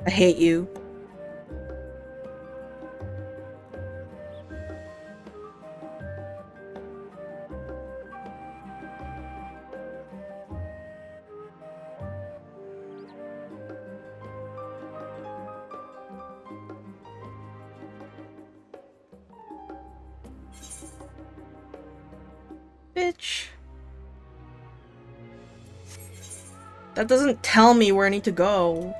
I hate you. Bitch. That doesn't tell me where I need to go.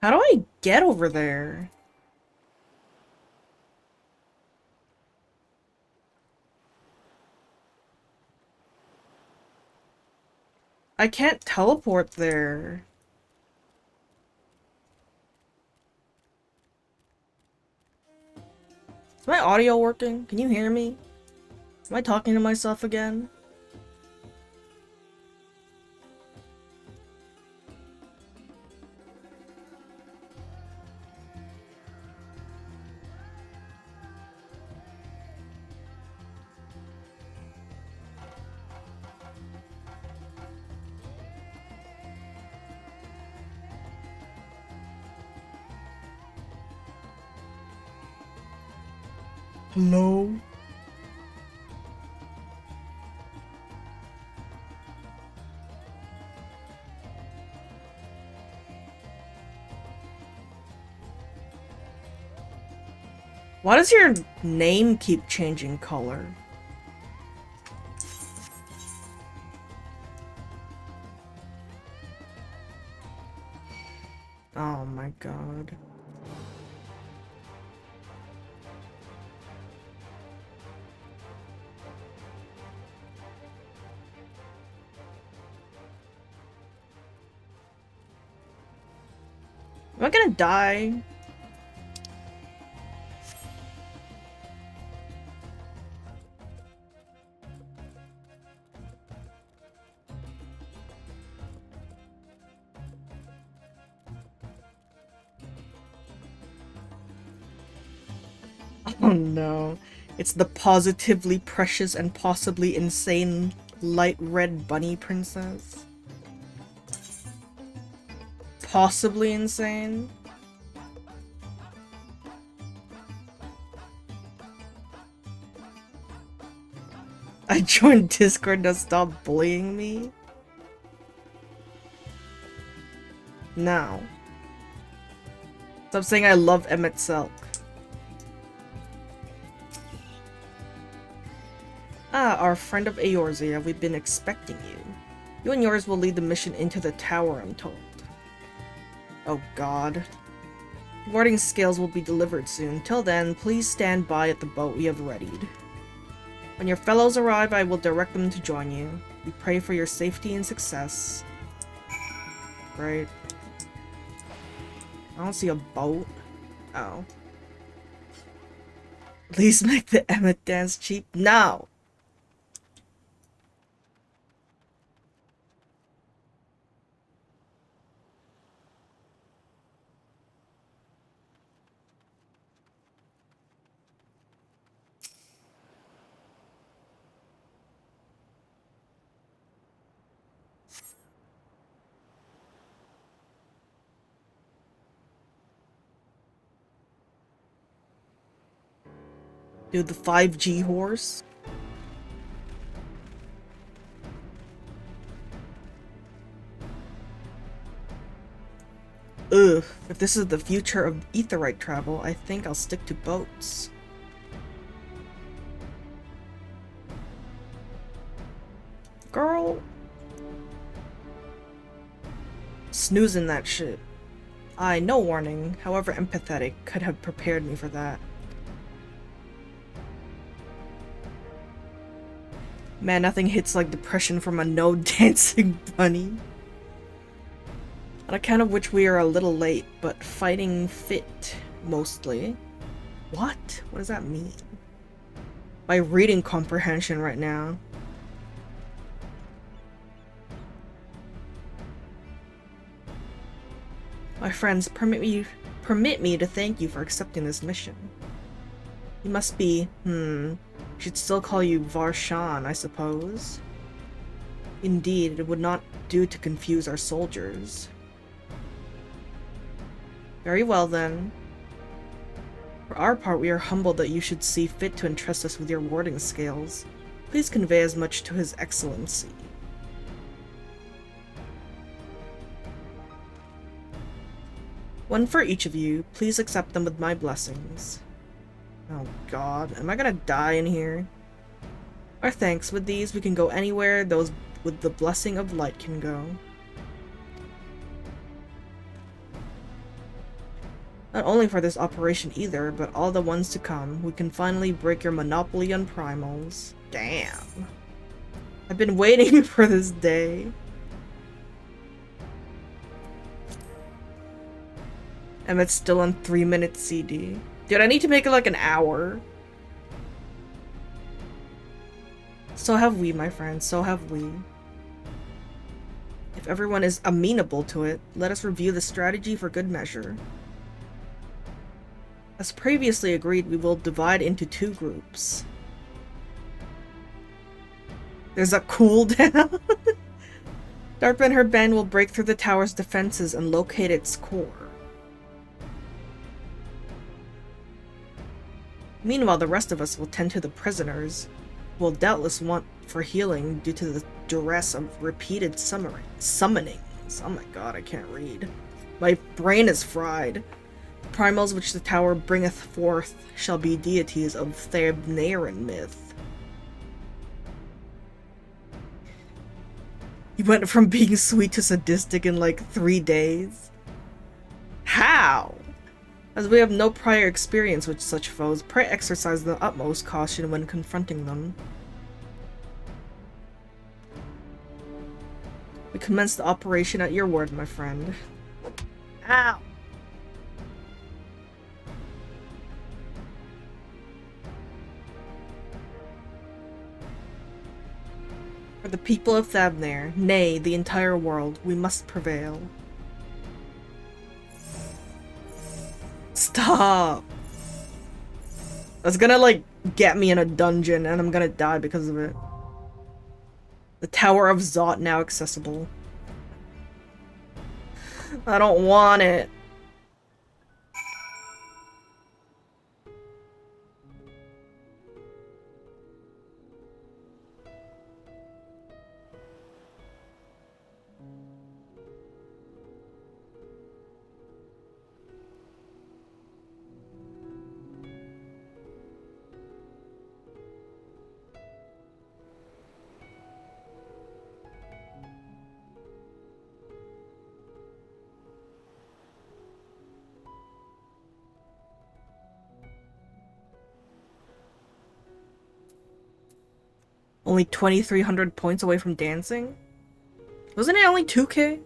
How do I get over there? I can't teleport there. Is my audio working? Can you hear me? Am I talking to myself again? Hello? Why does your name keep changing color? Oh my god. Am I gonna die? Oh no. It's the positively precious and possibly insane light red bunny princess. Possibly insane? I joined Discord to stop bullying me? Now. Stop saying I love Emmett Selk. Ah, our friend of Eorzea, we've been expecting you. You and yours will lead the mission into the tower, I'm told. Oh god. Boarding scales will be delivered soon. Till then, please stand by at the boat we have readied. When your fellows arrive, I will direct them to join you. We pray for your safety and success. Great. I don't see a boat. Oh. Please make the Emmett dance cheap now! Dude, the 5G horse? Ugh, if this is the future of Aetheryte travel, I think I'll stick to boats. Girl. Snoozing that shit. No warning, however empathetic, could have prepared me for that. Man, nothing hits like depression from a no-dancing bunny. On account of which we are a little late, but fighting fit, mostly. What? What does that mean? My reading comprehension right now. My friends, permit me to thank you for accepting this mission. You must be, should still call you Varshan, I suppose. Indeed, it would not do to confuse our soldiers. Very well then. For our part, we are humbled that you should see fit to entrust us with your warding scales. Please convey as much to His Excellency. One for each of you. Please accept them with my blessings. Oh god, am I gonna die in here? Our thanks. With these, we can go anywhere those with the blessing of light can go. Not only for this operation either, but all the ones to come, we can finally break your monopoly on primals. Damn. I've been waiting for this day. And it's still on 3-minute CD. Dude, I need to make it like an hour. So have we, my friends. So have we. If everyone is amenable to it, let us review the strategy for good measure. As previously agreed, we will divide into 2 groups. There's a cooldown. Darpa and her band will break through the tower's defenses and locate its core. Meanwhile, the rest of us will tend to the prisoners, who will doubtless want for healing due to the duress of repeated summonings. Oh my god, I can't read. My brain is fried. The primals which the tower bringeth forth shall be deities of Thabnaran myth. You went from being sweet to sadistic in like 3 days? How? As we have no prior experience with such foes, pray exercise the utmost caution when confronting them. We commence the operation at your word, my friend. Ow! For the people of Thabnar, nay, the entire world, we must prevail. Stop! That's gonna, like, get me in a dungeon, and I'm gonna die because of it. The Tower of Zot now accessible. I don't want it. Only 2,300 points away from dancing? Wasn't it only 2k?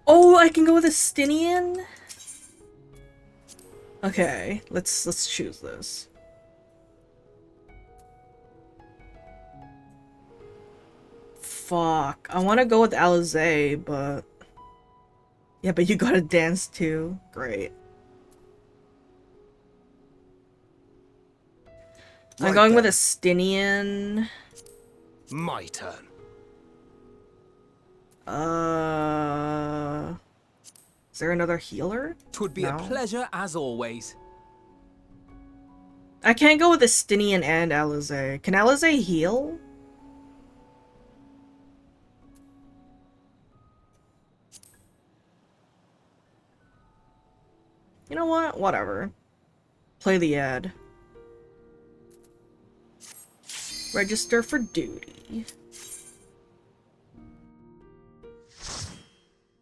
Oh, I can go with a Stinian? Okay, let's choose this. Fuck, I want to go with Alizé, but... Yeah, but you gotta dance too. Great. I'm going with a Stinian. My turn. Is there another healer? 'Twould be a pleasure as always. I can't go with a Stinian and Alizé. Can Alizé heal? You know what? Whatever. Play the ad. Register for duty.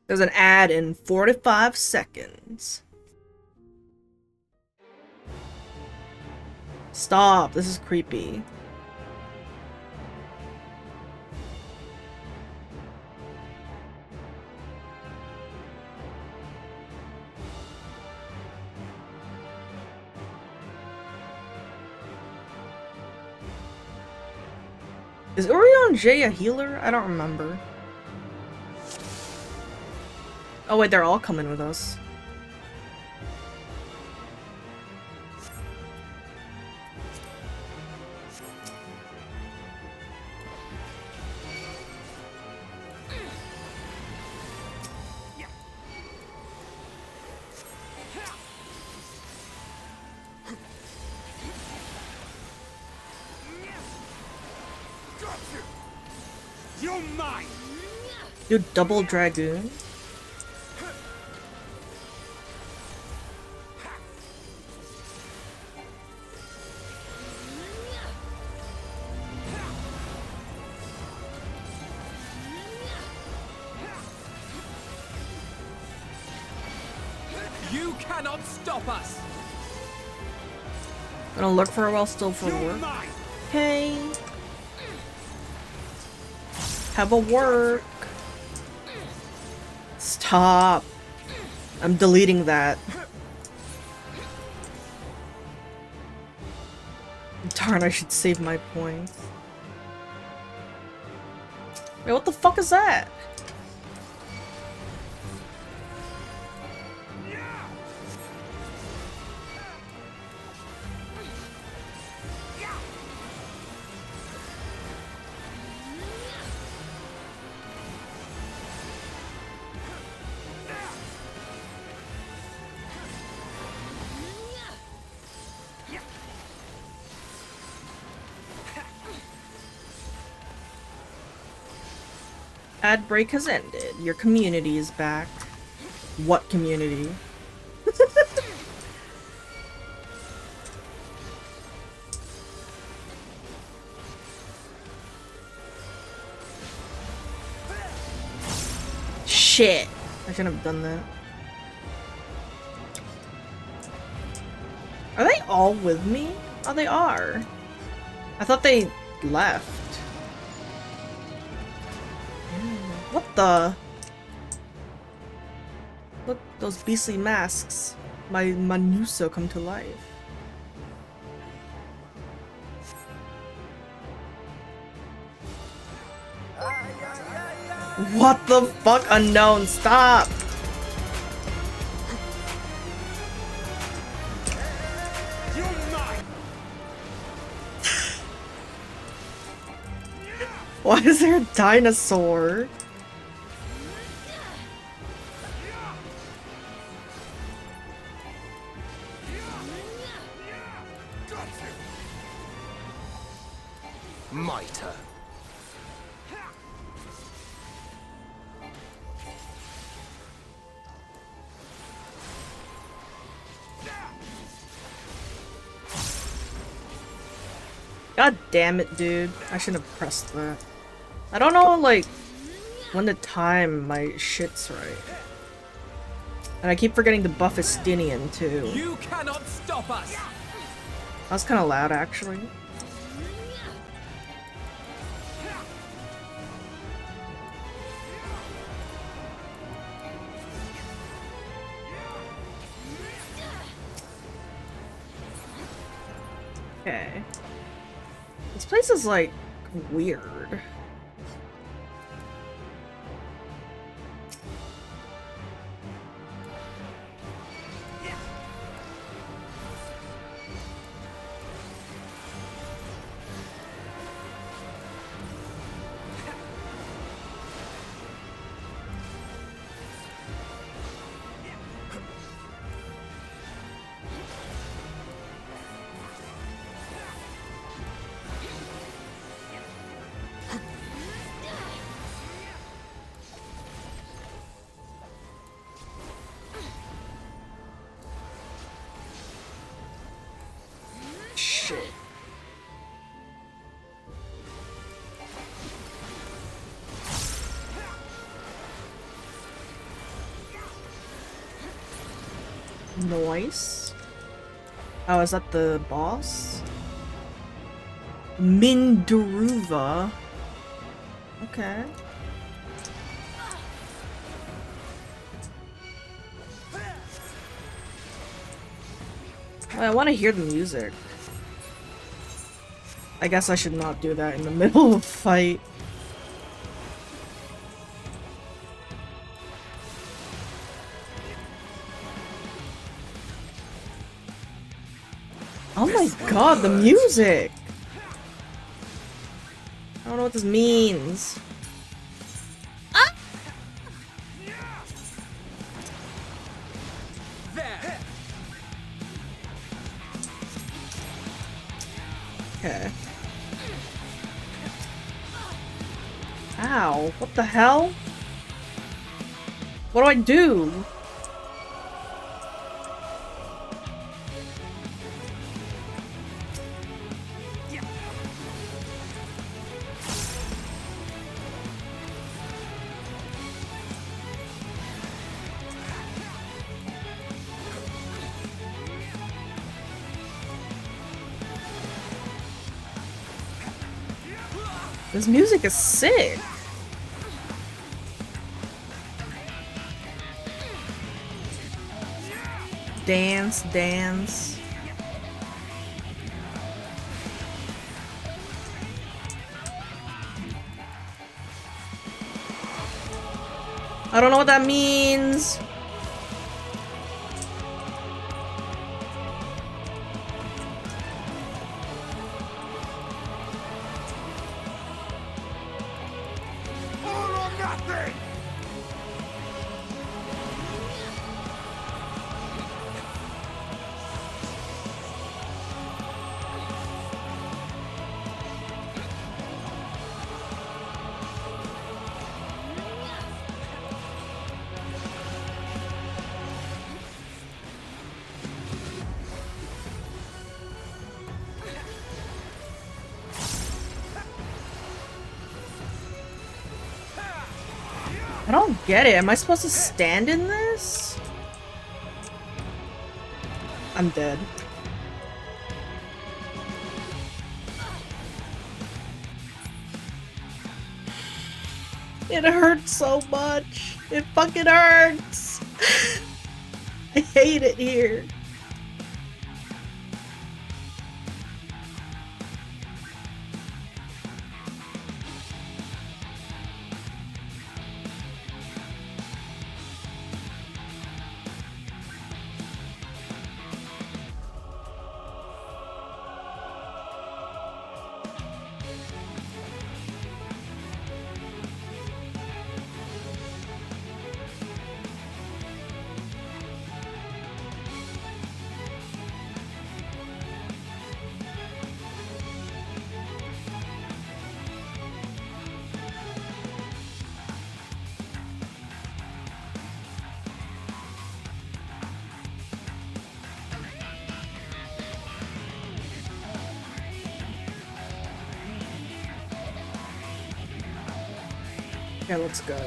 There's an ad in 45 seconds. Stop, this is creepy. Is Urion J a healer? I don't remember. Oh wait, they're all coming with us. You're mine. You double dragoon. You cannot stop us. Gonna look for a while still for You're work. mine. Okay. Have a work. Stop. I'm deleting that. Darn, I should save my points. Wait, what the fuck is that? Ad break has ended. Your community is back. What community? Shit. I shouldn't have done that. Are they all with me? Oh, they are. I thought they left. What the? Look, those beastly masks. My Manuso come to life. What the fuck? Unknown, stop! You're mine. Why is there a dinosaur? My turn. God damn it, dude. I shouldn't have pressed that. I don't know, like, when to time my shit's right. And I keep forgetting to buff Estinian, too. You cannot stop us. That was kind of loud, actually. Okay. This place is, like, weird. Shit. Noise. Oh, is that the boss? Mindaruva. Okay. Well, I want to hear the music. I guess I should not do that in the middle of a fight. Oh my god, the music! I don't know what this means. Ah! There. Okay. Ow, what the hell? What do I do? This music is sick. Dance, dance. I don't know what that means. All or nothing. I don't get it. Am I supposed to stand in this? I'm dead. It hurts so much. It fucking hurts. I hate it here. Okay, let's go.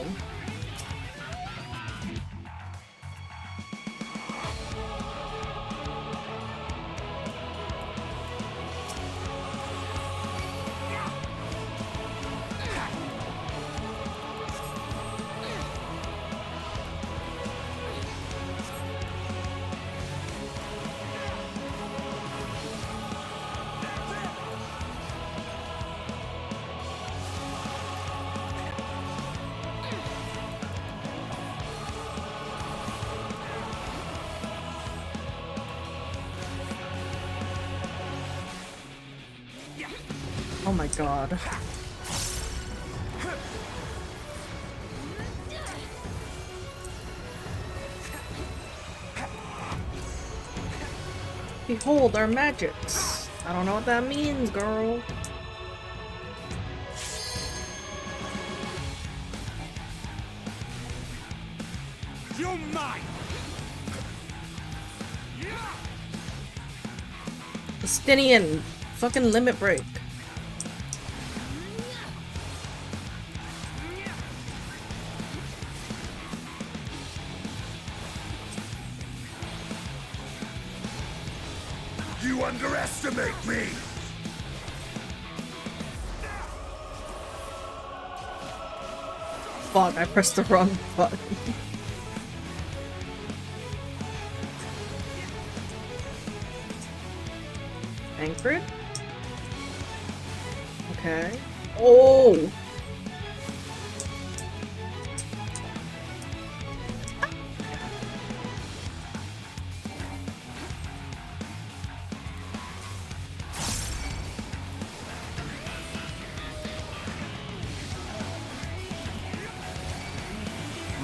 Oh my god. Behold our magics. I don't know what that means, girl. You're mine. Justinian, fucking limit break. You underestimate me. Fuck, I pressed the wrong button. Anchored? Okay. Oh!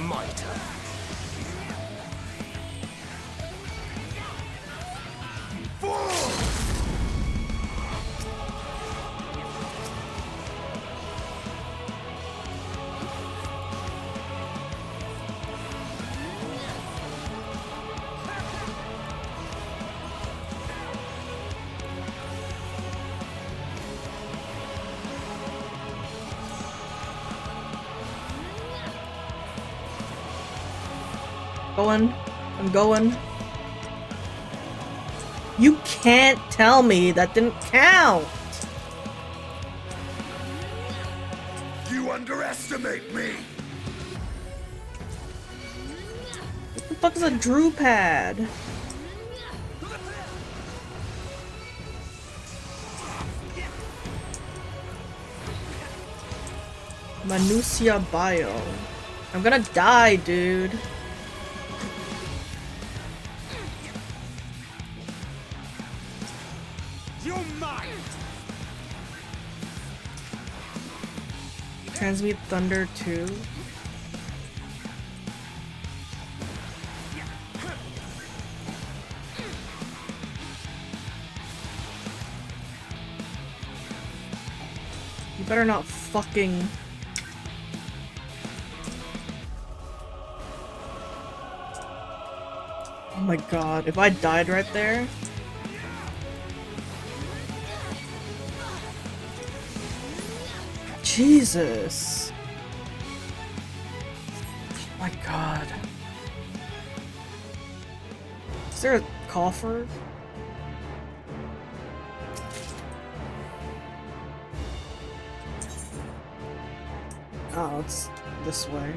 My turn. Going. I'm going. You can't tell me that didn't count! You underestimate me. What the fuck is a Drew pad? Manusia Bio. I'm gonna die, dude. You're mine. Transmute Thunder 2. You better not fucking... Oh my god, if I died right there... Jesus! Oh my god. Is there a coffer? Oh, it's this way.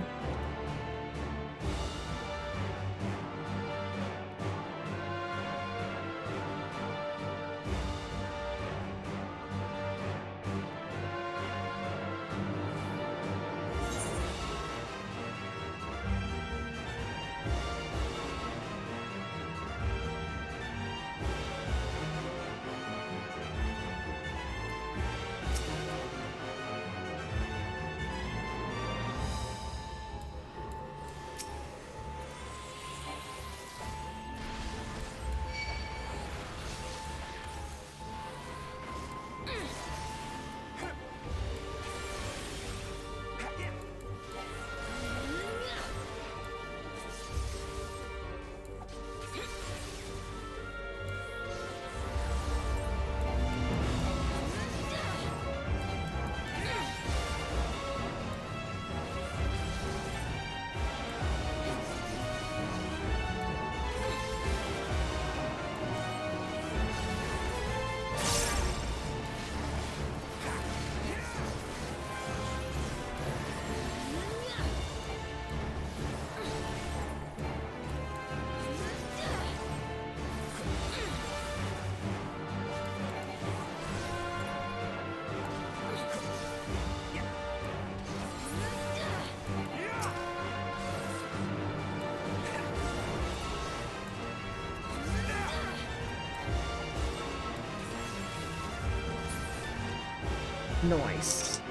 Nice.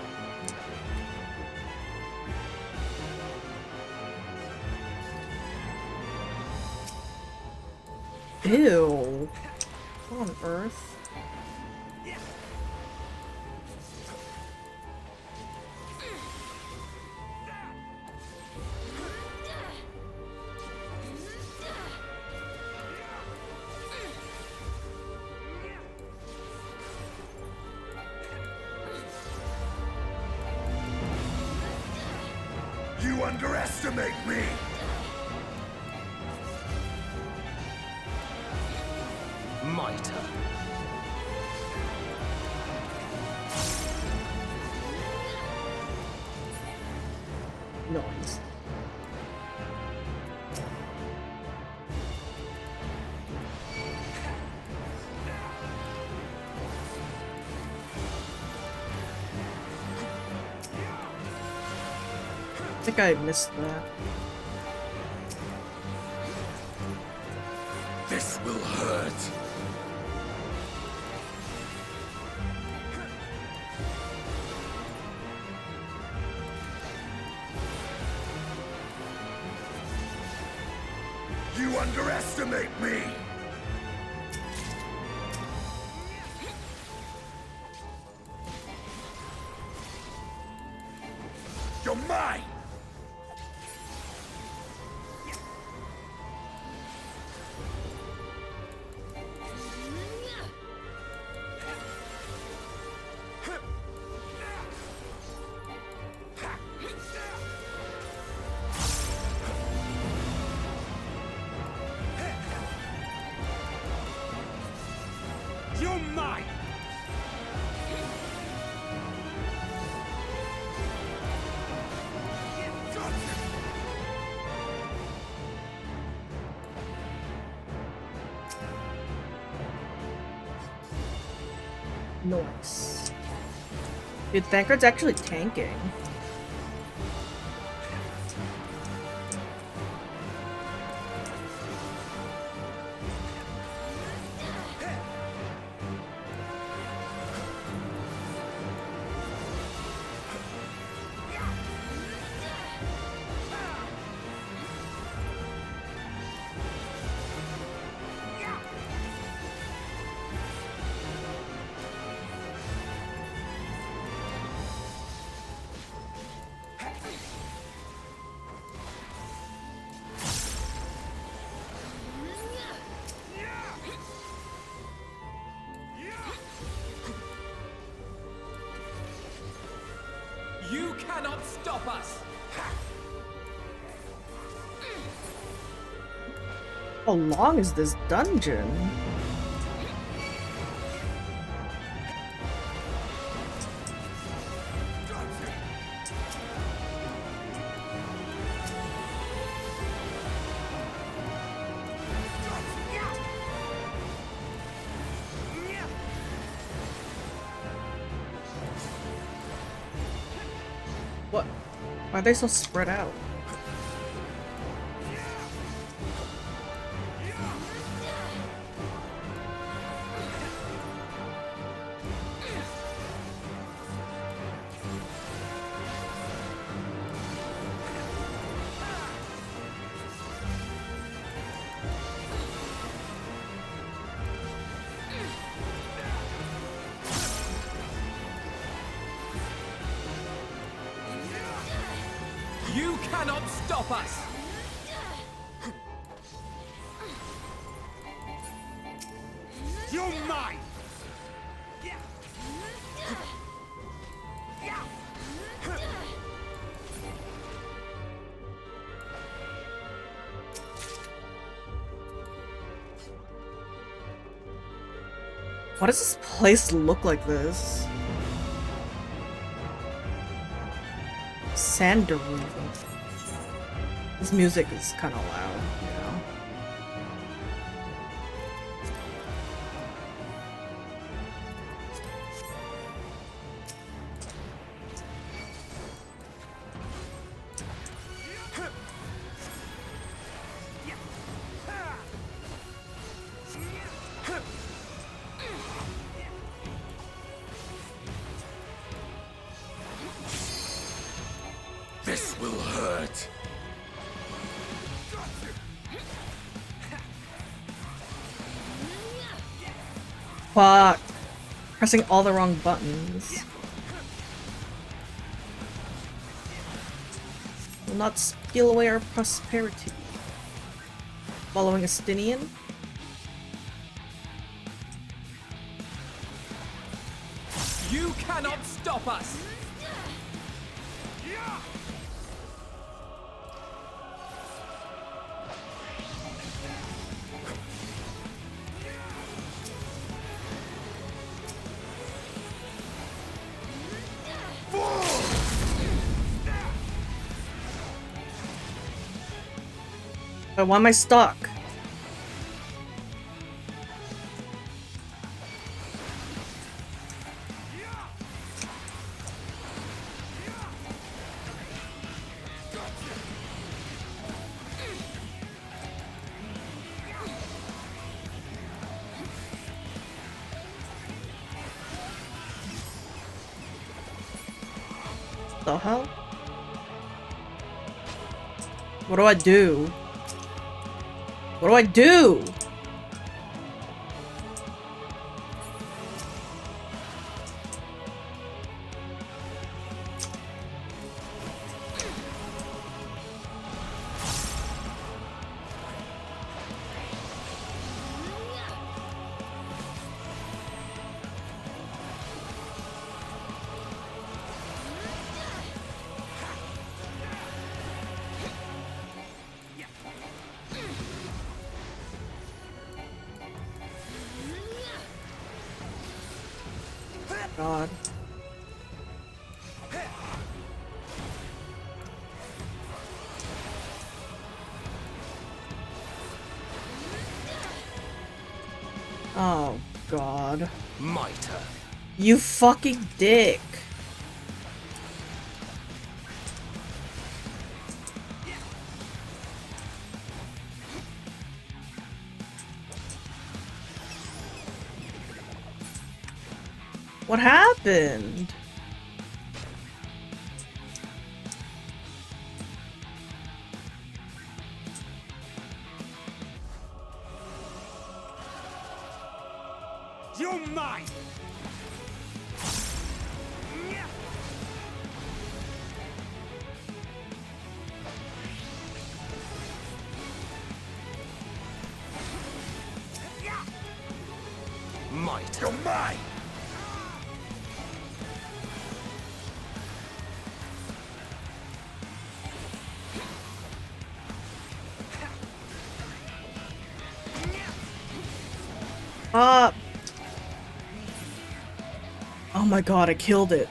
Ew. What on earth? You underestimate me. My turn. Nice. I think I missed that. This will hurt. You underestimate me! You're mine! You're mine! Nice. Dude, Thancred's actually tanking. You cannot stop us! How long is this dungeon? What? Why are they so spread out? You cannot stop us! You're mine! Why does this place look like this? Sandaru. This music is kind of loud, you know? This will hurt. Fuck. Pressing all the wrong buttons. Will not steal away our prosperity. Following Estinian? You cannot stop us! But why am I stuck? The hell? What do I do? What do I do? God. Oh, God. My turn. You fucking dick. What happened? You're mine. My turn. You're mine. Oh my God, I killed it.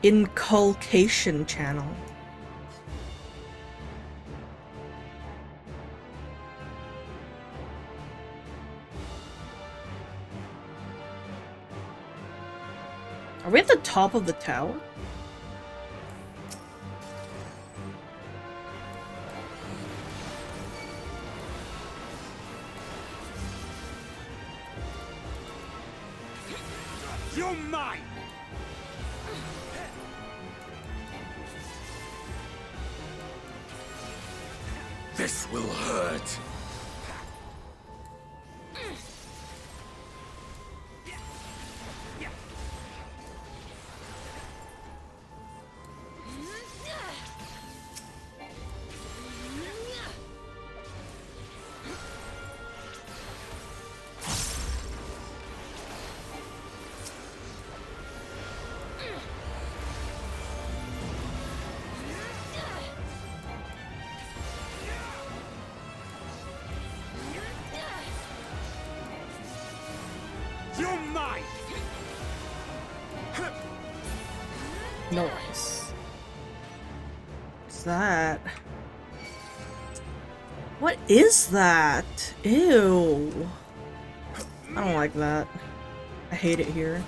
Inculcation channel. Are we at the top of the tower? You're mine. This will hurt. You're mine. Nice. What's that? What is that? Ew. I don't like that. I hate it here.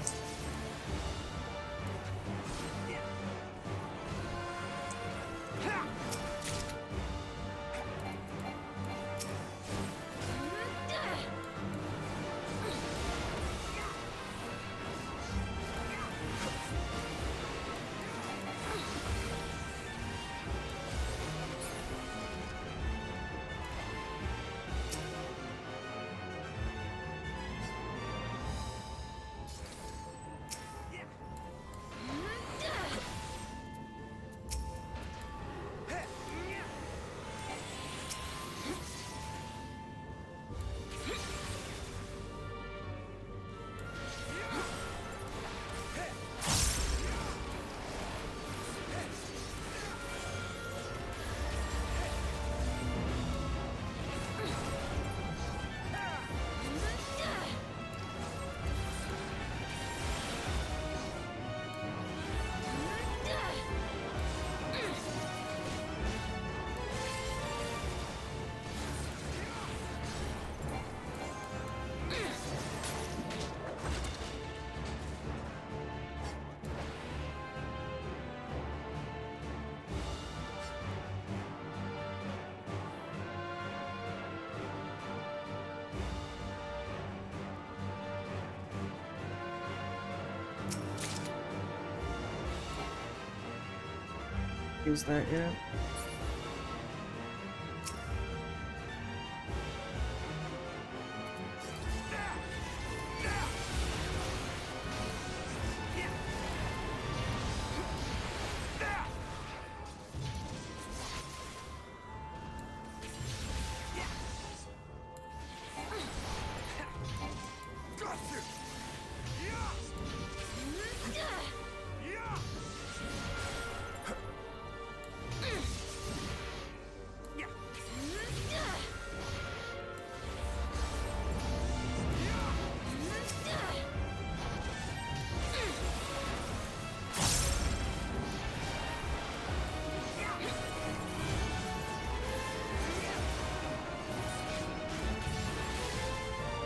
used that yet.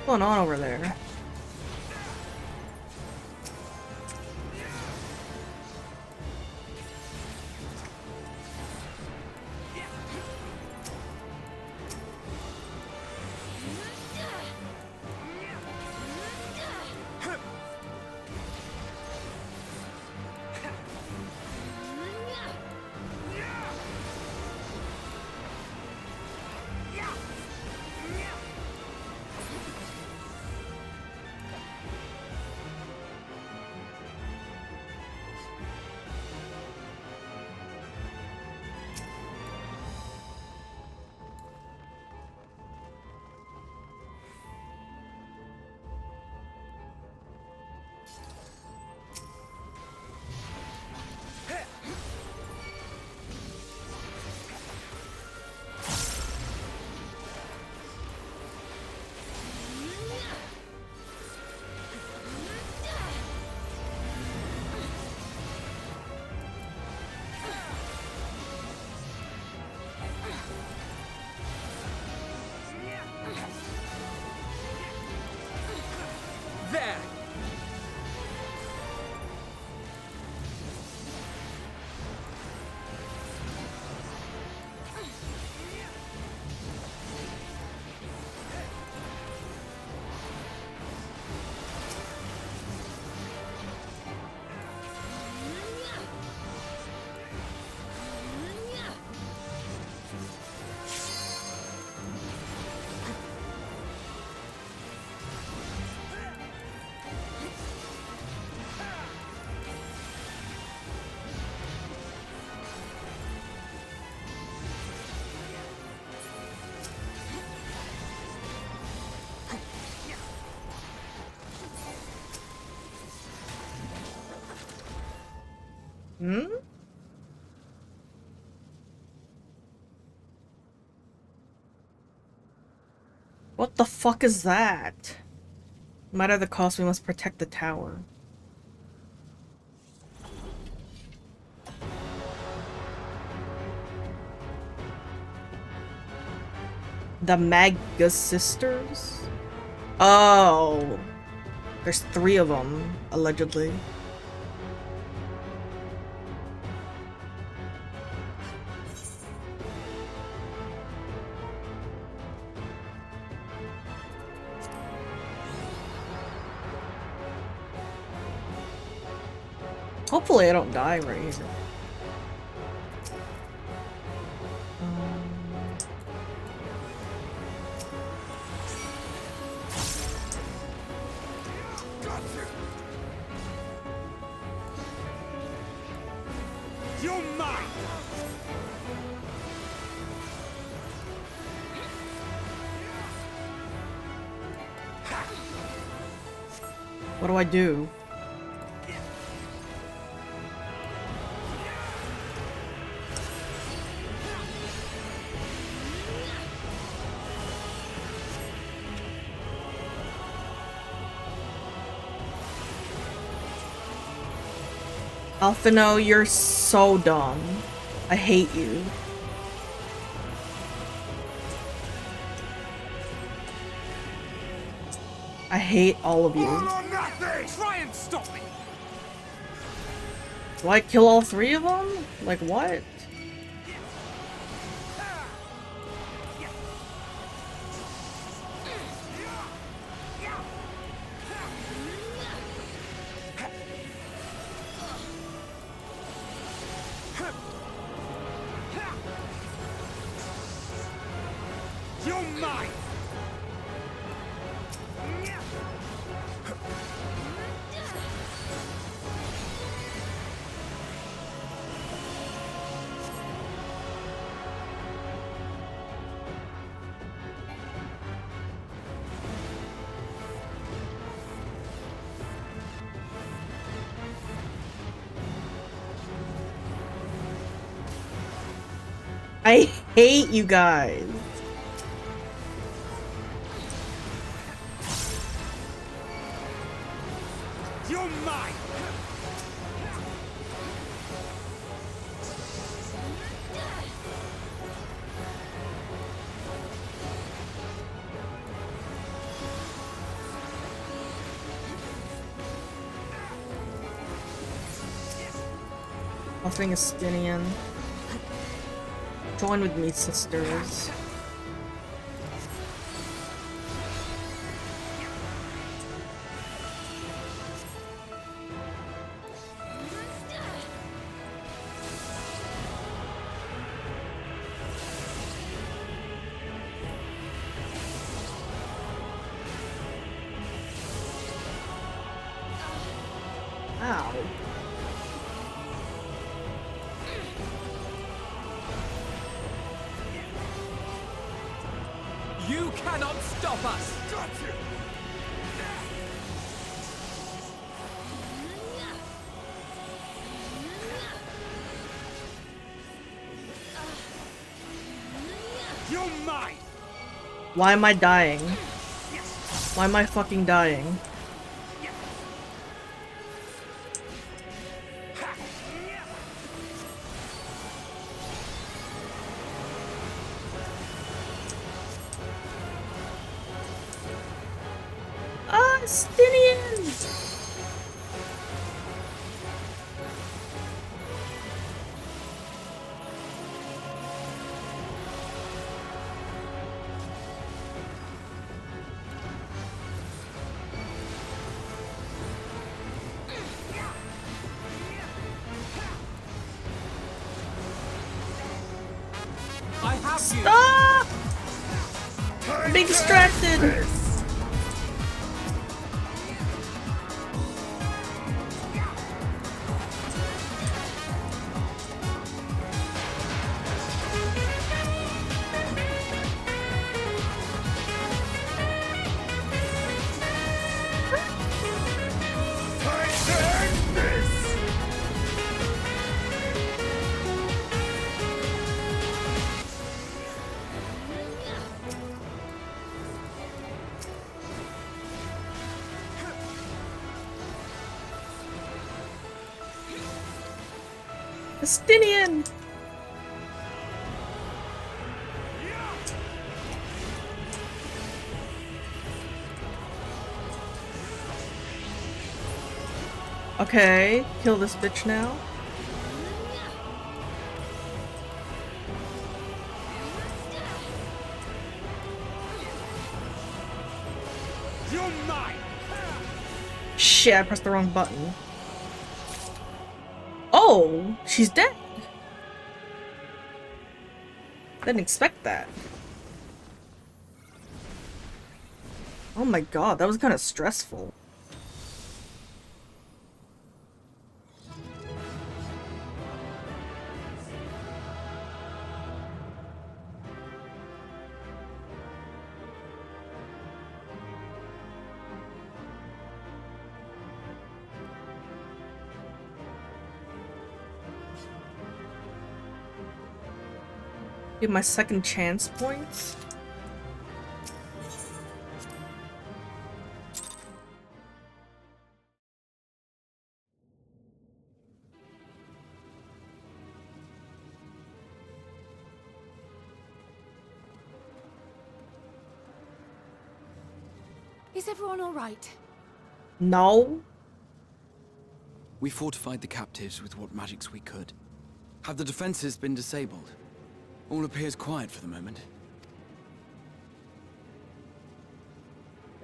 What's going on over there? There! Hmm? What the fuck is that? No matter the cost, we must protect the tower. The Magus Sisters? Oh. There's 3 of them, allegedly. Hopefully I don't die right here. You're mine! What do I do? Alphino, you're so dumb. I hate you. I hate all of you. All or nothing! Try and stop me! Do I kill all 3 of them? Like what? You're mine! I hate you guys. You're mine! Offering a Stinian. Join with me, sisters. Ow. You cannot stop us! Got you! You're mine! Why am I dying? Why am I fucking dying? Ah, Stinians! I have you! Stop! I'm being distracted. Stinian! Okay, kill this bitch now. You're mine! Shit, I pressed the wrong button. Oh, she's dead. Didn't expect that. Oh my god, that was kind of stressful. Give my second chance points. Is everyone all right? No. We fortified the captives with what magics we could. Have the defenses been disabled? All appears quiet for the moment.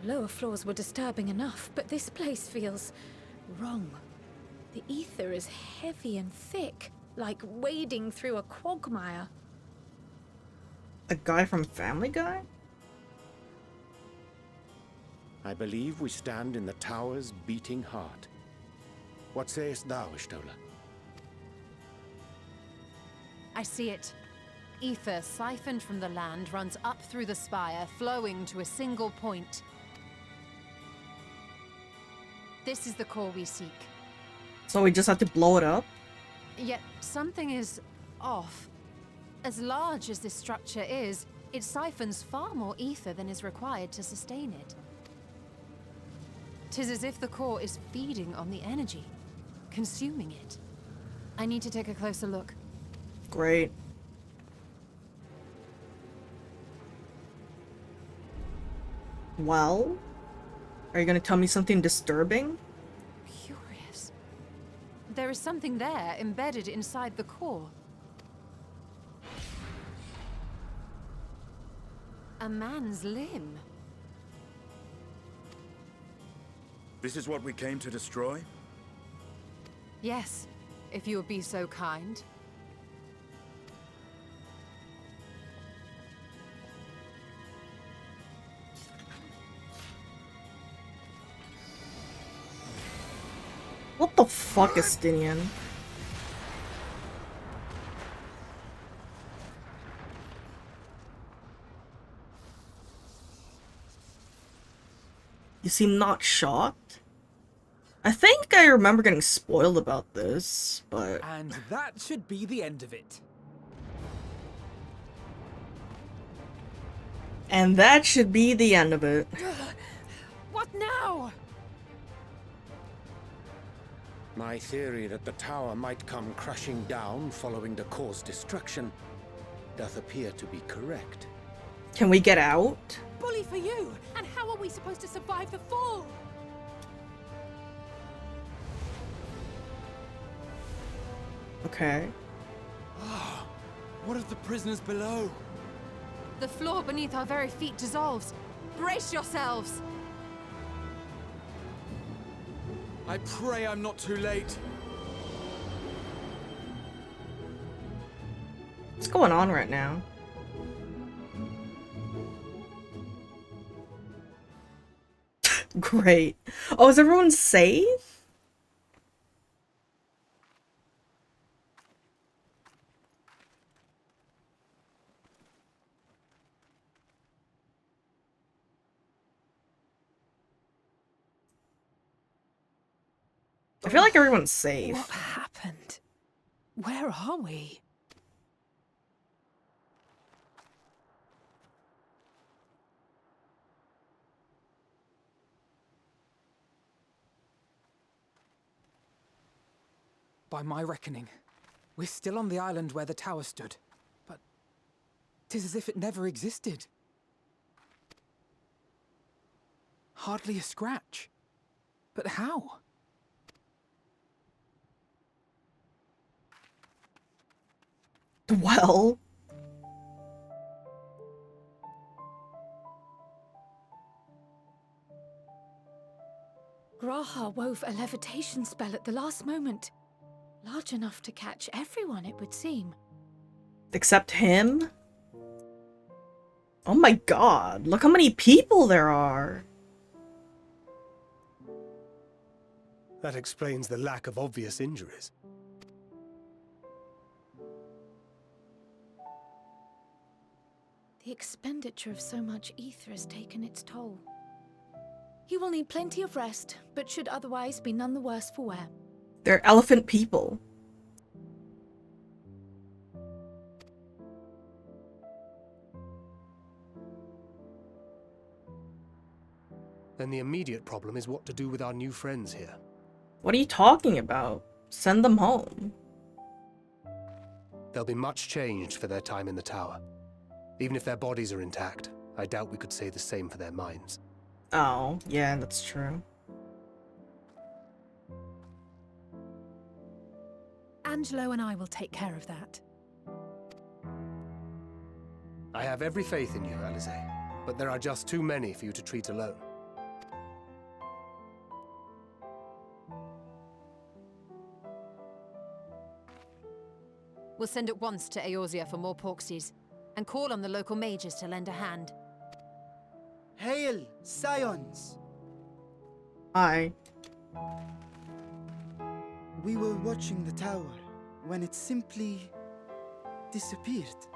The lower floors were disturbing enough, but this place feels wrong. The ether is heavy and thick, like wading through a quagmire. A guy from Family Guy? I believe we stand in the tower's beating heart. What sayest thou, Ishtola? I see it. Ether siphoned from the land runs up through the spire, flowing to a single point. This is the core we seek. So we just have to blow it up? Yet something is off. As large as this structure is, it siphons far more ether than is required to sustain it. 'Tis as if the core is feeding on the energy, consuming it. I need to take a closer look. Great. Well? Are you gonna tell me something disturbing? Curious. There is something there embedded inside the core. A man's limb. This is what we came to destroy? Yes, if you would be so kind. What the fuck, Estinian? You seem not shocked? I think I remember getting spoiled about this, but... And that should be the end of it. And that should be the end of it. What now? My theory that the tower might come crashing down following the core's destruction doth appear to be correct. Can we get out? Bully for you! And how are we supposed to survive the fall? Okay. What of the prisoners below? The floor beneath our very feet dissolves. Brace yourselves! I pray I'm not too late. What's going on right now? Great. Oh, is everyone safe? I feel like everyone's safe. What happened? Where are we? By my reckoning, we're still on the island where the tower stood. But 'tis as if it never existed. Hardly a scratch. But how? Well... Graha wove a levitation spell at the last moment. Large enough to catch everyone, it would seem. Except him? Oh my god, look how many people there are! That explains the lack of obvious injuries. The expenditure of so much ether has taken its toll. He will need plenty of rest, but should otherwise be none the worse for wear. They're elephant people. Then the immediate problem is what to do with our new friends here. What are you talking about? Send them home. They'll be much changed for their time in the tower. Even if their bodies are intact, I doubt we could say the same for their minds. Oh, yeah, that's true. Angelo and I will take care of that. I have every faith in you, Alize, but there are just too many for you to treat alone. We'll send at once to Eorzea for more Porksies. and call on the local mages to lend a hand. Hail, Scions! Hi. We were watching the tower when it simply disappeared.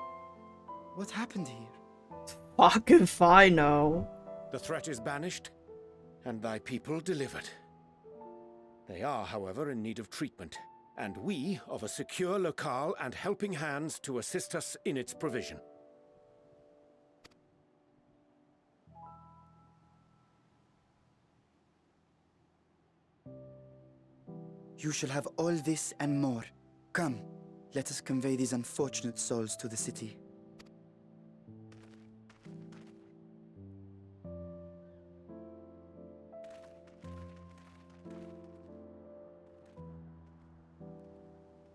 What happened here? Fuck if I know. The threat is banished, and thy people delivered. They are, however, in need of treatment, and we of a secure locale and helping hands to assist us in its provision. You shall have all this and more. Come, let us convey these unfortunate souls to the city.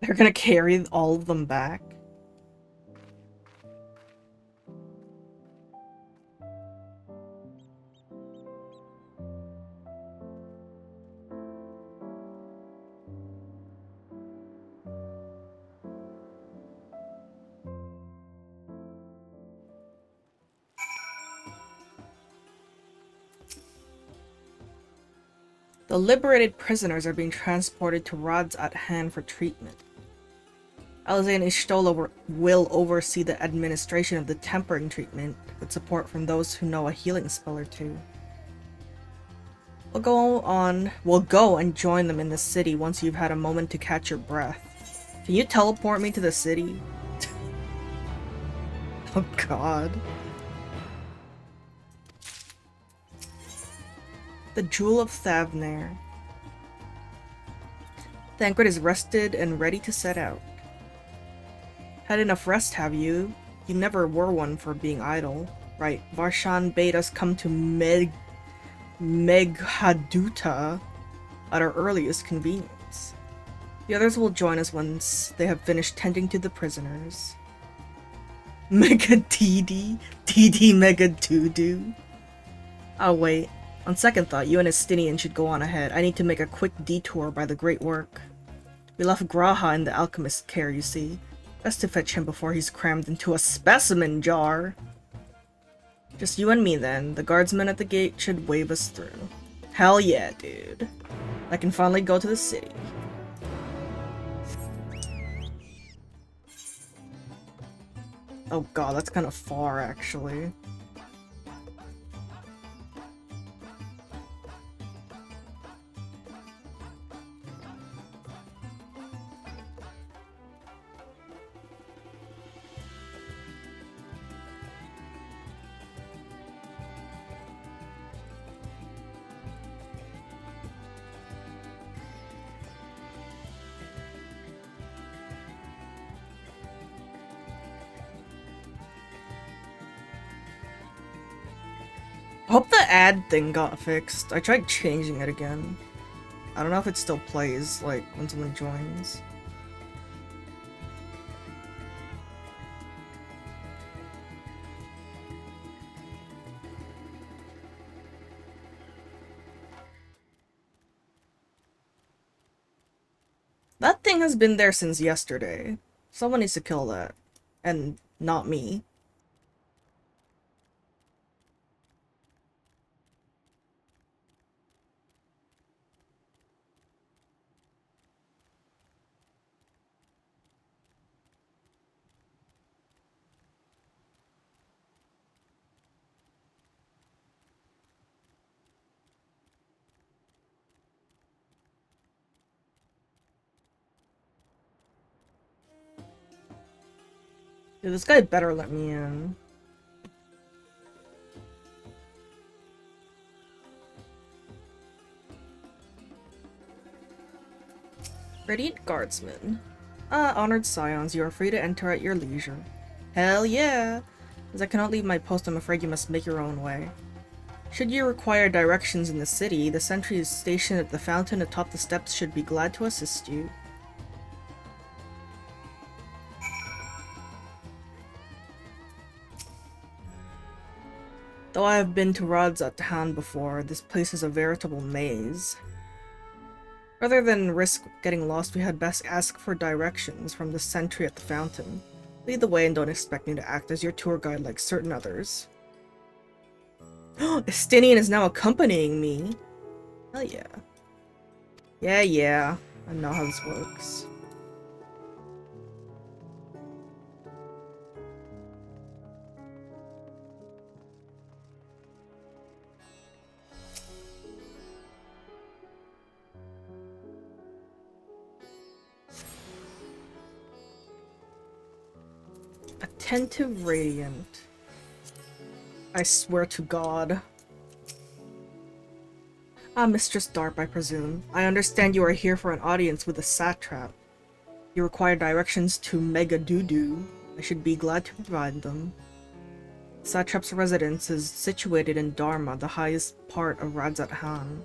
They're gonna carry all of them back. The liberated prisoners are being transported to rods at hand for treatment. Alize and Ishtola will oversee the administration of the tempering treatment, with support from those who know a healing spell or two. We'll go and join them in the city once you've had a moment to catch your breath. Can you teleport me to the city? Oh god. The Jewel of Thavnair. Thancred is rested and ready to set out. Had enough rest, have you? You never were one for being idle. Right, Varshan bade us come to Meghaduta at our earliest convenience. The others will join us once they have finished tending to the prisoners. Megadidi? DD Megadudu? Oh wait, on second thought, you and Estinian should go on ahead. I need to make a quick detour by the Great Work. We left Graha in the alchemist's care, you see. Best to fetch him before he's crammed into a specimen jar. Just you and me then. The guardsmen at the gate should wave us through. Hell yeah, dude. I can finally go to the city. Oh god, that's kind of far, actually. I hope the ad thing got fixed. I tried changing it again. I don't know if it still plays, like, when someone joins. That thing has been there since yesterday. Someone needs to kill that. And not me. Dude, this guy better let me in. Radiant Guardsman. Honored Scions, you are free to enter at your leisure. Hell yeah! As I cannot leave my post, I'm afraid you must make your own way. Should you require directions in the city, the sentries stationed at the fountain atop the steps should be glad to assist you. Though I have been to Radzat town before, this place is a veritable maze. Rather than risk getting lost, we had best ask for directions from the sentry at the fountain. Lead the way and don't expect me to act as your tour guide like certain others. Estinian is now accompanying me. Hell yeah. Yeah. I know how this works. Attentive Radiant. I swear to God. Ah, Mistress Darp, I presume. I understand you are here for an audience with the satrap. You require directions to Mega Doodoo. I should be glad to provide them. The satrap's residence is situated in Dharma, the highest part of Radzat Han.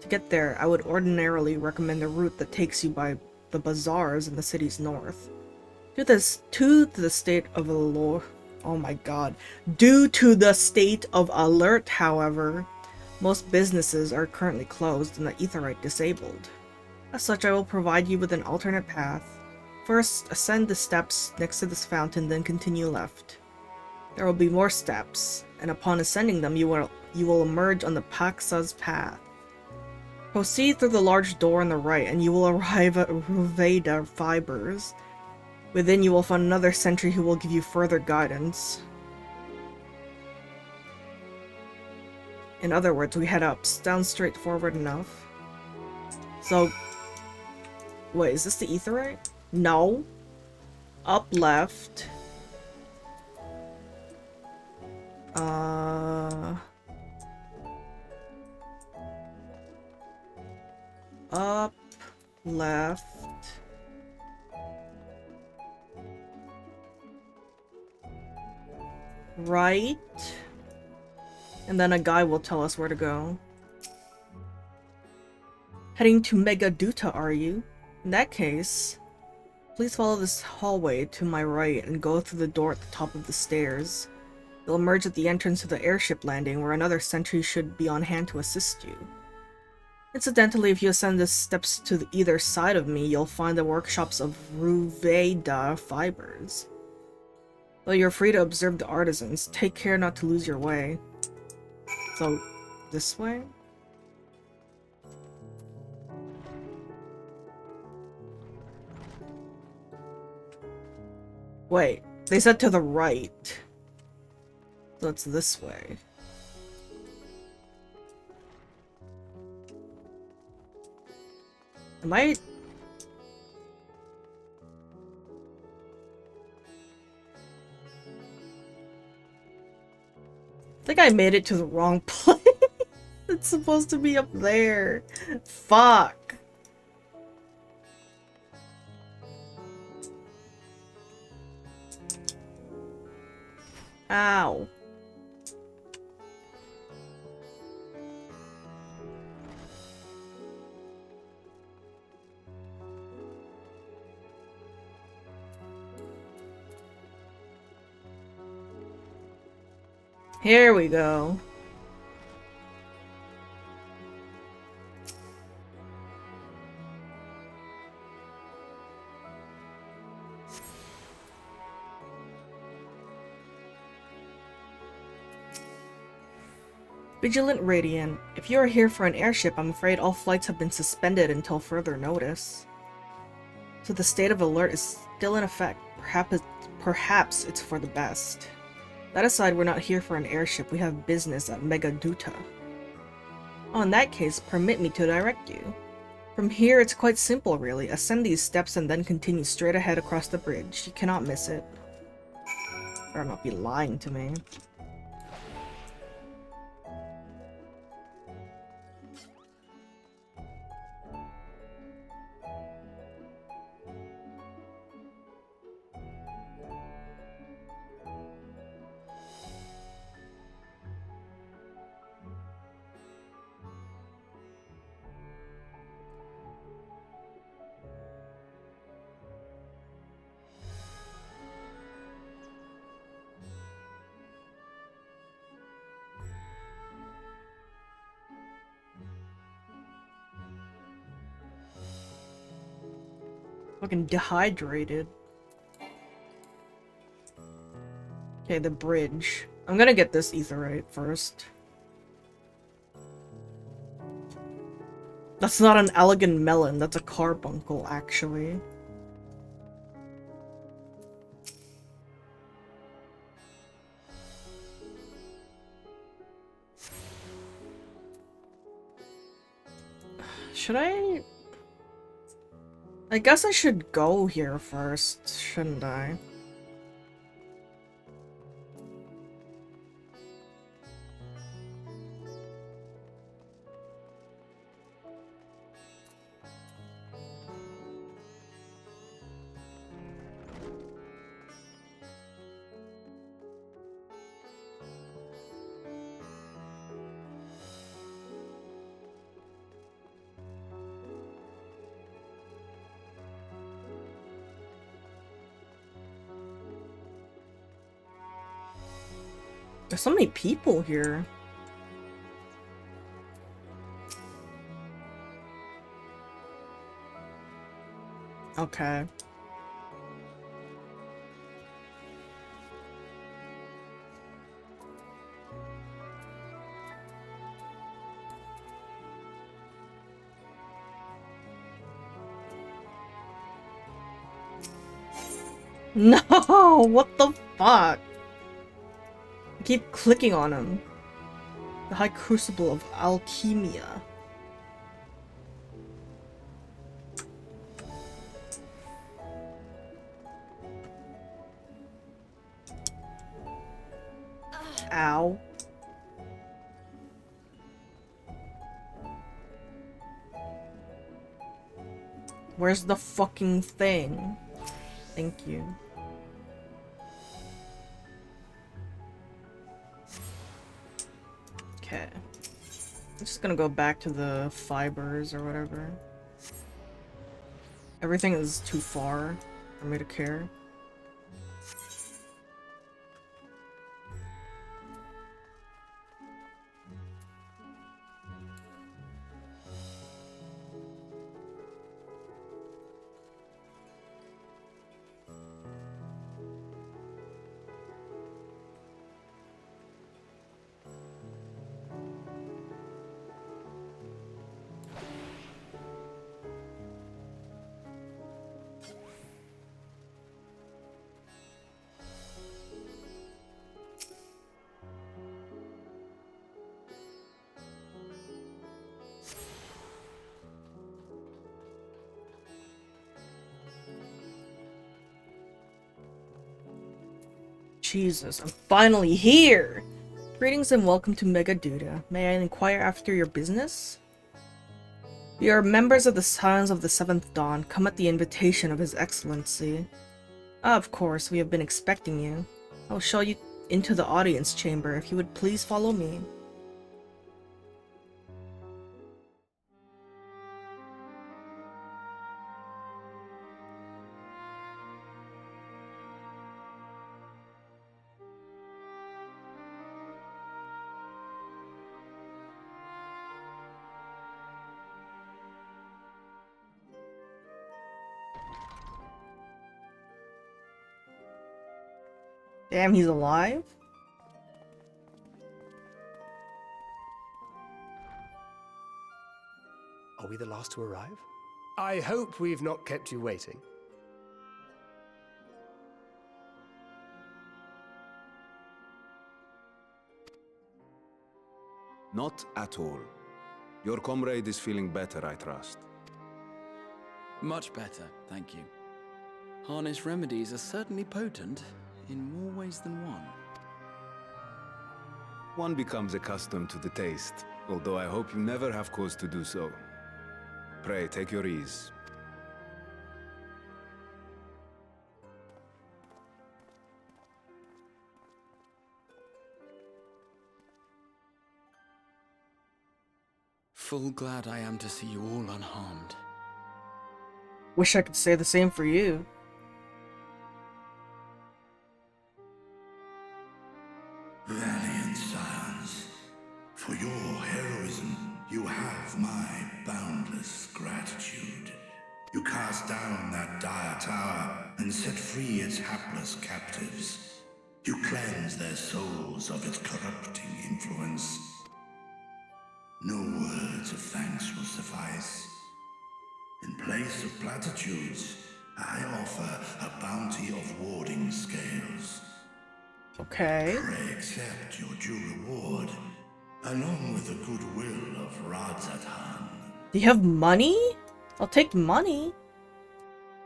To get there, I would ordinarily recommend a route that takes you by the bazaars in the city's north. Due to the state of alert, oh my god. Due to the state of alert, however, most businesses are currently closed and the Aetheryte disabled. As such, I will provide you with an alternate path. First, ascend the steps next to this fountain, then continue left. There will be more steps, and upon ascending them, you will emerge on the Paxa's path. Proceed through the large door on the right, and you will arrive at Ruveda Fibers. Within, you will find another sentry who will give you further guidance. In other words, we head up. Sounds straightforward enough. So, wait, is this the Aetheryte? No. Up left. Up left. Right. And then a guy will tell us where to go. Heading to Mega Duta, are you? In that case, please follow this hallway to my right and go through the door at the top of the stairs. You'll emerge at the entrance to the airship landing, where another sentry should be on hand to assist you. Incidentally, if you ascend the steps to either side of me, you'll find the workshops of Ruveda Fibers. Though you're free to observe the artisans, take care not to lose your way. So, this way? Wait, they said to the right. So it's this way. Am I... I think I made it to the wrong place. It's supposed to be up there. Fuck. Ow. Here we go. Vigilant Radiant, if you are here for an airship, I'm afraid all flights have been suspended until further notice. So the state of alert is still in effect. Perhaps it's for the best. That aside, we're not here for an airship, we have business at Mega Duta. Oh, in that case, permit me to direct you. From here, it's quite simple really. Ascend these steps and then continue straight ahead across the bridge. You cannot miss it. Better not be lying to me. Fucking dehydrated. Okay, the bridge. I'm gonna get this etherite first. That's not an elegant melon, that's a carbuncle, actually. Should I guess I should go here first, shouldn't I? There's so many people here. Okay. No! What the fuck? I keep clicking on him. The High Crucible of Alchemia. Ow. Where's the fucking thing? Thank you. Okay. I'm just gonna go back to the fibers or whatever. Everything is too far for me to care. Jesus, I'm finally here! Greetings and welcome to Megaduda. May I inquire after your business? We are members of the Sons of the Seventh Dawn, come at the invitation of His Excellency. Ah, of course, we have been expecting you. I will show you into the audience chamber if you would please follow me. Damn, he's alive? Are we the last to arrive? I hope we've not kept you waiting. Not at all. Your comrade is feeling better, I trust. Much better, thank you. Harness remedies are certainly potent, in more ways than one. One becomes accustomed to the taste, although I hope you never have cause to do so. Pray, take your ease. Full glad I am to see you all unharmed. Wish I could say the same for you. Valiant sons, for your heroism, you have my boundless gratitude. You cast down that dire tower and set free its hapless captives. You cleanse their souls of its corrupting influence. No words of thanks will suffice. In place of platitudes, I offer a bounty of warding scales. Okay. Pray accept your due reward, along with the goodwill of Radzathan. Do you have money? I'll take money.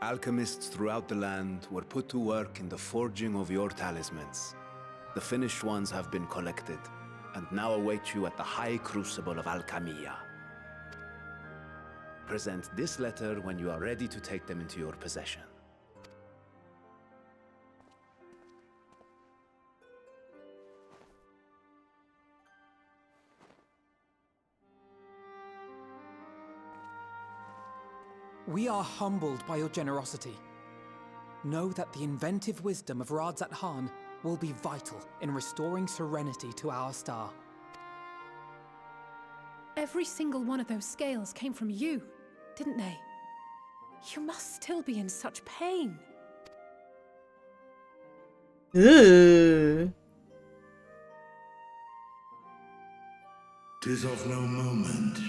Alchemists throughout the land were put to work in the forging of your talismans. The finished ones have been collected, and now await you at the High Crucible of Alchemia. Present this letter when you are ready to take them into your possession. We are humbled by your generosity. Know that the inventive wisdom of Radzathan will be vital in restoring serenity to our star. Every single one of those scales came from you, didn't they? You must still be in such pain. Ugh. 'Tis of no moment.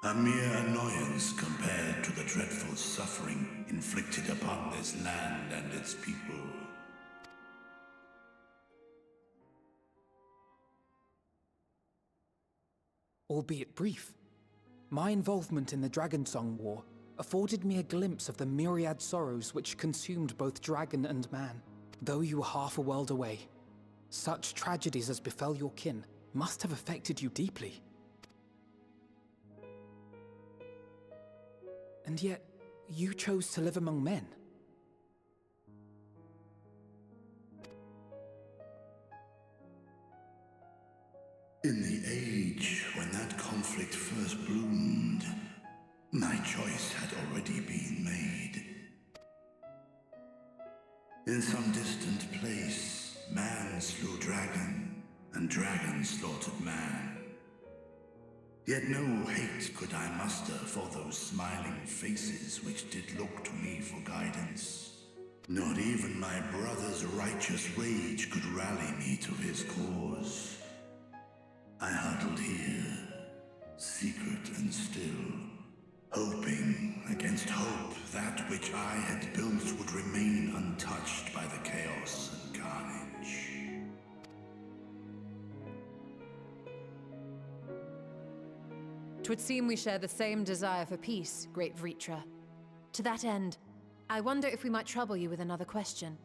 A mere annoyance compared to the dreadful suffering inflicted upon this land and its people. Albeit brief, my involvement in the Dragonsong War afforded me a glimpse of the myriad sorrows which consumed both dragon and man. Though you were half a world away, such tragedies as befell your kin must have affected you deeply. And yet, you chose to live among men. In the age when that conflict first bloomed, my choice had already been made. In some distant place, man slew dragon, and dragon slaughtered man. Yet no hate could I muster for those smiling faces which did look to me for guidance. Not even my brother's righteous rage could rally me to his cause. I huddled here, secret and still, hoping against hope that which I had built would remain untouched by the chaos and carnage. Twould seem we share the same desire for peace, great Vritra. To that end, I wonder if we might trouble you with another question.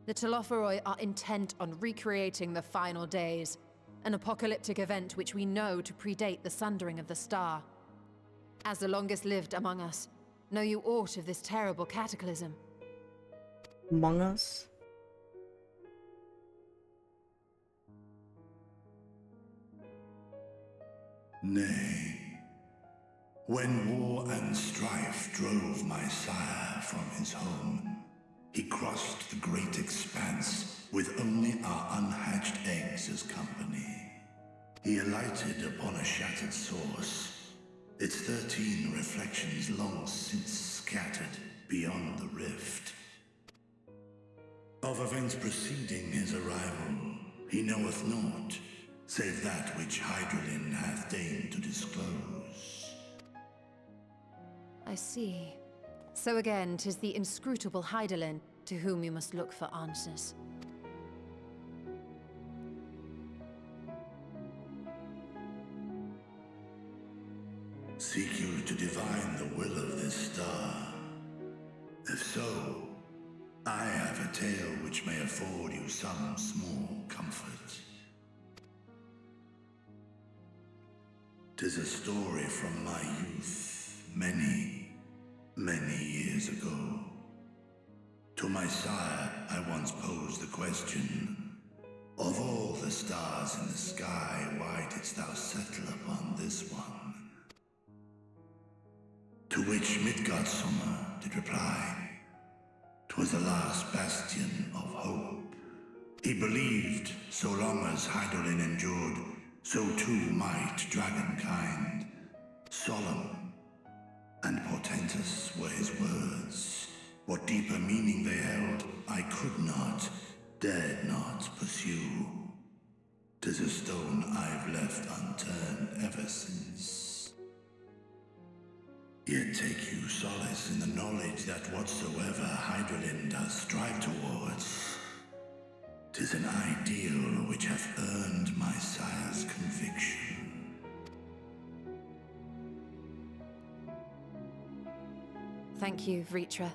The Telophoroi are intent on recreating the final days, an apocalyptic event which we know to predate the sundering of the star. As the longest lived among us, know you aught of this terrible cataclysm? Among us? Nay. When war and strife drove my sire from his home, he crossed the great expanse with only our unhatched eggs as company. He alighted upon a shattered source, its 13 reflections long since scattered beyond the rift. Of events preceding his arrival, he knoweth naught, save that which Hydralin hath deigned to disclose. I see. So again, 'tis the inscrutable Hydralin to whom you must look for answers. Seek you to divine the will of this star? If so, I have a tale which may afford you some small comfort. 'Tis a story from my youth, many, many years ago. To my sire, I once posed the question, of all the stars in the sky, why didst thou settle upon this one? To which Midgardsummer did reply, 'twas the last bastion of hope. He believed so long as Hydralin endured, so too might dragonkind. Solemn and portentous were his words, What deeper meaning they held, I could not, dared not pursue. 'Tis a stone I've left unturned ever since. Yet take you solace in the knowledge that whatsoever Hydralin does strive towards, 'tis an ideal which hath earned my sire's conviction. Thank you, Vritra.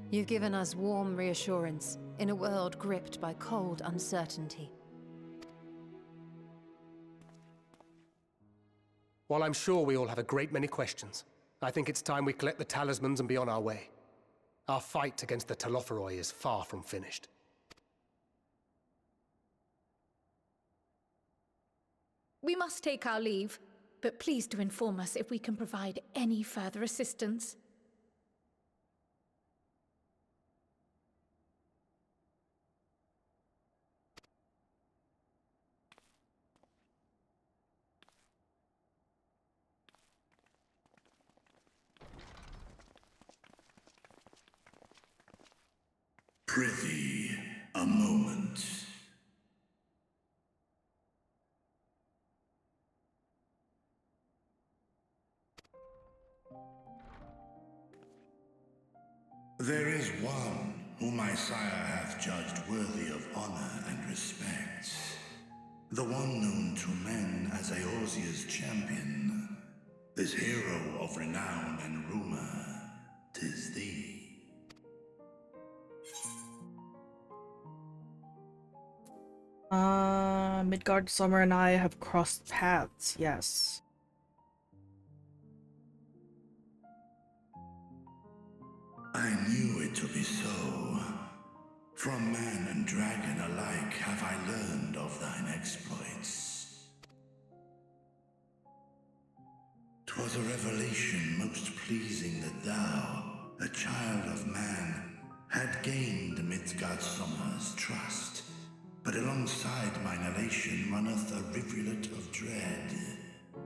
You've given us warm reassurance in a world gripped by cold uncertainty. While I'm sure we all have a great many questions, I think it's time we collect the talismans and be on our way. Our fight against the Telophoroi is far from finished. We must take our leave, but please do inform us if we can provide any further assistance. Prithee, a moment. There is one whom my sire hath judged worthy of honor and respect. The one known to men as Eorzea's champion. This hero of renown and rumor, 'tis thee. Midgard, Summer, and I have crossed paths, yes. I knew it to be so. From man and dragon alike have I learned of thine exploits. 'Twas a revelation most pleasing that thou, a child of man, had gained Midgardsormr's trust. But alongside mine elation runneth a rivulet of dread.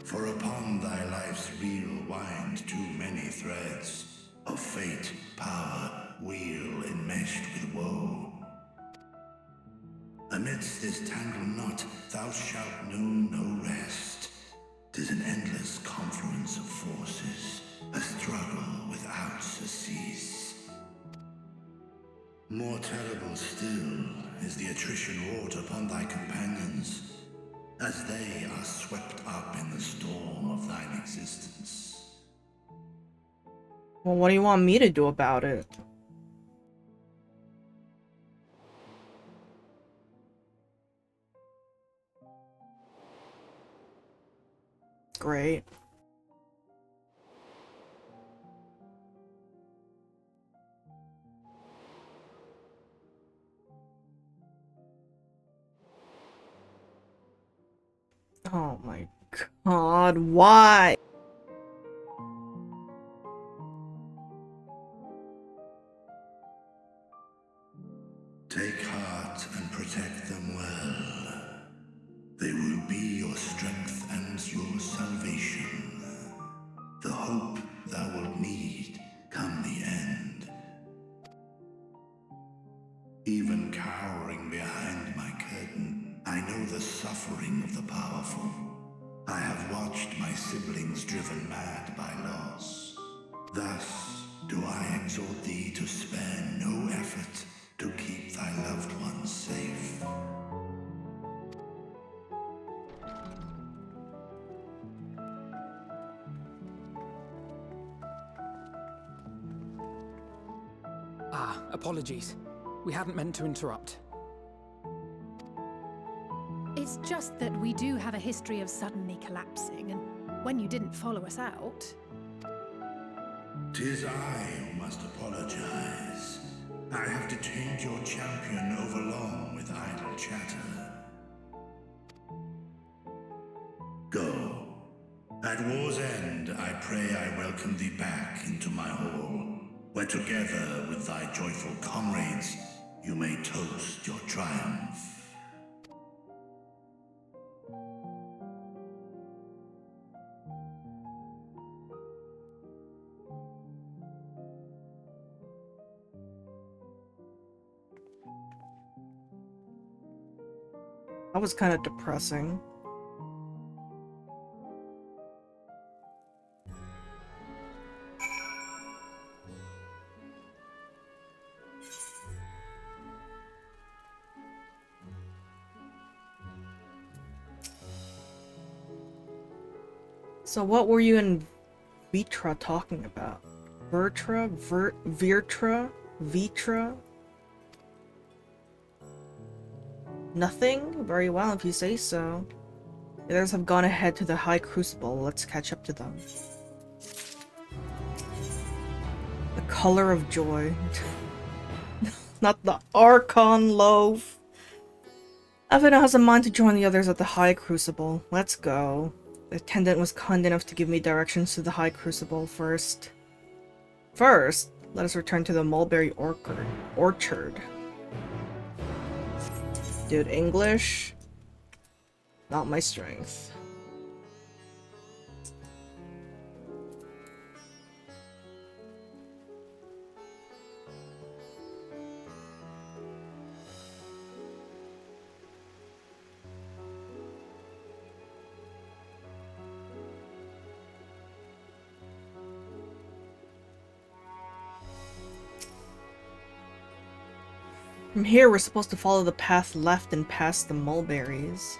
For upon thy life's reel wind too many threads of fate, power, weal enmeshed with woe. Amidst this tangled knot thou shalt know no rest. 'Tis an endless confluence of forces, a struggle without surcease. More terrible still is the attrition wrought upon thy companions, as they are swept up in the storm of thine existence. Well, what do you want me to do about it? Great. Oh my god, why? Take heart and protect them well. They will be your strength and your salvation. The hope thou wilt need come the end. Even cowering behind my curtain, I know the suffering of the powerful. I have watched my siblings driven mad by loss. Thus do I exhort thee to spare no effort to keep thy loved ones safe. Apologies. We hadn't meant to interrupt. It's just that we do have a history of suddenly collapsing, and when you didn't follow us out... 'Tis I who must apologize. I have detained your champion overlong with idle chatter. Go. At war's end, I pray I welcome thee back into my hall, where together with thy joyful comrades, you may toast your triumph. That was kind of depressing. So what were you and Vitra talking about? Vitra? Nothing? Very well, if you say so. The others have gone ahead to the High Crucible. Let's catch up to them. The color of joy. Not the Archon loaf. Avena has a mind to join the others at the High Crucible. Let's go. The attendant was kind enough to give me directions to the High Crucible first. First, let us return to the mulberry orchard. Dude, English? Not my strength. From here, we're supposed to follow the path left and past the mulberries.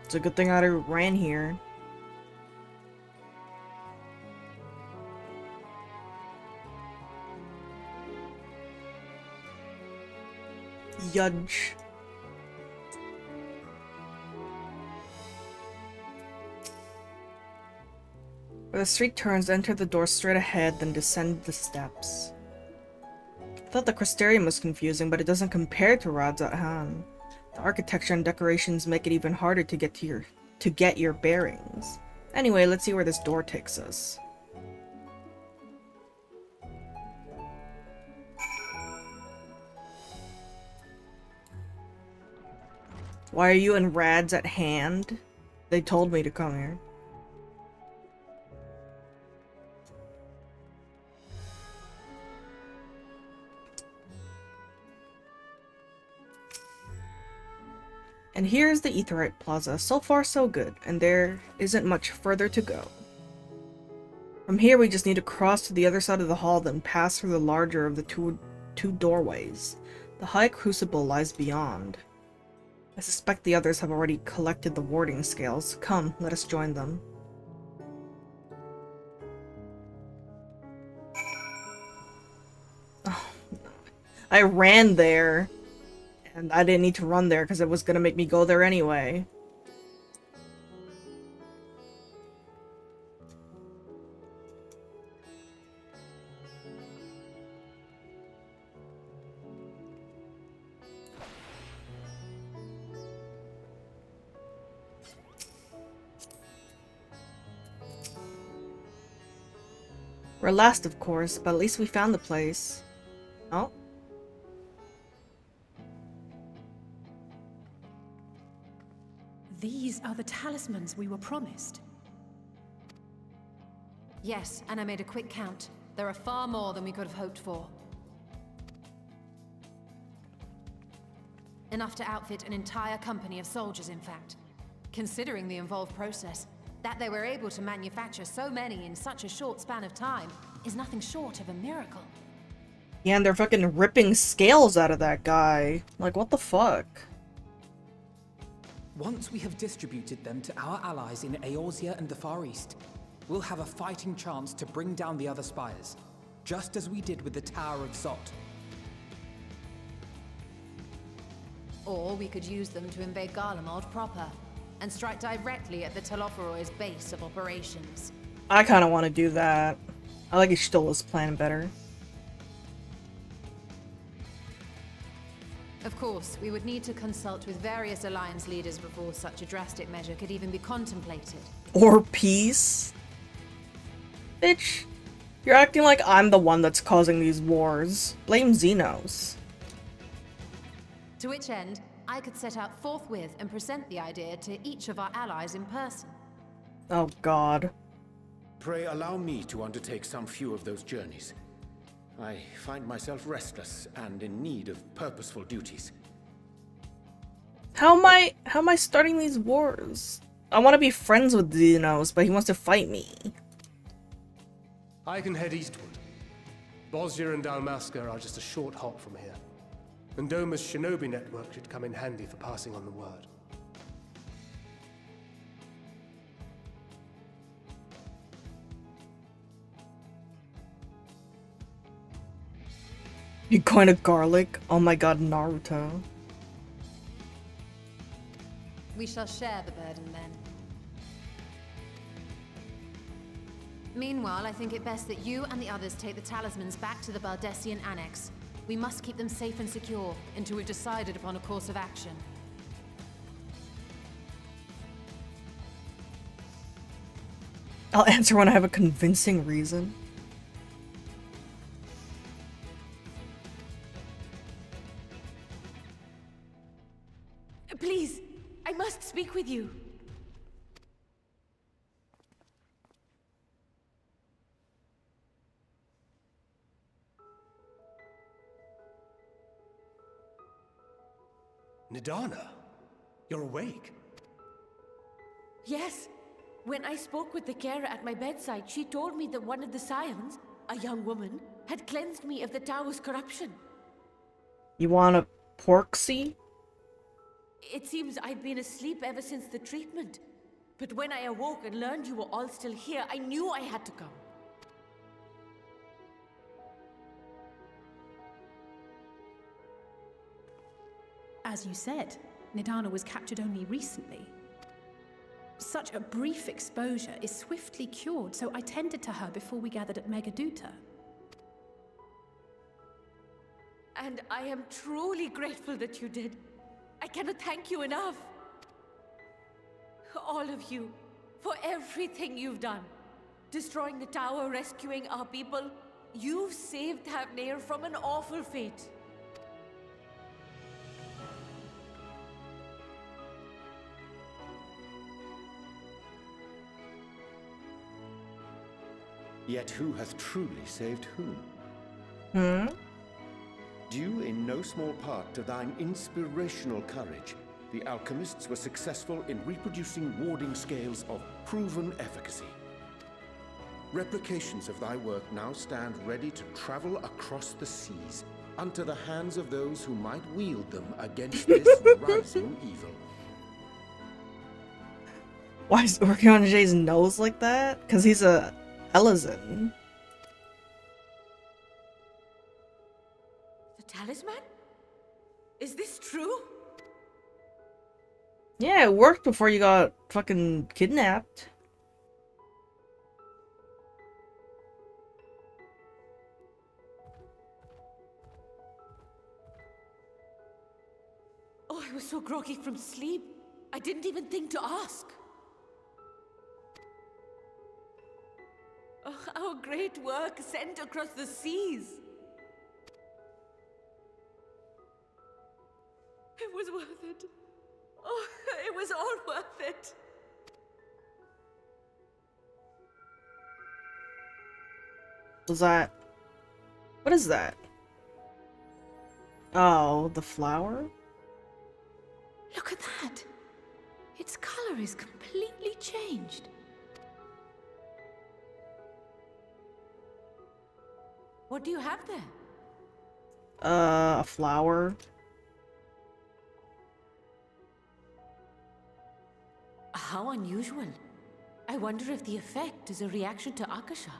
It's a good thing I ran here. Yudge. Where the street turns, enter the door straight ahead, then descend the steps. I thought the Crystarium was confusing, but it doesn't compare to Radzat Han. The architecture and decorations make it even harder to get your bearings. Anyway, let's see where this door takes us. Why are you in Rads at hand? They told me to come here. And here's the Aetheryte Plaza. So far so good, and there isn't much further to go. From here we just need to cross to the other side of the hall, then pass through the larger of the two doorways. The High Crucible lies beyond. I suspect the others have already collected the warding scales. Come, let us join them. Oh, no. I ran there. And I didn't need to run there because it was gonna make me go there anyway. We're last, of course, but at least we found the place. Oh? These are the talismans we were promised. Yes, and I made a quick count. There are far more than we could have hoped for. Enough to outfit an entire company of soldiers, in fact. Considering the involved process, that they were able to manufacture so many in such a short span of time is nothing short of a miracle. Yeah, and they're fucking ripping scales out of that guy. Like, what the fuck? Once we have distributed them to our allies in Eorzea and the Far East, we'll have a fighting chance to bring down the other spires, just as we did with the Tower of Zot. Or we could use them to invade Garlemald proper, and strike directly at the Telophoroid's base of operations. I kinda wanna do that. I like Ishtola's plan better. Of course, we would need to consult with various alliance leaders before such a drastic measure could even be contemplated. Or peace? Bitch, you're acting like I'm the one that's causing these wars. Blame Xenos. To which end, I could set out forthwith and present the idea to each of our allies in person. Oh god. Pray allow me to undertake some few of those journeys. I find myself restless and in need of purposeful duties. How am I starting these wars? I want to be friends with Xenos, but he wants to fight me. I can head eastward. Bosnia and Dalmasca are just a short hop from here. And Doma's shinobi network should come in handy for passing on the word. You kind of garlic? Oh my god, Naruto. We shall share the burden then. Meanwhile, I think it best that you and the others take the talismans back to the Baldessian Annex. We must keep them safe and secure until we've decided upon a course of action. I'll answer when I have a convincing reason. Please, I must speak with you. Nidana, you're awake. Yes. When I spoke with the carer at my bedside, she told me that one of the scions, a young woman, had cleansed me of the tower's corruption. You want a porksy? It seems I've been asleep ever since the treatment. But when I awoke and learned you were all still here, I knew I had to come. As you said, Nidana was captured only recently. Such a brief exposure is swiftly cured, so I tended to her before we gathered at Megaduta. And I am truly grateful that you did. I cannot thank you enough. All of you, for everything you've done. Destroying the tower, rescuing our people. You've saved Thavnair from an awful fate. Yet who hath truly saved whom? Hmm? Due in no small part to thine inspirational courage, the alchemists were successful in reproducing warding scales of proven efficacy. Replications of thy work now stand ready to travel across the seas, unto the hands of those who might wield them against this rising evil. Why is Orkion J's nose like that? Because he's a Elizin. The talisman? Is this true? Yeah, it worked before you got fucking kidnapped. Oh, I was so groggy from sleep. I didn't even think to ask. Oh, our great work sent across the seas. It was worth it. Oh, it was all worth it. Was that... What is that? Oh, the flower? Look at that! Its color is completely changed. What do you have there? A flower. How unusual. I wonder if the effect is a reaction to Akasha.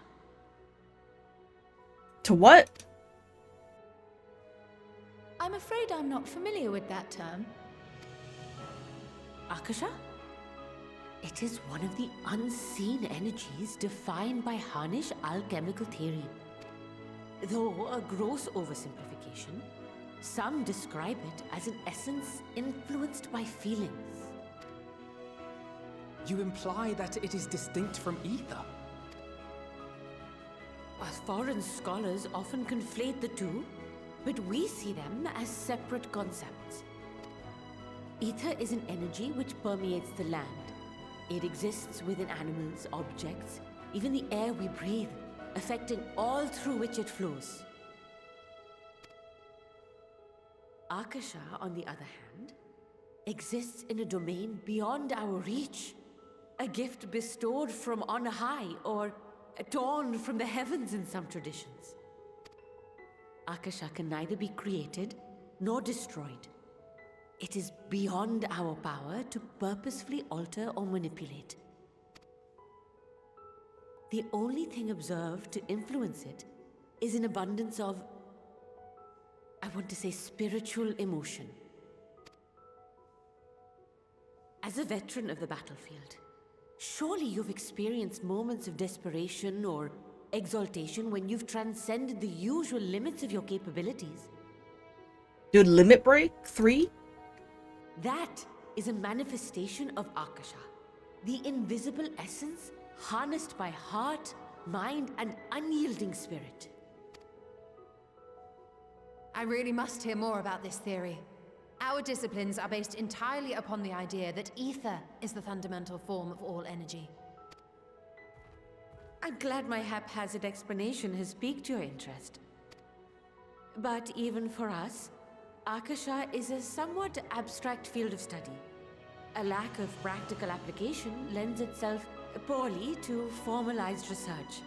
To what? I'm afraid I'm not familiar with that term. Akasha? It is one of the unseen energies defined by Harnish alchemical theory. Though a gross oversimplification, some describe it as an essence influenced by feelings. You imply that it is distinct from ether? Foreign scholars often conflate the two, but we see them as separate concepts. Ether is an energy which permeates the land. It exists within animals, objects, even the air we breathe, affecting all through which it flows. Akasha, on the other hand, exists in a domain beyond our reach. A gift bestowed from on high, or torn from the heavens in some traditions. Akasha can neither be created nor destroyed. It is beyond our power to purposefully alter or manipulate. The only thing observed to influence it is an abundance of, I want to say, spiritual emotion. As a veteran of the battlefield, surely you've experienced moments of desperation or exaltation when you've transcended the usual limits of your capabilities. Dude, Limit Break 3? That is a manifestation of Akasha, the invisible essence harnessed by heart, mind, and unyielding spirit. I really must hear more about this theory. Our disciplines are based entirely upon the idea that ether is the fundamental form of all energy. I'm glad my haphazard explanation has piqued your interest. But even for us, Akasha is a somewhat abstract field of study. A lack of practical application lends itself poorly to formalized research.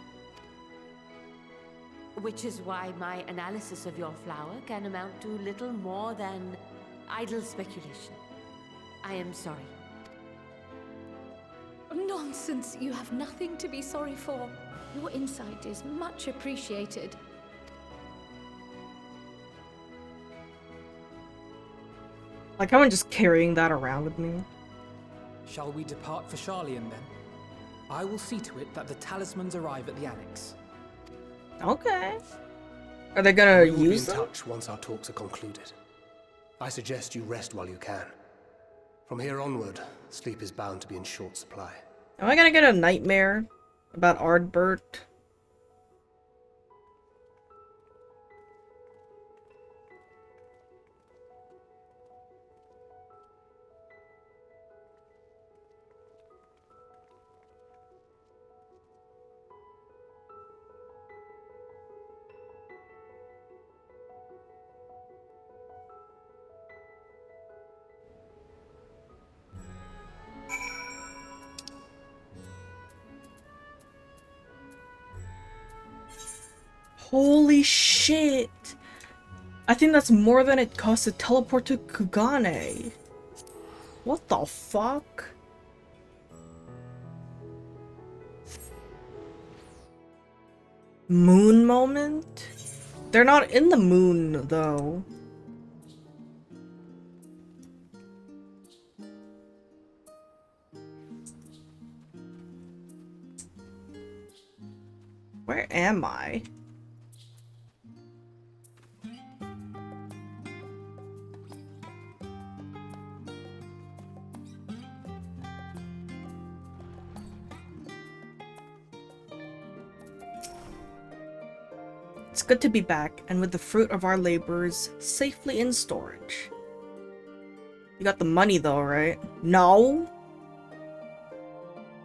Which is why my analysis of your flower can amount to little more than idle speculation. I am sorry. Nonsense! You have nothing to be sorry for. Your insight is much appreciated. Like how I'm just carrying that around with me. Shall we depart for Sharlayan then? I will see to it that the talismans arrive at the Annex. Okay. Are they gonna We will be in use them? touch once our talks are concluded. I suggest you rest while you can. From here onward, sleep is bound to be in short supply. Am I gonna get a nightmare about Ardbert? Holy shit! I think that's more than it costs to teleport to Kugane. What the fuck? Moon moment? They're not in the moon, though. Where am I? It's good to be back, and with the fruit of our labors safely in storage. You got the money though, right? No?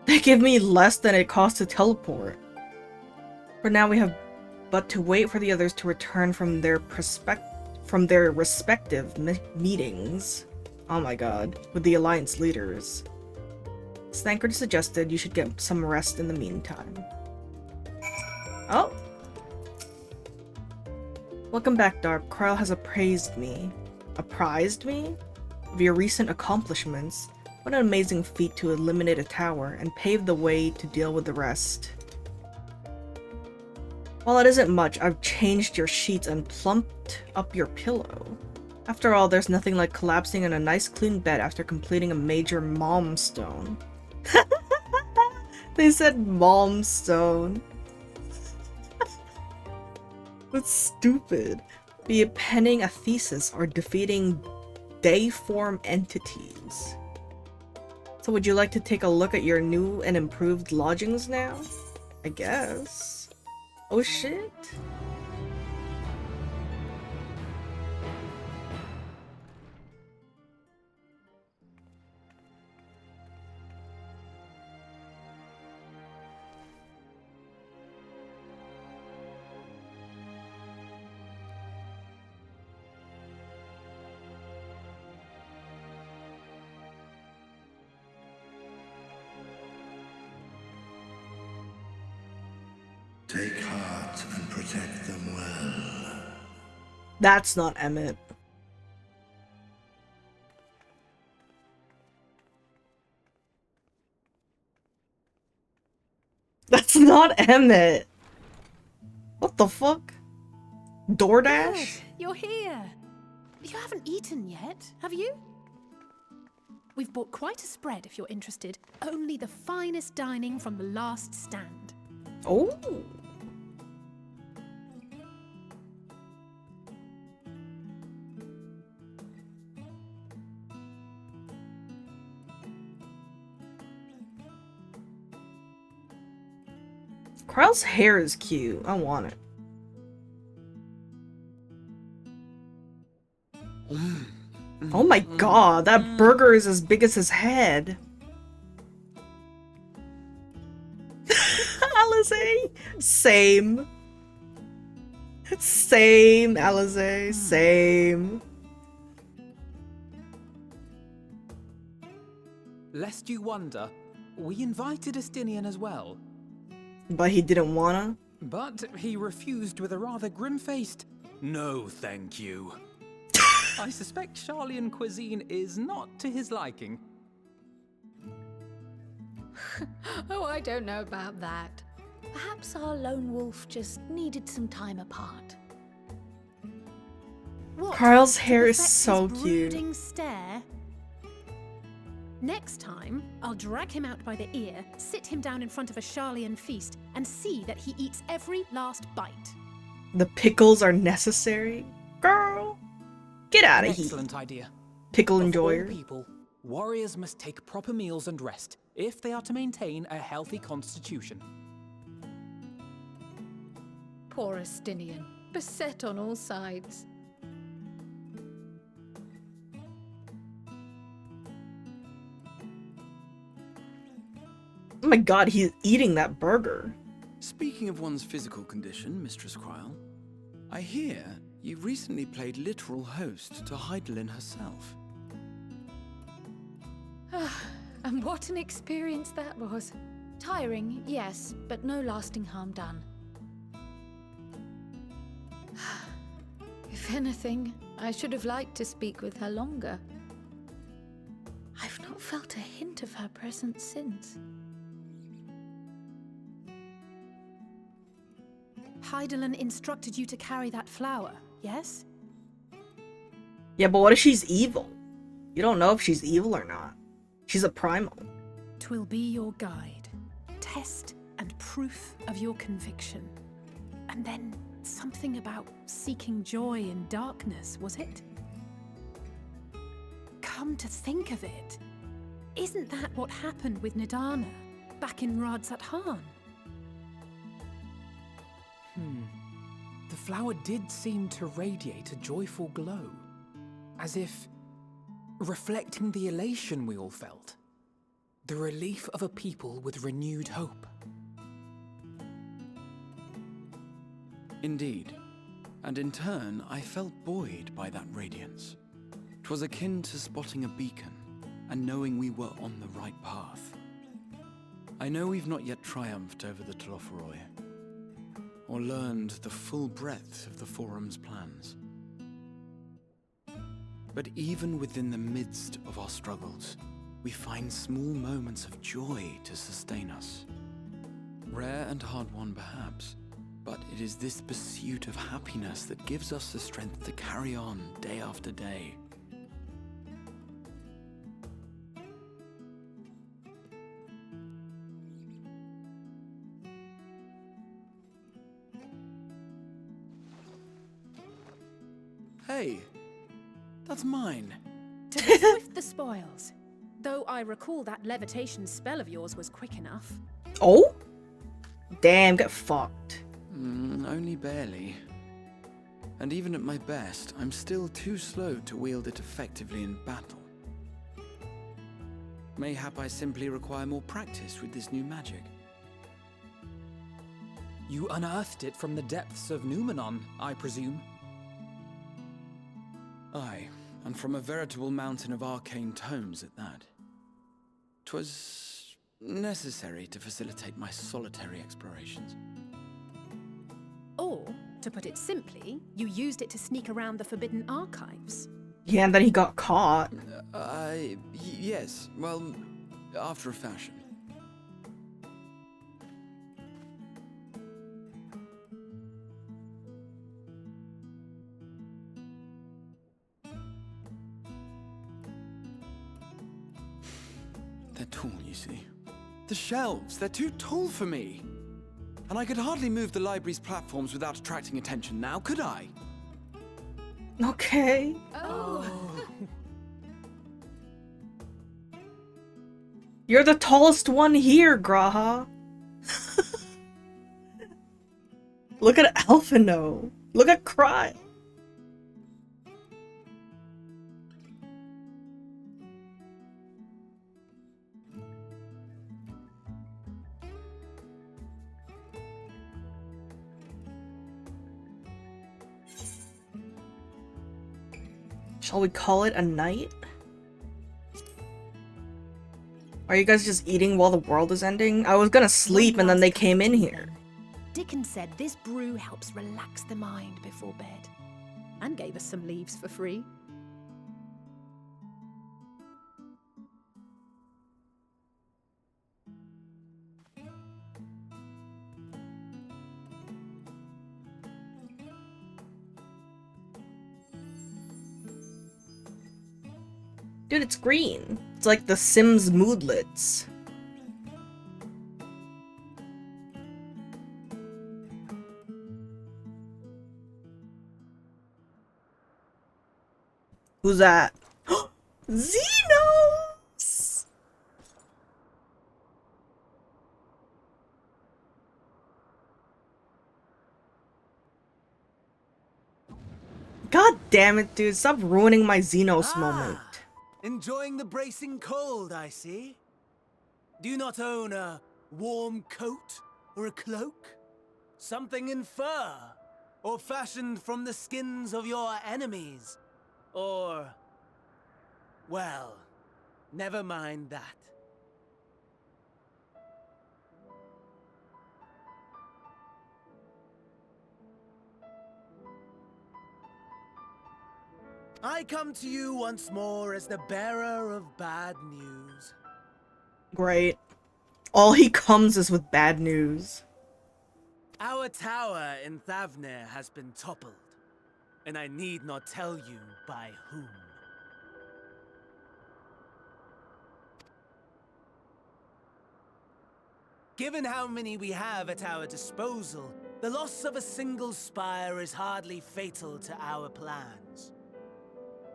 They give me less than it costs to teleport. For now we have but to wait for the others to return from their respective meetings. Oh my god, with the Alliance leaders. Snankard suggested you should get some rest in the meantime. Oh! Welcome back, Darp. Carl has apprised me of your recent accomplishments. What an amazing feat to eliminate a tower and pave the way to deal with the rest. While it isn't much, I've changed your sheets and plumped up your pillow. After all, there's nothing like collapsing in a nice clean bed after completing a major milestone. They said milestone. That's stupid. Be it penning a thesis or defeating deiform entities. So would you like to take a look at your new and improved lodgings now? I guess. Oh shit. Take heart and protect them well. That's not Emmett. That's not Emmett. What the fuck? DoorDash? Good, you're here. You haven't eaten yet, have you? We've bought quite a spread if you're interested. Only the finest dining from the last stand. Oh. Krell's hair is cute. I want it. Oh my god, that burger is as big as his head. Alizé? Same. Same, Alizé. Same. Lest you wonder, we invited Estinian as well. But he didn't wanna? But he refused with a rather grim-faced, "No, thank you." I suspect Charlian cuisine is not to his liking. Oh, I don't know about that. Perhaps our lone wolf just needed some time apart. What? Carl's hair is Perfect so his cute. brooding stare. Next time, I'll drag him out by the ear, sit him down in front of a Charlian feast, and see that he eats every last bite. The pickles are necessary? Girl, get out of here. Excellent idea. Pickle Of enjoyer. all people, warriors must take proper meals and rest if they are to maintain a healthy constitution. Poor Estinian, beset on all sides. Oh my god, he's eating that burger. Speaking of one's physical condition, Mistress Cryle, I hear you recently played literal host to Heidelin herself. And what an experience that was. Tiring, yes, but no lasting harm done. If anything, I should have liked to speak with her longer. I've not felt a hint of her presence since. Heidelin instructed you to carry that flower, yes? Yeah, but what if she's evil? You don't know if she's evil or not. She's a primal. 'Twill be your guide, test and proof of your conviction. And then something about seeking joy in darkness, was it? Come to think of it, isn't that what happened with Nidana back in Radzat-Han? The flower did seem to radiate a joyful glow, as if reflecting the elation we all felt, the relief of a people with renewed hope. Indeed, and in turn, I felt buoyed by that radiance. 'Twas akin to spotting a beacon and knowing we were on the right path. I know we've not yet triumphed over the Telophoroi, or learned the full breadth of the Forum's plans. But even within the midst of our struggles, we find small moments of joy to sustain us. Rare and hard-won perhaps, but it is this pursuit of happiness that gives us the strength to carry on day after day. Hey, that's mine. To be swift the spoils. Though I recall that levitation spell of yours was quick enough. Oh? Damn, get fucked. Only barely. And even at my best, I'm still too slow to wield it effectively in battle. Mayhap I simply require more practice with this new magic. You unearthed it from the depths of Numenon, I presume? Aye, and from a veritable mountain of arcane tomes at that. 'Twas necessary to facilitate my solitary explorations. Or, to put it simply, you used it to sneak around the Forbidden Archives. Yeah, and then he got caught. Yes, well, after a fashion. They're tall, you see. The shelves, they're too tall for me. And I could hardly move the library's platforms without attracting attention now, could I? Okay. Oh. You're the tallest one here, Graha. Look at Alphino. Look at Cry. Shall we call it a night? Are you guys just eating while the world is ending? I was gonna sleep and then they came in here. Dickon said this brew helps relax the mind before bed. And gave us some leaves for free. Dude, it's green. It's like the Sims moodlets. Who's that? Xenos! God damn it, dude. Stop ruining my Xenos moment. Enjoying the bracing cold, I see. Do you not own a warm coat or a cloak? Something in fur? Or fashioned from the skins of your enemies? Or... well, never mind that. I come to you once more as the bearer of bad news. Great. All he comes is with bad news. Our tower in Thavnir has been toppled, and I need not tell you by whom. Given how many we have at our disposal, the loss of a single spire is hardly fatal to our plans.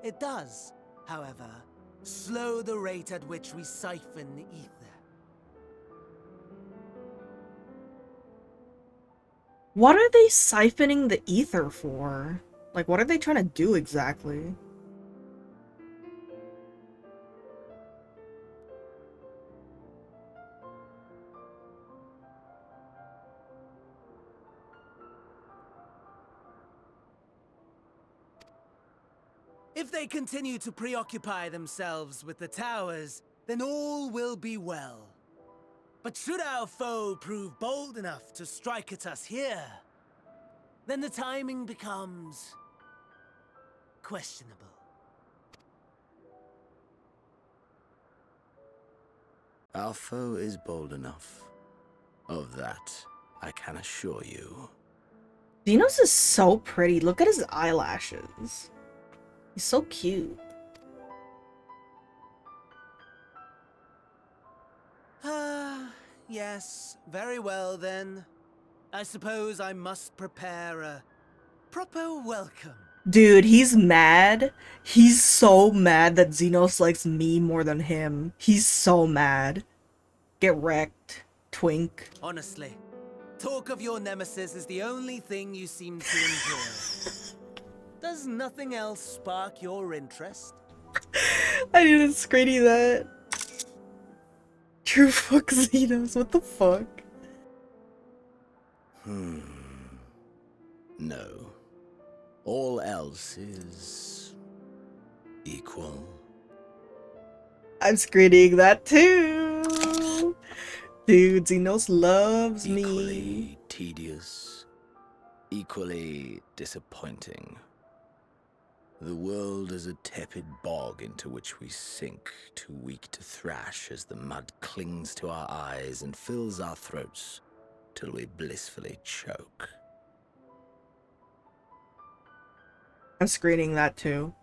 It does, however, slow the rate at which we siphon ether. What are they siphoning the ether for? Like, what are they trying to do exactly? If they continue to preoccupy themselves with the towers, then all will be well. But should our foe prove bold enough to strike at us here, then the timing becomes... questionable. Our foe is bold enough. Of that, I can assure you. Xenos is so pretty. Look at his eyelashes. He's so cute. Yes, very well then. I suppose I must prepare a proper welcome. Dude, he's mad. He's so mad that Xenos likes me more than him. He's so mad. Get wrecked, twink. Honestly, talk of your nemesis is the only thing you seem to enjoy. Does nothing else spark your interest? I didn't screeny that. True fuck Xenos, what the fuck? No. All else is... equal. I'm screening that too! Dude, Xenos loves me. Tedious. equally disappointing. The world is a tepid bog into which we sink, too weak to thrash as the mud clings to our eyes and fills our throats till we blissfully choke. I'm screening that too.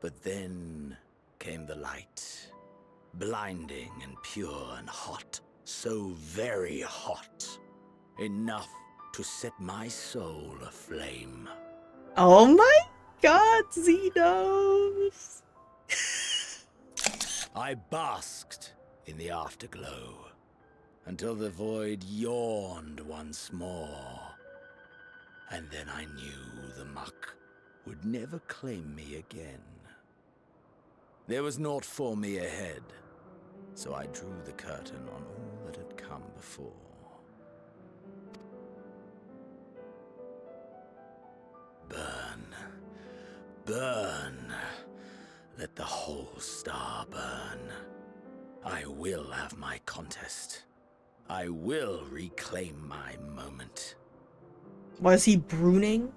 But then came the light, blinding and pure and hot, so very hot, enough to set my soul aflame. Oh my god, Xenos! I basked in the afterglow until the void yawned once more. And then I knew the muck would never claim me again. There was naught for me ahead, so I drew the curtain on all that had come before. Burn, burn, let the whole star burn. I will have my contest. I will reclaim my moment. Was he bruning?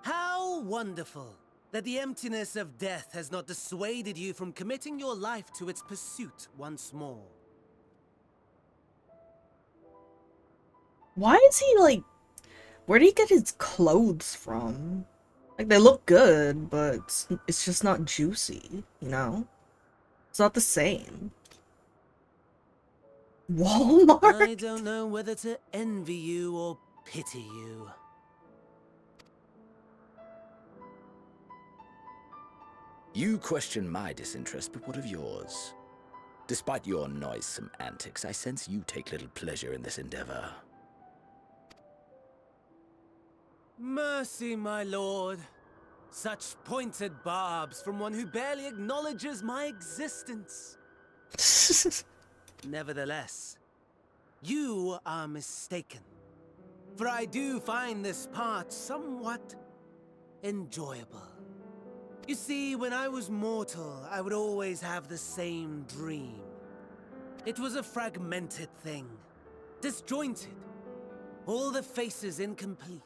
How wonderful that the emptiness of death has not dissuaded you from committing your life to its pursuit once more. Why is he like... Where did he get his clothes from? Like, they look good, but it's just not juicy, you know? It's not the same. Walmart? I don't know whether to envy you or pity you. You question my disinterest, but what of yours? Despite your noisome antics, I sense you take little pleasure in this endeavor. Mercy, my lord. Such pointed barbs from one who barely acknowledges my existence. Nevertheless, you are mistaken. For I do find this part somewhat enjoyable. You see, when I was mortal, I would always have the same dream. It was a fragmented thing, disjointed, all the faces incomplete.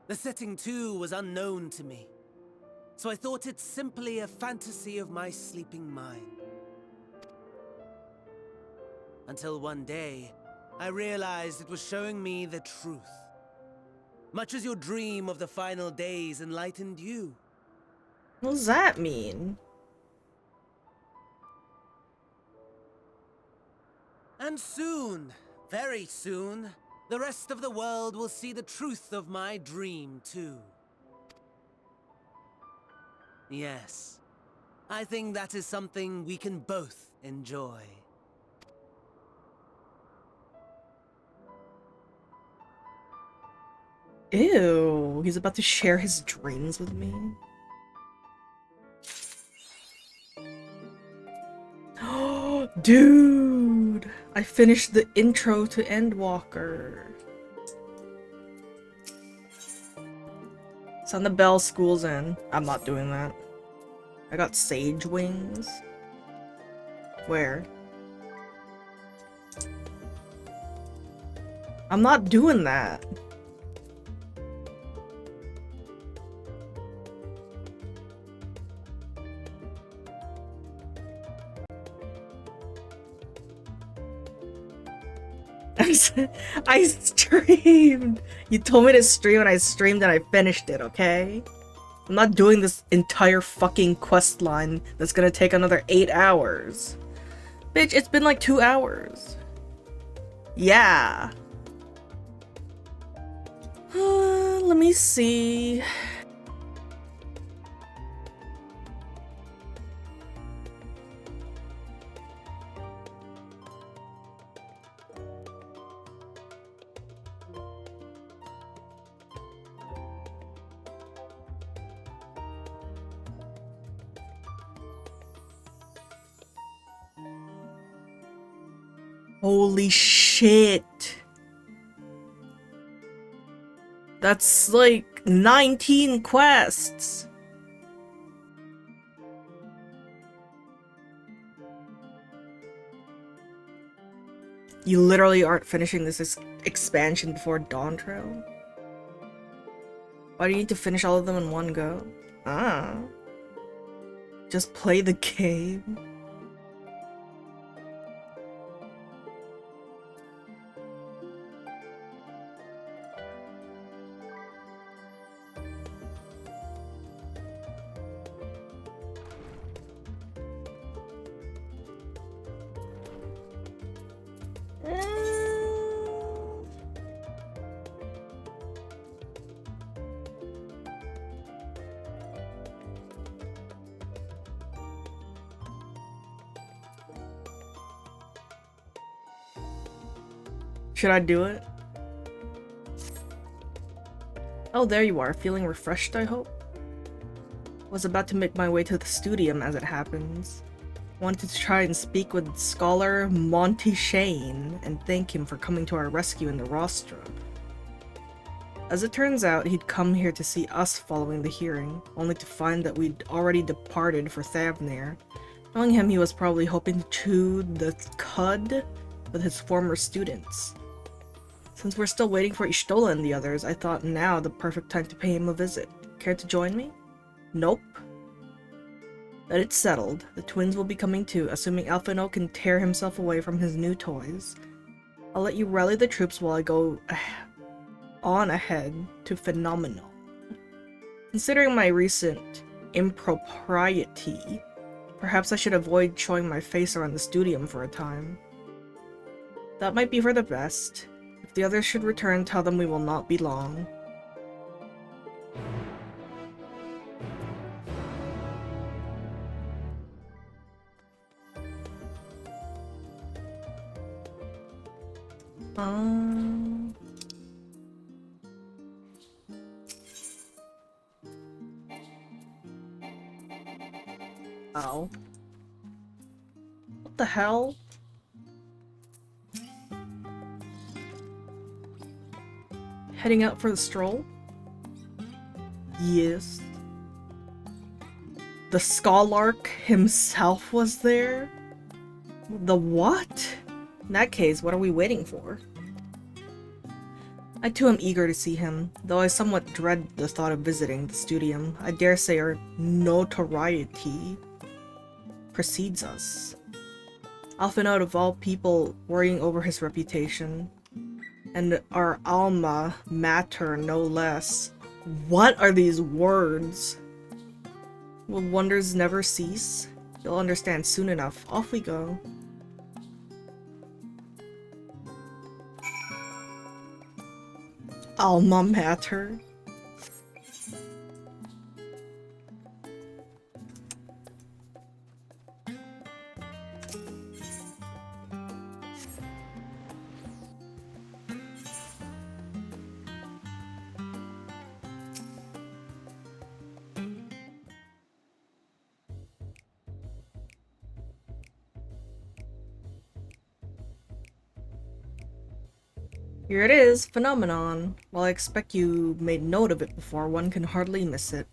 The setting, too, was unknown to me, so I thought it simply a fantasy of my sleeping mind. Until one day, I realized it was showing me the truth. Much as your dream of the final days enlightened you. What does that mean? And soon, very soon, the rest of the world will see the truth of my dream, too. Yes, I think that is something we can both enjoy. Ew, he's about to share his dreams with me. Dude, I finished the intro to Endwalker. Sound the bell, school's in. I'm not doing that. I got sage wings. Where? I'm not doing that. I streamed! You told me to stream and I streamed and I finished it, okay? I'm not doing this entire fucking quest line that's gonna take another 8 hours. Bitch, it's been like 2 hours. Yeah. Let me see. Holy shit. That's like 19 quests! You literally aren't finishing this expansion before Dawn Trail? Why do you need to finish all of them in one go? Ah. Just play the game. Should I do it? Oh, there you are, feeling refreshed, I hope? Was about to make my way to the studium as it happens. Wanted to try and speak with Scholar Monty Shane and thank him for coming to our rescue in the rostra. As it turns out, he'd come here to see us following the hearing, only to find that we'd already departed for Thavnir. Knowing him, he was probably hoping to chew the cud with his former students. Since we're still waiting for Ishtola and the others, I thought now the perfect time to pay him a visit. Care to join me? Nope. But it's settled. The twins will be coming too, assuming Alphino can tear himself away from his new toys. I'll let you rally the troops while I go on ahead to Phenomenal. Considering my recent impropriety, perhaps I should avoid showing my face around the studium for a time. That might be for the best. If the others should return, tell them we will not be long. Oh. What the hell? Heading out for the stroll? Yes. The Scholark himself was there? The what? In that case, what are we waiting for? I too am eager to see him, though I somewhat dread the thought of visiting the studium. I dare say our notoriety precedes us. Often out of all people worrying over his reputation. And our alma mater, no less. What are these words? Will wonders never cease? You'll understand soon enough. Off we go. Alma mater. Here it is, Phenomenon. While I expect you made note of it before, one can hardly miss it.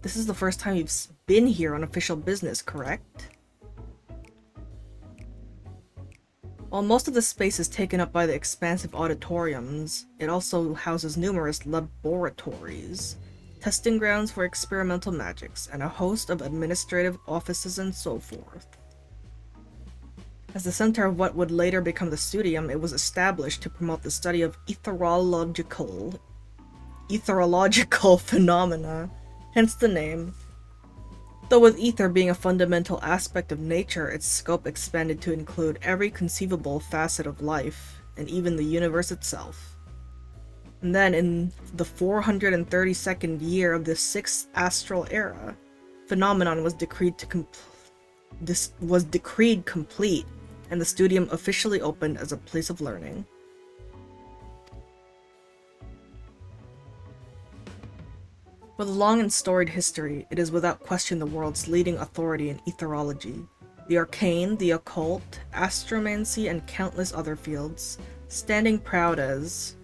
This is the first time you've been here on official business, correct? While most of the space is taken up by the expansive auditoriums, it also houses numerous laboratories, testing grounds for experimental magics, and a host of administrative offices and so forth. As the center of what would later become the studium, it was established to promote the study of etherological phenomena, hence the name. Though with ether being a fundamental aspect of nature, its scope expanded to include every conceivable facet of life, and even the universe itself. And then, in the 432nd year of the 6th astral era, Phenomenon was decreed complete, and the studium officially opened as a place of learning. With a long and storied history, it is without question the world's leading authority in etherology. The arcane, the occult, astromancy, and countless other fields, standing proud as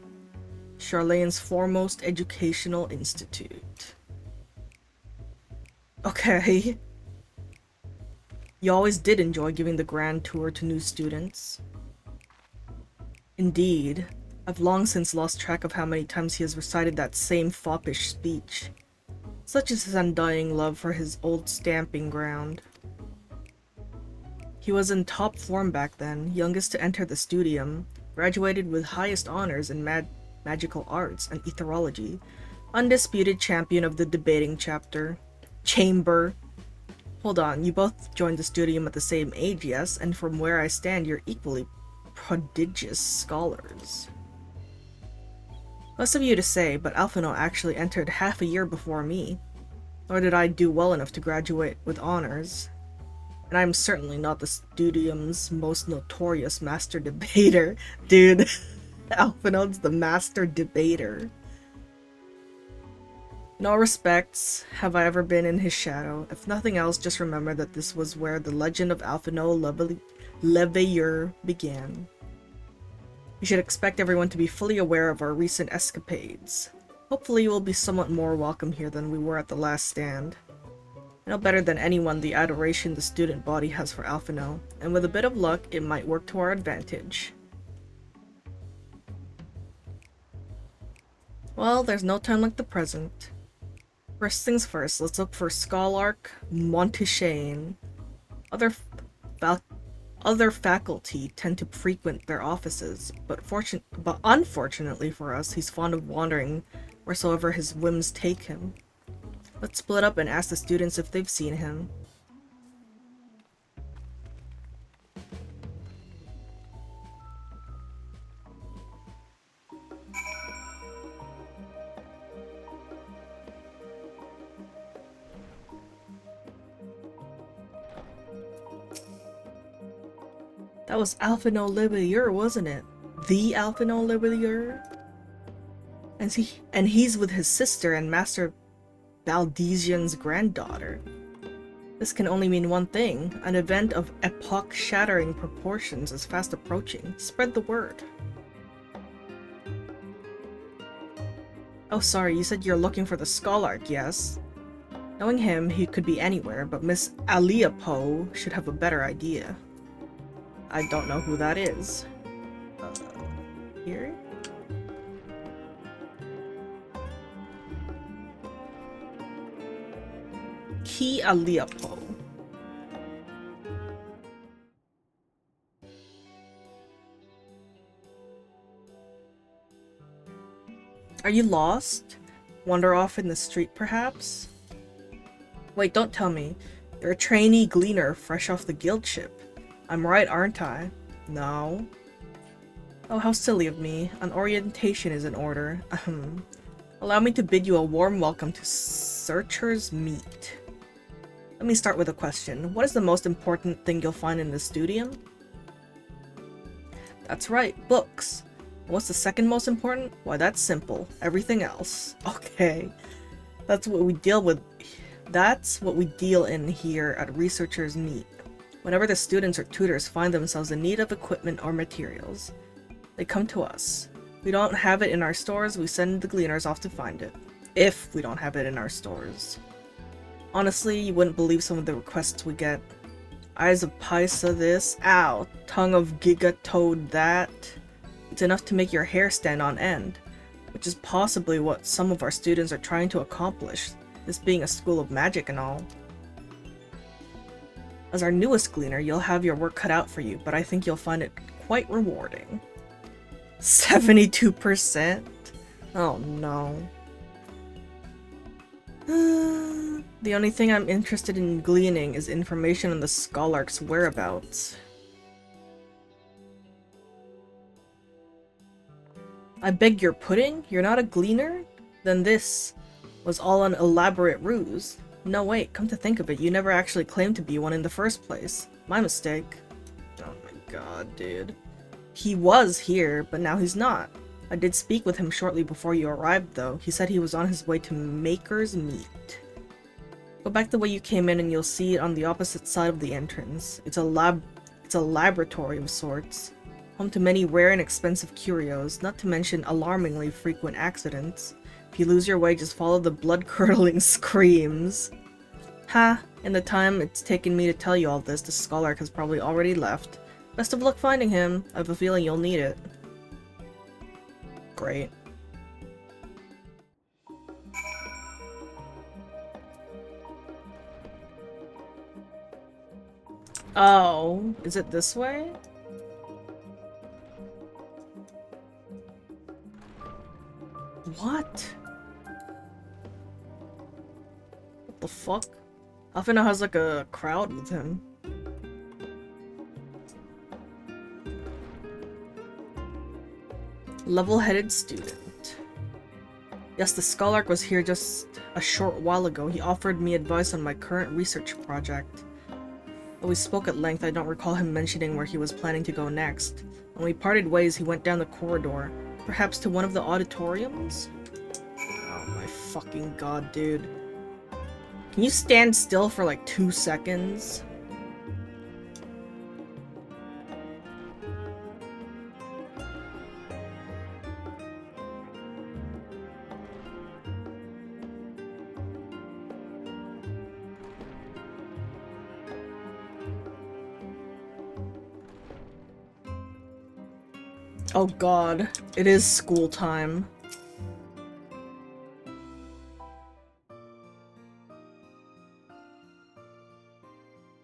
Charlane's foremost educational institute. Okay. You always did enjoy giving the grand tour to new students. Indeed. I've long since lost track of how many times he has recited that same foppish speech. Such is his undying love for his old stamping ground. He was in top form back then, youngest to enter the studium, graduated with highest honors in magical arts and etherology, undisputed champion of the debating chamber. Hold on, you both joined the studium at the same age, yes, and from where I stand, you're equally prodigious scholars. Less of you to say, but Alphino actually entered half a year before me, nor did I do well enough to graduate with honors. And I'm certainly not the studium's most notorious master debater. Dude, Alphino's the master debater. In all respects, have I ever been in his shadow. If nothing else, just remember that this was where the legend of Alphino Leveilleur began. You should expect everyone to be fully aware of our recent escapades. Hopefully you will be somewhat more welcome here than we were at the last stand. I know better than anyone the adoration the student body has for Alphino, and with a bit of luck, it might work to our advantage. Well, there's no time like the present. First things first, let's look for Scholark Montaigne. Other faculty tend to frequent their offices, but unfortunately for us, he's fond of wandering wheresoever his whims take him. Let's split up and ask the students if they've seen him. That was Alphino Leveilleur, wasn't it? The Alphino Leveilleur? And he's with his sister and Master Valdesian's granddaughter. This can only mean one thing. An event of epoch-shattering proportions is fast approaching. Spread the word. Oh, sorry, you said you're looking for the Scholark, yes? Knowing him, he could be anywhere, but Miss Aliapo should have a better idea. I don't know who that is. Here? Key Aliapo. Are you lost? Wander off in the street, perhaps? Wait, don't tell me. You're a trainee gleaner fresh off the guild ship. I'm right, aren't I? No. Oh, how silly of me. An orientation is in order. Allow me to bid you a warm welcome to Searcher's Meet. Let me start with a question. What is the most important thing you'll find in the studium? That's right, books. What's the second most important? Why, that's simple. Everything else. Okay. That's what we deal in here at Researcher's Meet. Whenever the students or tutors find themselves in need of equipment or materials, they come to us. If we don't have it in our stores, we send the gleaners off to find it. If we don't have it in our stores. Honestly, you wouldn't believe some of the requests we get. Eyes of Paisa this, ow, tongue of Gigatoad that. It's enough to make your hair stand on end, which is possibly what some of our students are trying to accomplish, this being a school of magic and all. As our newest gleaner, you'll have your work cut out for you, but I think you'll find it quite rewarding. 72%? Oh no. The only thing I'm interested in gleaning is information on the Scholark's whereabouts. I beg your pudding? You're not a gleaner? Then this was all an elaborate ruse. No wait, come to think of it, you never actually claimed to be one in the first place. My mistake. Oh my god, dude. He was here, but now he's not. I did speak with him shortly before you arrived though. He said he was on his way to Maker's Meet. Go back the way you came in and you'll see it on the opposite side of the entrance. It's a laboratory of sorts. home to many rare and expensive curios, not to mention alarmingly frequent accidents. If you lose your way, just follow the blood-curdling screams. Ha! In the time it's taken me to tell you all this, the Scholark has probably already left. Best of luck finding him. I have a feeling you'll need it. Great. Oh, is it this way? What? What the fuck? Alfino has like a crowd with him. Level-headed student. Yes, the Scholark was here just a short while ago. He offered me advice on my current research project. Though we spoke at length, I don't recall him mentioning where he was planning to go next. When we parted ways, he went down the corridor. Perhaps to one of the auditoriums? Oh my fucking god, dude. Can you stand still for like 2 seconds? Oh god, it is school time.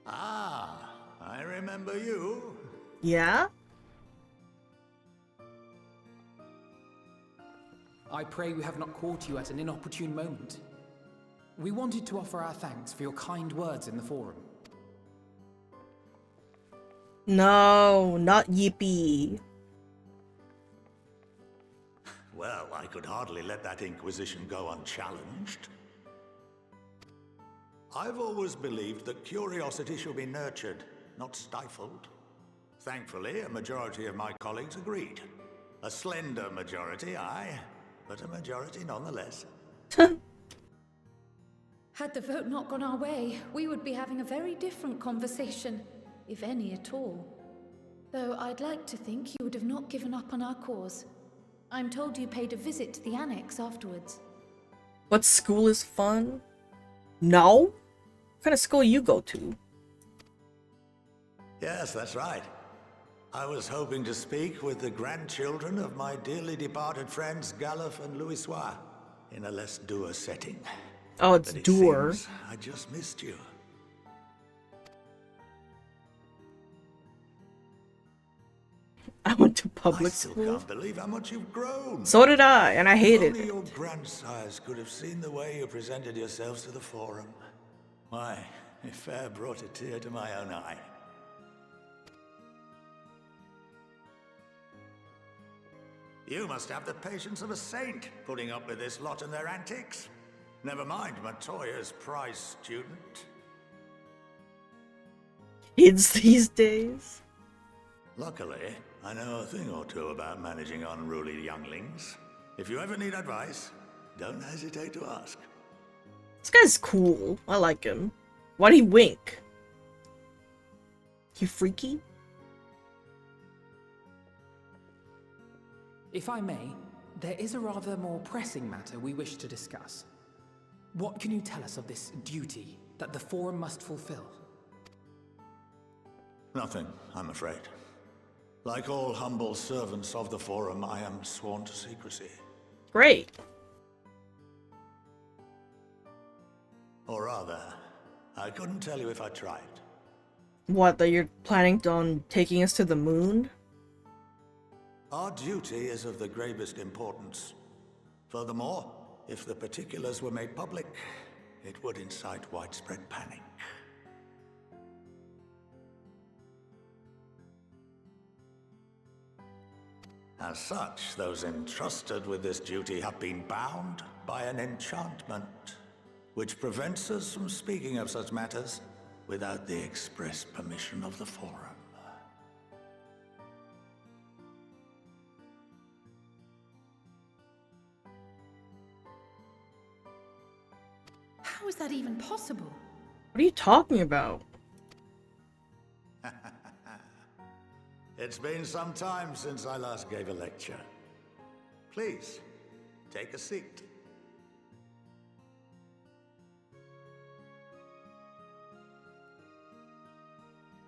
Ah, I remember you. Yeah? I pray we have not caught you at an inopportune moment. We wanted to offer our thanks for your kind words in the forum. No, not Yippee. Well, I could hardly let that inquisition go unchallenged. I've always believed that curiosity should be nurtured, not stifled. Thankfully, a majority of my colleagues agreed. A slender majority, aye, but a majority nonetheless. Had the vote not gone our way, we would be having a very different conversation, if any at all. Though I'd like to think you would have not given up on our cause. I'm told you paid a visit to the annex afterwards. What school is fun? No? What kind of school you go to? Yes, that's right. I was hoping to speak with the grandchildren of my dearly departed friends Galuf and Louisoix in a less dour setting. Oh, it's But it dour. seems I just missed you. I went to public I still school. can't believe how much you've grown. So did I, and I hated If only it. your grandsires could have seen the way you presented yourselves to the forum. Why, it fair brought a tear to my own eye. You must have the patience of a saint, putting up with this lot and their antics. Never mind Matoya's prize student. Kids these days. Luckily, I know a thing or two about managing unruly younglings. If you ever need advice, don't hesitate to ask. This guy's cool. I like him. Why'd he wink? You freaky? If I may, there is a rather more pressing matter we wish to discuss. What can you tell us of this duty that the Forum must fulfill? Nothing, I'm afraid. Like all humble servants of the Forum, I am sworn to secrecy. Great. Or rather, I couldn't tell you if I tried. What, that you're planning on taking us to the moon? Our duty is of the gravest importance. Furthermore, if the particulars were made public, it would incite widespread panic. As such, those entrusted with this duty have been bound by an enchantment, which prevents us from speaking of such matters without the express permission of the Forum. How is that even possible? What are you talking about? It's been some time since I last gave a lecture. Please, take a seat.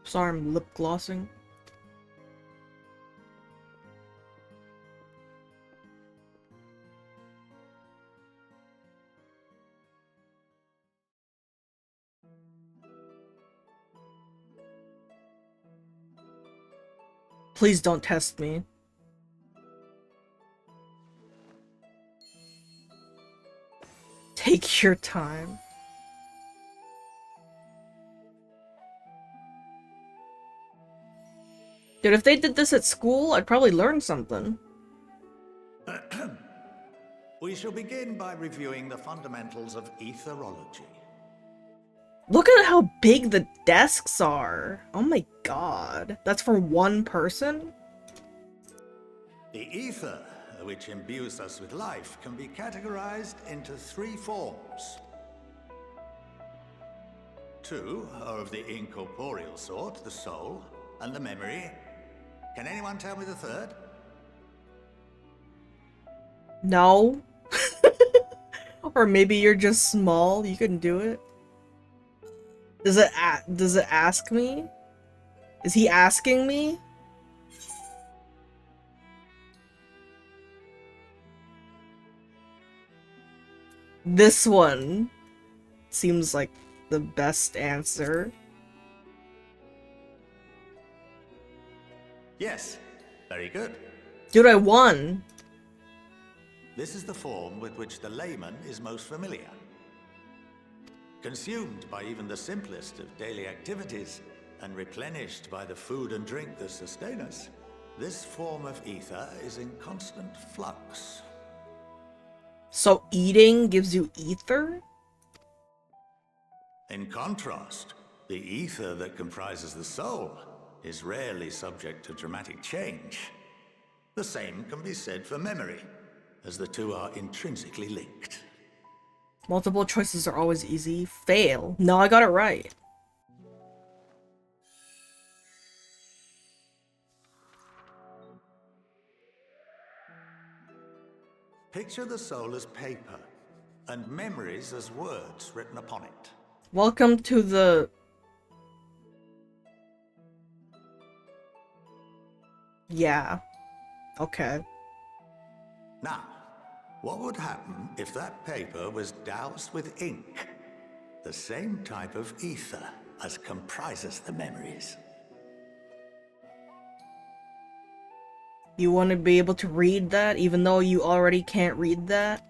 Sorry, I'm lip glossing. Please don't test me. Take your time. Dude, if they did this at school, I'd probably learn something. We shall begin by reviewing the fundamentals of etherology. Look at how big the desks are. Oh my god. That's for one person? The ether, which imbues us with life, can be categorized into 3 forms. 2 are of the incorporeal sort, the soul, and the memory. Can anyone tell me the third? No. Or maybe you're just small, you can do it. Does it ask me? Is he asking me? This one seems like the best answer. Yes, very good. Dude, I won. This is the form with which the layman is most familiar. Consumed by even the simplest of daily activities, and replenished by the food and drink that sustain us, this form of ether is in constant flux. So eating gives you ether? In contrast, the ether that comprises the soul is rarely subject to dramatic change. The same can be said for memory, as the two are intrinsically linked. Multiple choices are always easy. Fail. No, I got it right. Picture the soul as paper, and memories as words written upon it. Welcome to the... Yeah. Okay. Now, what would happen if that paper was doused with ink? The same type of ether as comprises the memories. You want to be able to read that, even though you already can't read that?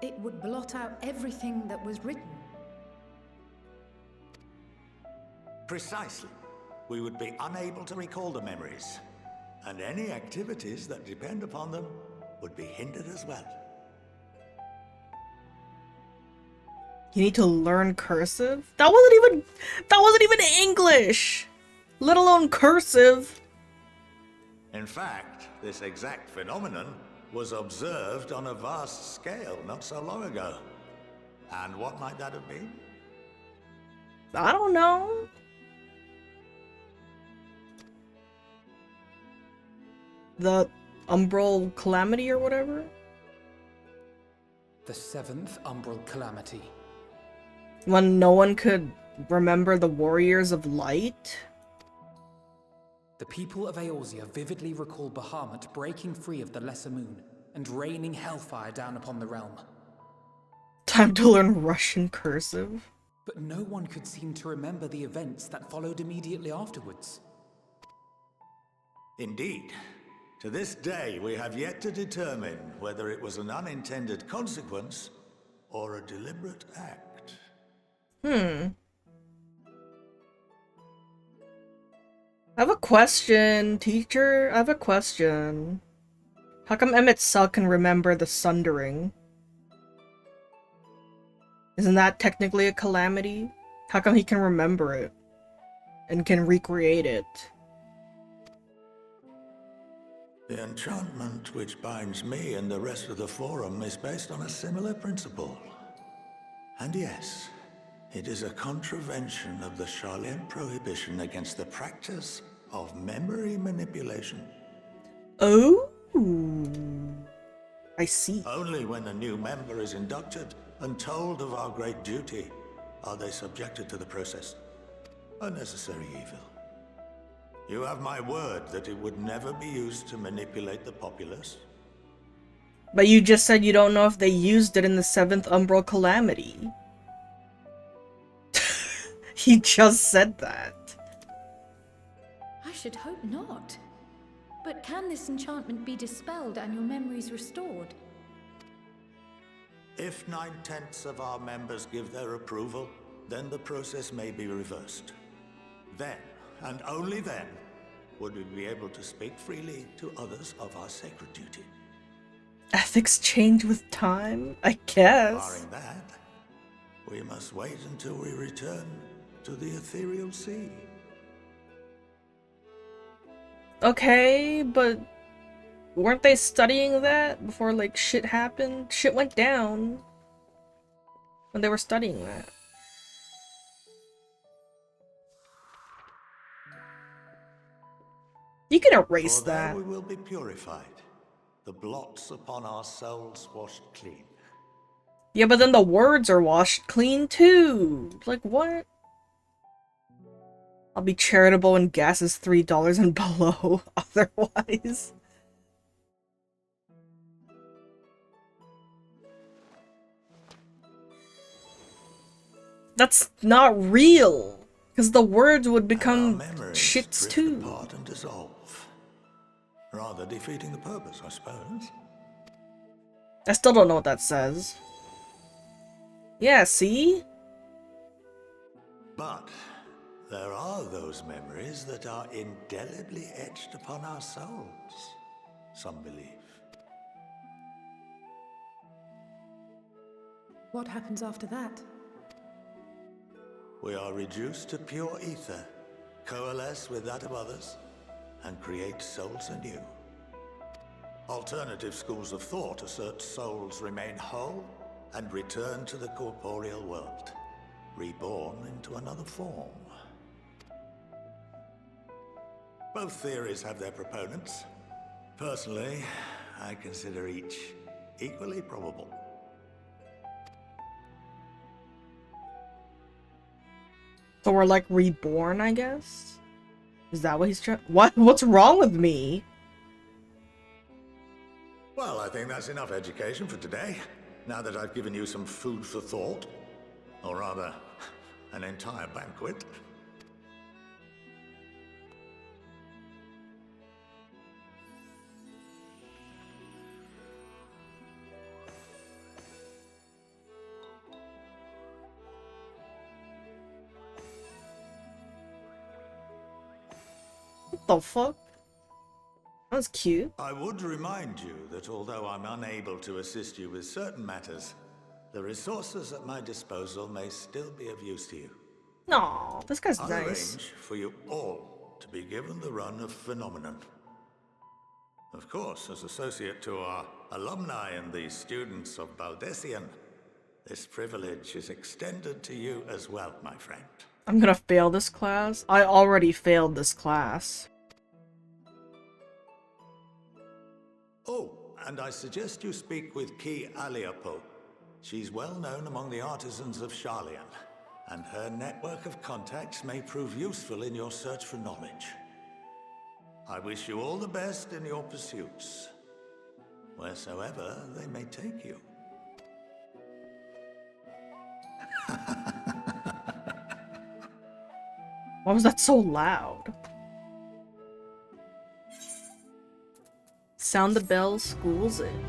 It would blot out everything that was written. Precisely. We would be unable to recall the memories, and any activities that depend upon them would be hindered as well. You need to learn cursive? That wasn't even English! Let alone cursive! In fact, this exact phenomenon was observed on a vast scale not so long ago. And what might that have been? I don't know. The Umbral Calamity or whatever? The 7th Umbral Calamity. When no one could remember the Warriors of Light? The people of Eorzea vividly recall Bahamut breaking free of the Lesser Moon and raining hellfire down upon the realm. Time to learn Russian cursive. But no one could seem to remember the events that followed immediately afterwards. Indeed. To this day, we have yet to determine whether it was an unintended consequence or a deliberate act. I have a question, teacher. I have a question. How come Emmett's cell can remember the Sundering? Isn't that technically a calamity? How come he can remember it? And can recreate it? The enchantment which binds me and the rest of the Forum is based on a similar principle. And yes, it is a contravention of the Sharlayan prohibition against the practice of memory manipulation. Oh, I see. Only when a new member is inducted and told of our great duty are they subjected to the process. A necessary evil. You have my word that it would never be used to manipulate the populace. But you just said you don't know if they used it in the 7th Umbral Calamity. He just said that. I should hope not. But can this enchantment be dispelled and your memories restored? If 9/10 of our members give their approval, then the process may be reversed. Then, and only then, would we be able to speak freely to others of our sacred duty. Ethics change with time, I guess. Barring that, we must wait until we return to the ethereal sea. Okay, but weren't they studying that before, like, shit happened? Shit went down when they were studying that. You can erase For there that. we will be purified, the blots upon our souls washed clean. Yeah, but then the words are washed clean too. Like, what? I'll be charitable when gas is $3 and below, otherwise. That's not real. Because the words would become shits too. Apart and dissolve. Rather defeating the purpose, I suppose. I still don't know what that says. Yeah, see? But there are those memories that are indelibly etched upon our souls, some believe. What happens after that? We are reduced to pure ether, coalesce with that of others, and create souls anew. Alternative schools of thought assert souls remain whole and return to the corporeal world, reborn into another form. Both theories have their proponents. Personally, I consider each equally probable. So we're like reborn, I guess? Is that what he's trying? What? What's wrong with me? Well, I think that's enough education for today. Now that I've given you some food for thought. Or rather, an entire banquet. What the fuck? That was cute. I would remind you that although I'm unable to assist you with certain matters, the resources at my disposal may still be of use to you. No, this guy's I'll nice. arrange for you all to be given the run of Phenomenon. Of course, as associate to our alumni and the students of Baldessian, this privilege is extended to you as well, my friend. I'm gonna fail this class. I already failed this class. Oh, and I suggest you speak with Ki Aliapo. She's well known among the artisans of Sharlayan, and her network of contacts may prove useful in your search for knowledge. I wish you all the best in your pursuits, wheresoever they may take you. Why was that so loud? Sound the bell, school's in.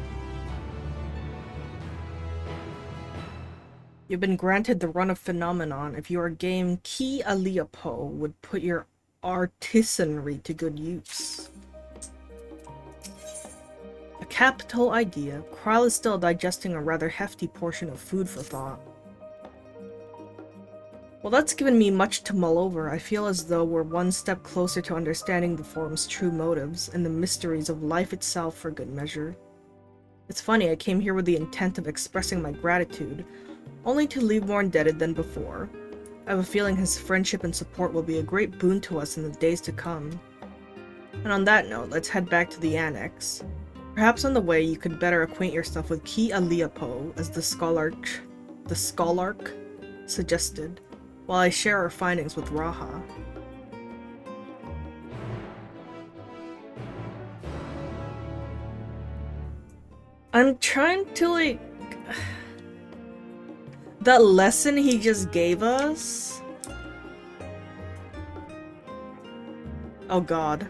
You've been granted the run of Phenomenon. If you are game, Ki Aliapo would put your artisanry to good use. A capital idea. Kryle is still digesting a rather hefty portion of food for thought. Well, that's given me much to mull over. I feel as though we're one step closer to understanding the Forum's true motives and the mysteries of life itself for good measure. It's funny, I came here with the intent of expressing my gratitude, only to leave more indebted than before. I have a feeling his friendship and support will be a great boon to us in the days to come. And on that note, let's head back to the Annex. Perhaps on the way you could better acquaint yourself with Ki Aliapo, as the Scholarch suggested, while I share our findings with Raha. I'm trying to, like... that lesson he just gave us? Oh god.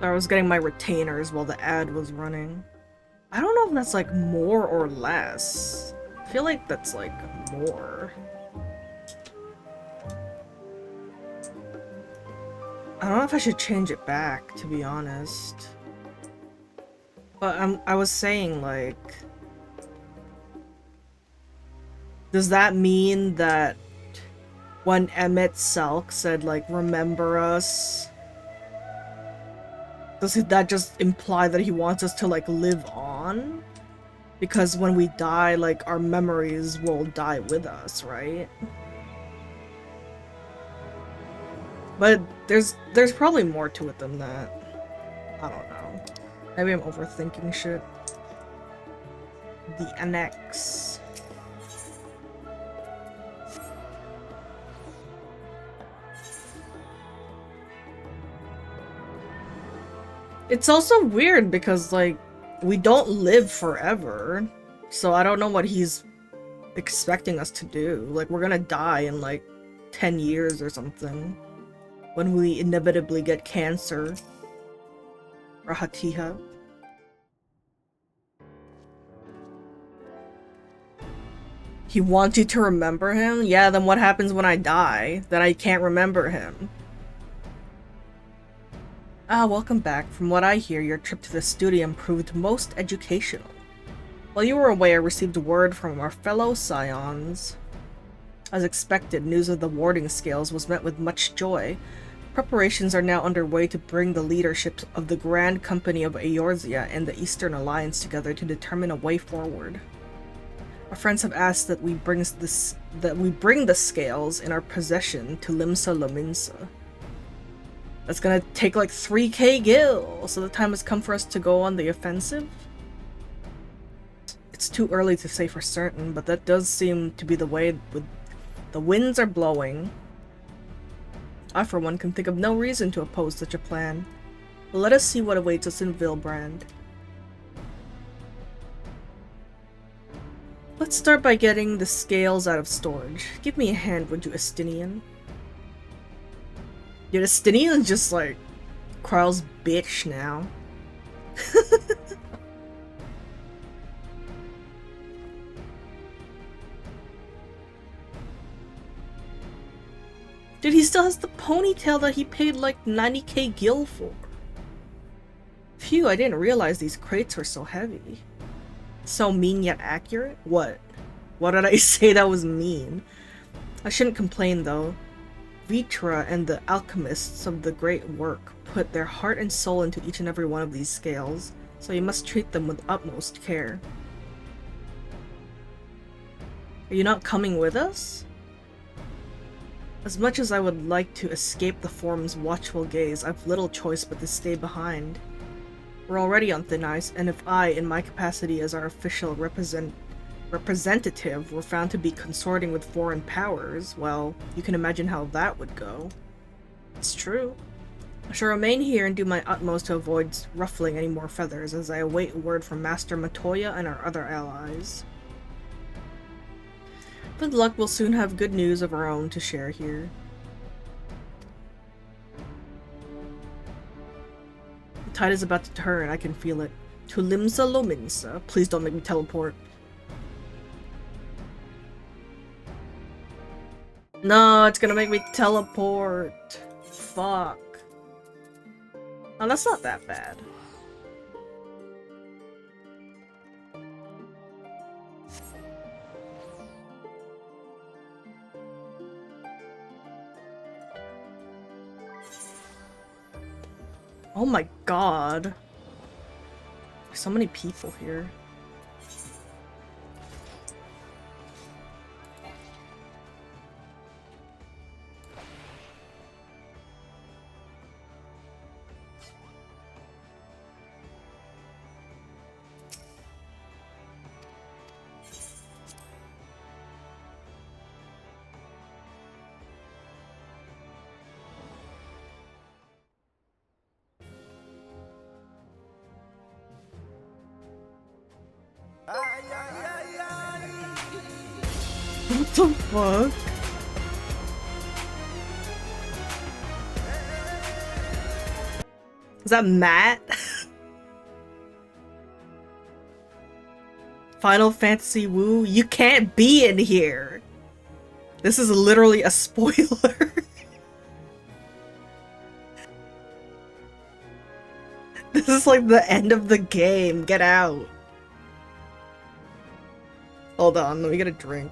I was getting my retainers while the ad was running. I don't know if that's like more or less. I feel like that's like more. I don't know if I should change it back, to be honest. But I was saying, like... does that mean that when Emmett Selk said, like, remember us... does that just imply that he wants us to, like, live on? Because when we die, like, our memories will die with us, right? But there's probably more to it than that. I don't know. Maybe I'm overthinking shit. The Annex. It's also weird because, like, we don't live forever. So I don't know what he's expecting us to do. Like, we're gonna die in, like, 10 years or something. When we inevitably get cancer. Or Hatiha. He wants you to remember him? Yeah, then what happens when I die? Then I can't remember him. Ah, welcome back. From what I hear, your trip to the studium proved most educational. While you were away, I received word from our fellow scions. As expected, news of the warding scales was met with much joy. Preparations are now underway to bring the leadership of the Grand Company of Eorzea and the Eastern Alliance together to determine a way forward. Our friends have asked that we bring the scales in our possession to Limsa Lominsa. That's gonna take like 3k gil, so the time has come for us to go on the offensive? It's too early to say for certain, but that does seem to be the way the winds are blowing. I, for one, can think of no reason to oppose such a plan. But let us see what awaits us in Vilbrand. Let's start by getting the scales out of storage. Give me a hand, would you, Estinian? Dude, Estinian's just like Kryl's bitch now. Dude, he still has the ponytail that he paid like 90k gil for. Phew, I didn't realize these crates were so heavy. So mean yet accurate? What? What did I say that was mean? I shouldn't complain though. Vitra and the alchemists of the great work put their heart and soul into each and every one of these scales, so you must treat them with utmost care. Are you not coming with us? As much as I would like to escape the Forum's watchful gaze, I've little choice but to stay behind. We're already on thin ice, and if I, in my capacity as our official representative, were found to be consorting with foreign powers, well, you can imagine how that would go. It's true. I shall remain here and do my utmost to avoid ruffling any more feathers as I await word from Master Matoya and our other allies. With luck, we'll soon have good news of our own to share here. The tide is about to turn, I can feel it. Tulimsa Lominsa. Please don't make me teleport. No, it's gonna make me teleport. Fuck. Oh, that's not that bad. Oh my god. There's so many people here. What the fuck? Is that Matt? Final Fantasy Woo? You can't be in here! This is literally a spoiler. This is like the end of the game. Get out. Hold on, let me get a drink.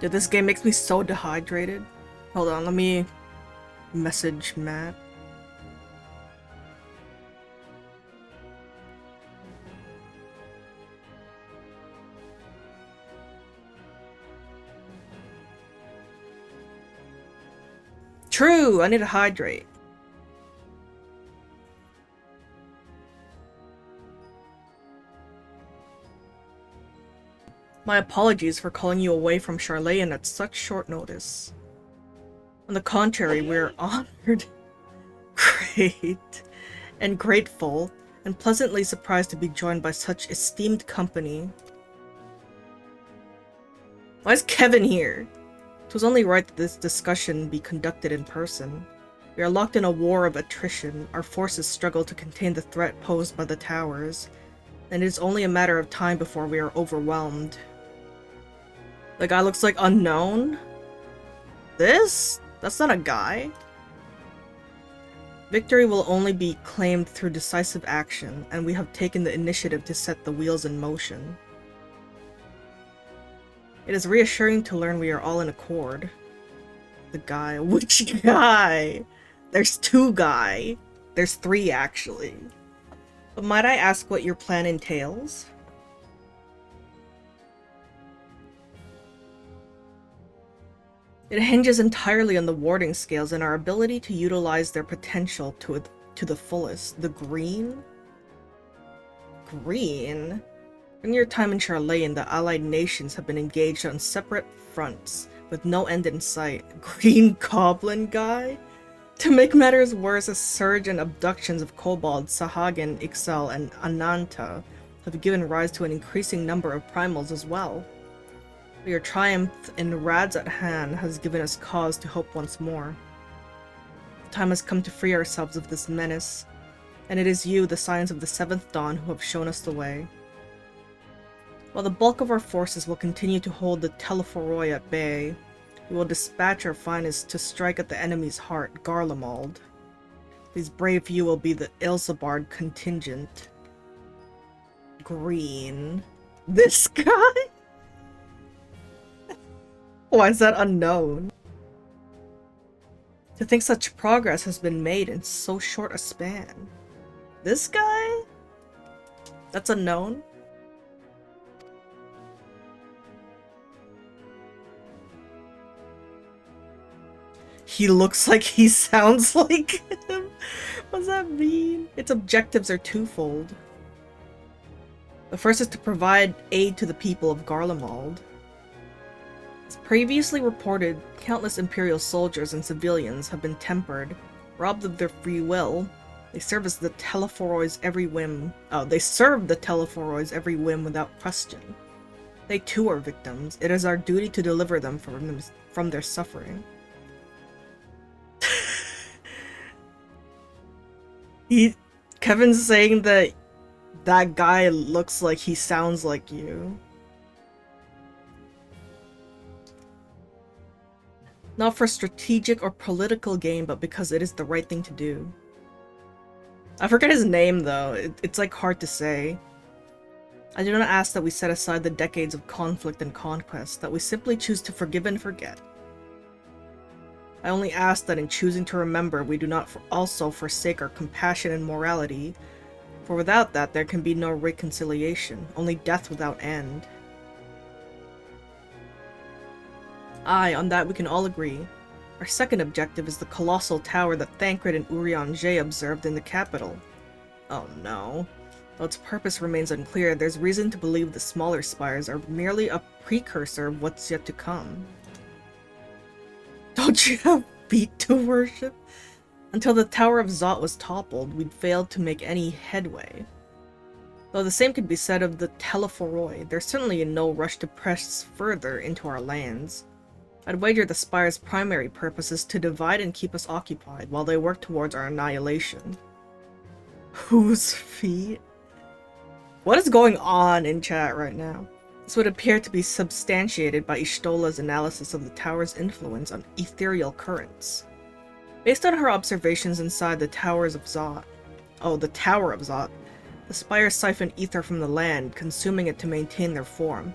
Dude, this game makes me so dehydrated. Hold on, let me message Matt. True, I need to hydrate. My apologies for calling you away from Charlayan at such short notice. On the contrary, we're honored, great, and grateful, and pleasantly surprised to be joined by such esteemed company. Why is Kevin here? It was only right that this discussion be conducted in person. We are locked in a war of attrition. Our forces struggle to contain the threat posed by the towers, and it is only a matter of time before we are overwhelmed. The guy looks like unknown? This? That's not a guy. Victory will only be claimed through decisive action, and we have taken the initiative to set the wheels in motion. It is reassuring to learn we are all in accord. The guy. Which guy? There's two guy. There's three, actually. But might I ask what your plan entails? It hinges entirely on the warding scales and our ability to utilize their potential to the fullest. The green? Green? In your time in Charlayan, the allied nations have been engaged on separate fronts, with no end in sight. Green Goblin guy? To make matters worse, a surge in abductions of Kobold, Sahagin, Ixal, and Ananta have given rise to an increasing number of primals as well. Your triumph in Rads at hand has given us cause to hope once more. The time has come to free ourselves of this menace, and it is you, the Scions of the Seventh Dawn, who have shown us the way. While the bulk of our forces will continue to hold the Telephoroi at bay, we will dispatch our finest to strike at the enemy's heart, Garlemald. These brave few will be the Ilsabard contingent. Green. This guy? Why is that unknown? To think such progress has been made in so short a span. This guy? That's unknown? He looks like he sounds like him. What does that mean? Its objectives are twofold. The first is to provide aid to the people of Garlemald. As previously reported, countless Imperial soldiers and civilians have been tempered, robbed of their free will. They serve the Telephoroi's every whim. They serve the Telephoroi's every whim without question. They too are victims. It is our duty to deliver them from their suffering. Kevin's saying that that guy looks like he sounds like you. Not for strategic or political gain, but because it is the right thing to do. I forget his name though, it's like hard to say. I do not ask that we set aside the decades of conflict and conquest, that we simply choose to forgive and forget. I only ask that in choosing to remember, we do not also forsake our compassion and morality, for without that there can be no reconciliation, only death without end. Aye, on that we can all agree. Our second objective is the colossal tower that Thancred and Urianger observed in the capital. Oh no. Though its purpose remains unclear, there's reason to believe the smaller spires are merely a precursor of what's yet to come. Don't you have feet to worship? Until the Tower of Zot was toppled, we'd failed to make any headway. Though the same could be said of the Telephoroi, there's certainly no rush to press further into our lands. I'd wager the Spire's primary purpose is to divide and keep us occupied while they work towards our annihilation. Whose feet? What is going on in chat right now? This would appear to be substantiated by Ishtola's analysis of the tower's influence on ethereal currents. Based on her observations inside the Towers of Zot, the Tower of Zot, the spires siphon ether from the land, consuming it to maintain their form.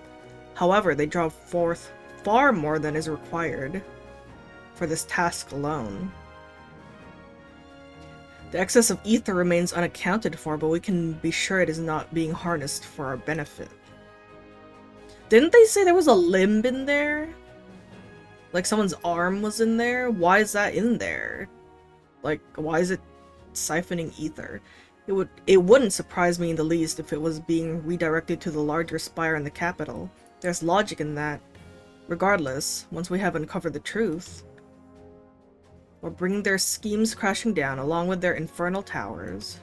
However, they draw forth far more than is required for this task alone. The excess of ether remains unaccounted for, but we can be sure it is not being harnessed for our benefit. Didn't they say there was a limb in there? Like someone's arm was in there? Why is that in there? Like, why is it siphoning ether? It wouldn't surprise me in the least if it was being redirected to the larger spire in the capital. There's logic in that. Regardless, once we have uncovered the truth, we're bringing their schemes crashing down along with their infernal towers.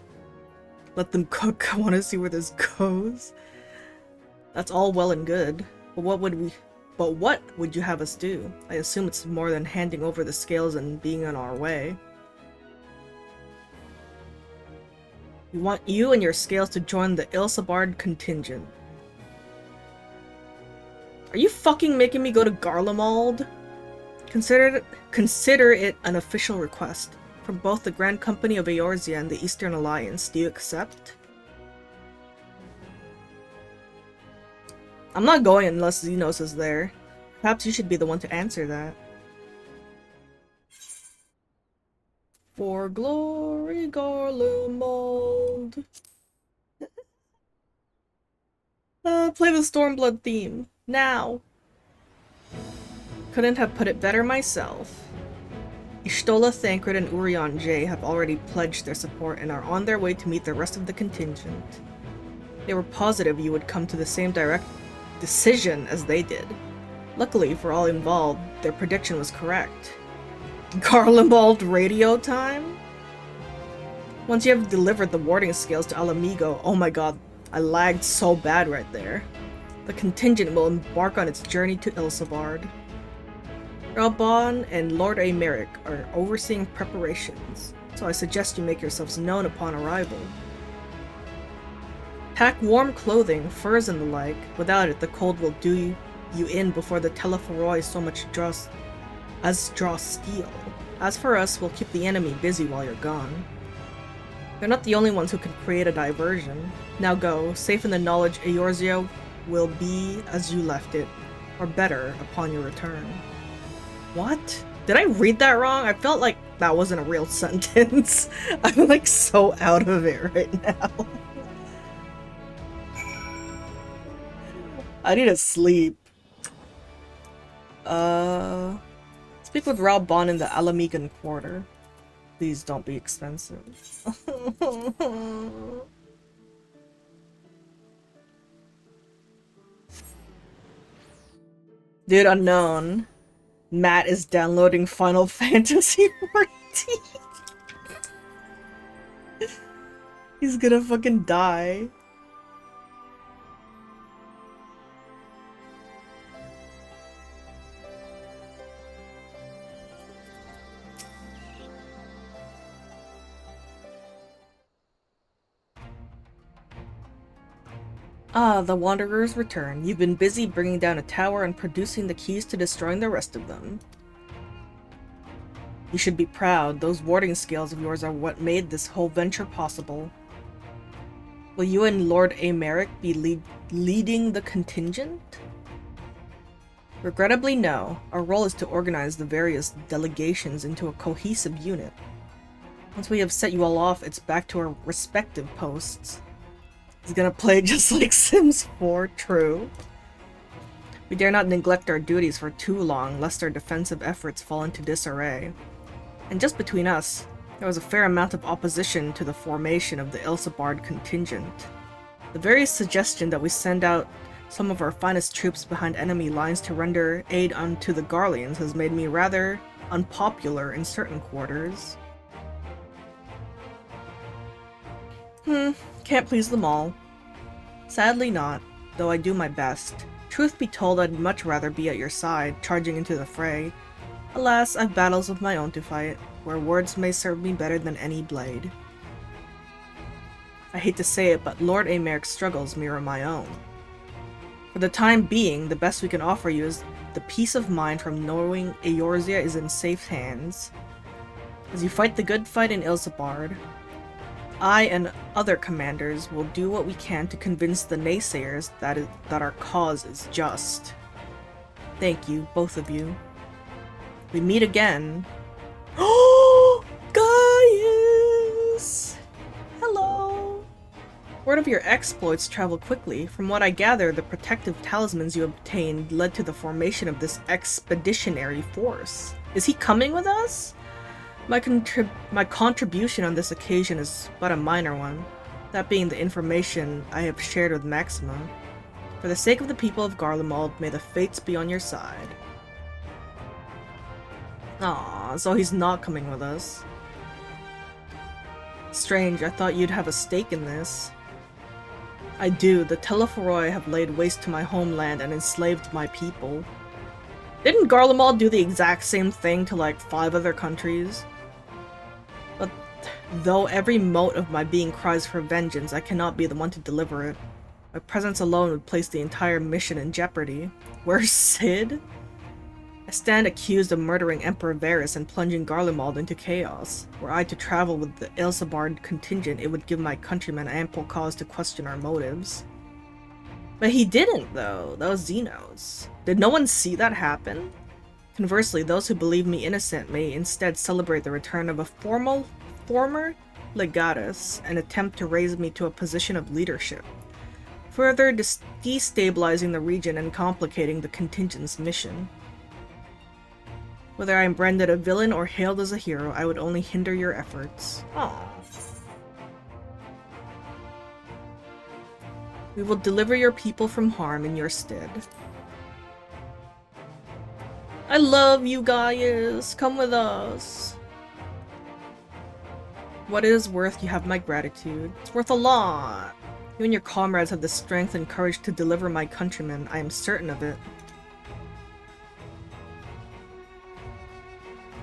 Let them cook. I want to see where this goes. That's all well and good, but what would you have us do? I assume it's more than handing over the scales and being on our way. We want you and your scales to join the Ilsabard contingent. Are you fucking making me go to Garlemald? Consider it an official request from both the Grand Company of Eorzea and the Eastern Alliance. Do you accept? I'm not going unless Xenos is there. Perhaps you should be the one to answer that. For glory, Garlemald. Play the Stormblood theme. Now. Couldn't have put it better myself. Ishtola, Thancred, and Urianger have already pledged their support and are on their way to meet the rest of the contingent. They were positive you would come to the same direct decision as they did. Luckily for all involved, their prediction was correct. Garlemald radio time? Once you have delivered the warding scales to Alamigo, oh my god, I lagged so bad right there. The contingent will embark on its journey to Ilsabard. Rabban and Lord Americ are overseeing preparations, so I suggest you make yourselves known upon arrival. Pack warm clothing, furs and the like. Without it, the cold will do you in before the Telephoroi so much draw steel. As for us, we'll keep the enemy busy while you're gone. They're not the only ones who can create a diversion. Now go, safe in the knowledge Eorzea will be as you left it, or better, upon your return. What? Did I read that wrong? I felt like that wasn't a real sentence. I'm like so out of it right now. I need to sleep. Speak with Raoul Bon in the Alamigan Quarter. Please don't be expensive. Dude, unknown. Matt is downloading Final Fantasy 14. He's gonna fucking die. Ah, the Wanderers return. You've been busy bringing down a tower and producing the keys to destroying the rest of them. You should be proud. Those warding scales of yours are what made this whole venture possible. Will you and Lord Americ be leading the contingent? Regrettably, no. Our role is to organize the various delegations into a cohesive unit. Once we have set you all off, it's back to our respective posts. He's gonna play just like Sims 4, true. We dare not neglect our duties for too long, lest our defensive efforts fall into disarray. And just between us, there was a fair amount of opposition to the formation of the Elsabard contingent. The very suggestion that we send out some of our finest troops behind enemy lines to render aid unto the Garleans has made me rather unpopular in certain quarters. Can't please them all. Sadly not, though I do my best. Truth be told, I'd much rather be at your side, charging into the fray. Alas, I've battles of my own to fight, where words may serve me better than any blade. I hate to say it, but Lord Americ's struggles mirror my own. For the time being, the best we can offer you is the peace of mind from knowing Eorzea is in safe hands. As you fight the good fight in Elsabard, I and other commanders will do what we can to convince the naysayers that our cause is just. Thank you, both of you. We meet again. Oh, Gaius! Hello! Word of your exploits traveled quickly. From what I gather, the protective talismans you obtained led to the formation of this expeditionary force. Is he coming with us? My contribution on this occasion is but a minor one, that being the information I have shared with Maxima. For the sake of the people of Garlemald, may the fates be on your side. Aww, so he's not coming with us. Strange, I thought you'd have a stake in this. I do. The Telephoroi have laid waste to my homeland and enslaved my people. Didn't Garlemald do the exact same thing to like 5 other countries? But though every mote of my being cries for vengeance, I cannot be the one to deliver it. My presence alone would place the entire mission in jeopardy. Where's Cid? I stand accused of murdering Emperor Varus and plunging Garlemald into chaos. Were I to travel with the Elsabard contingent, it would give my countrymen ample cause to question our motives. But he didn't, though. That was Xenos. Did no one see that happen? Conversely, those who believe me innocent may instead celebrate the return of a former legatus and attempt to raise me to a position of leadership, further destabilizing the region and complicating the contingent's mission. Whether I am branded a villain or hailed as a hero, I would only hinder your efforts. Aww. We will deliver your people from harm in your stead. I love you, Gaius. Come with us. What it is worth, you have my gratitude. It's worth a lot. You and your comrades have the strength and courage to deliver my countrymen. I am certain of it.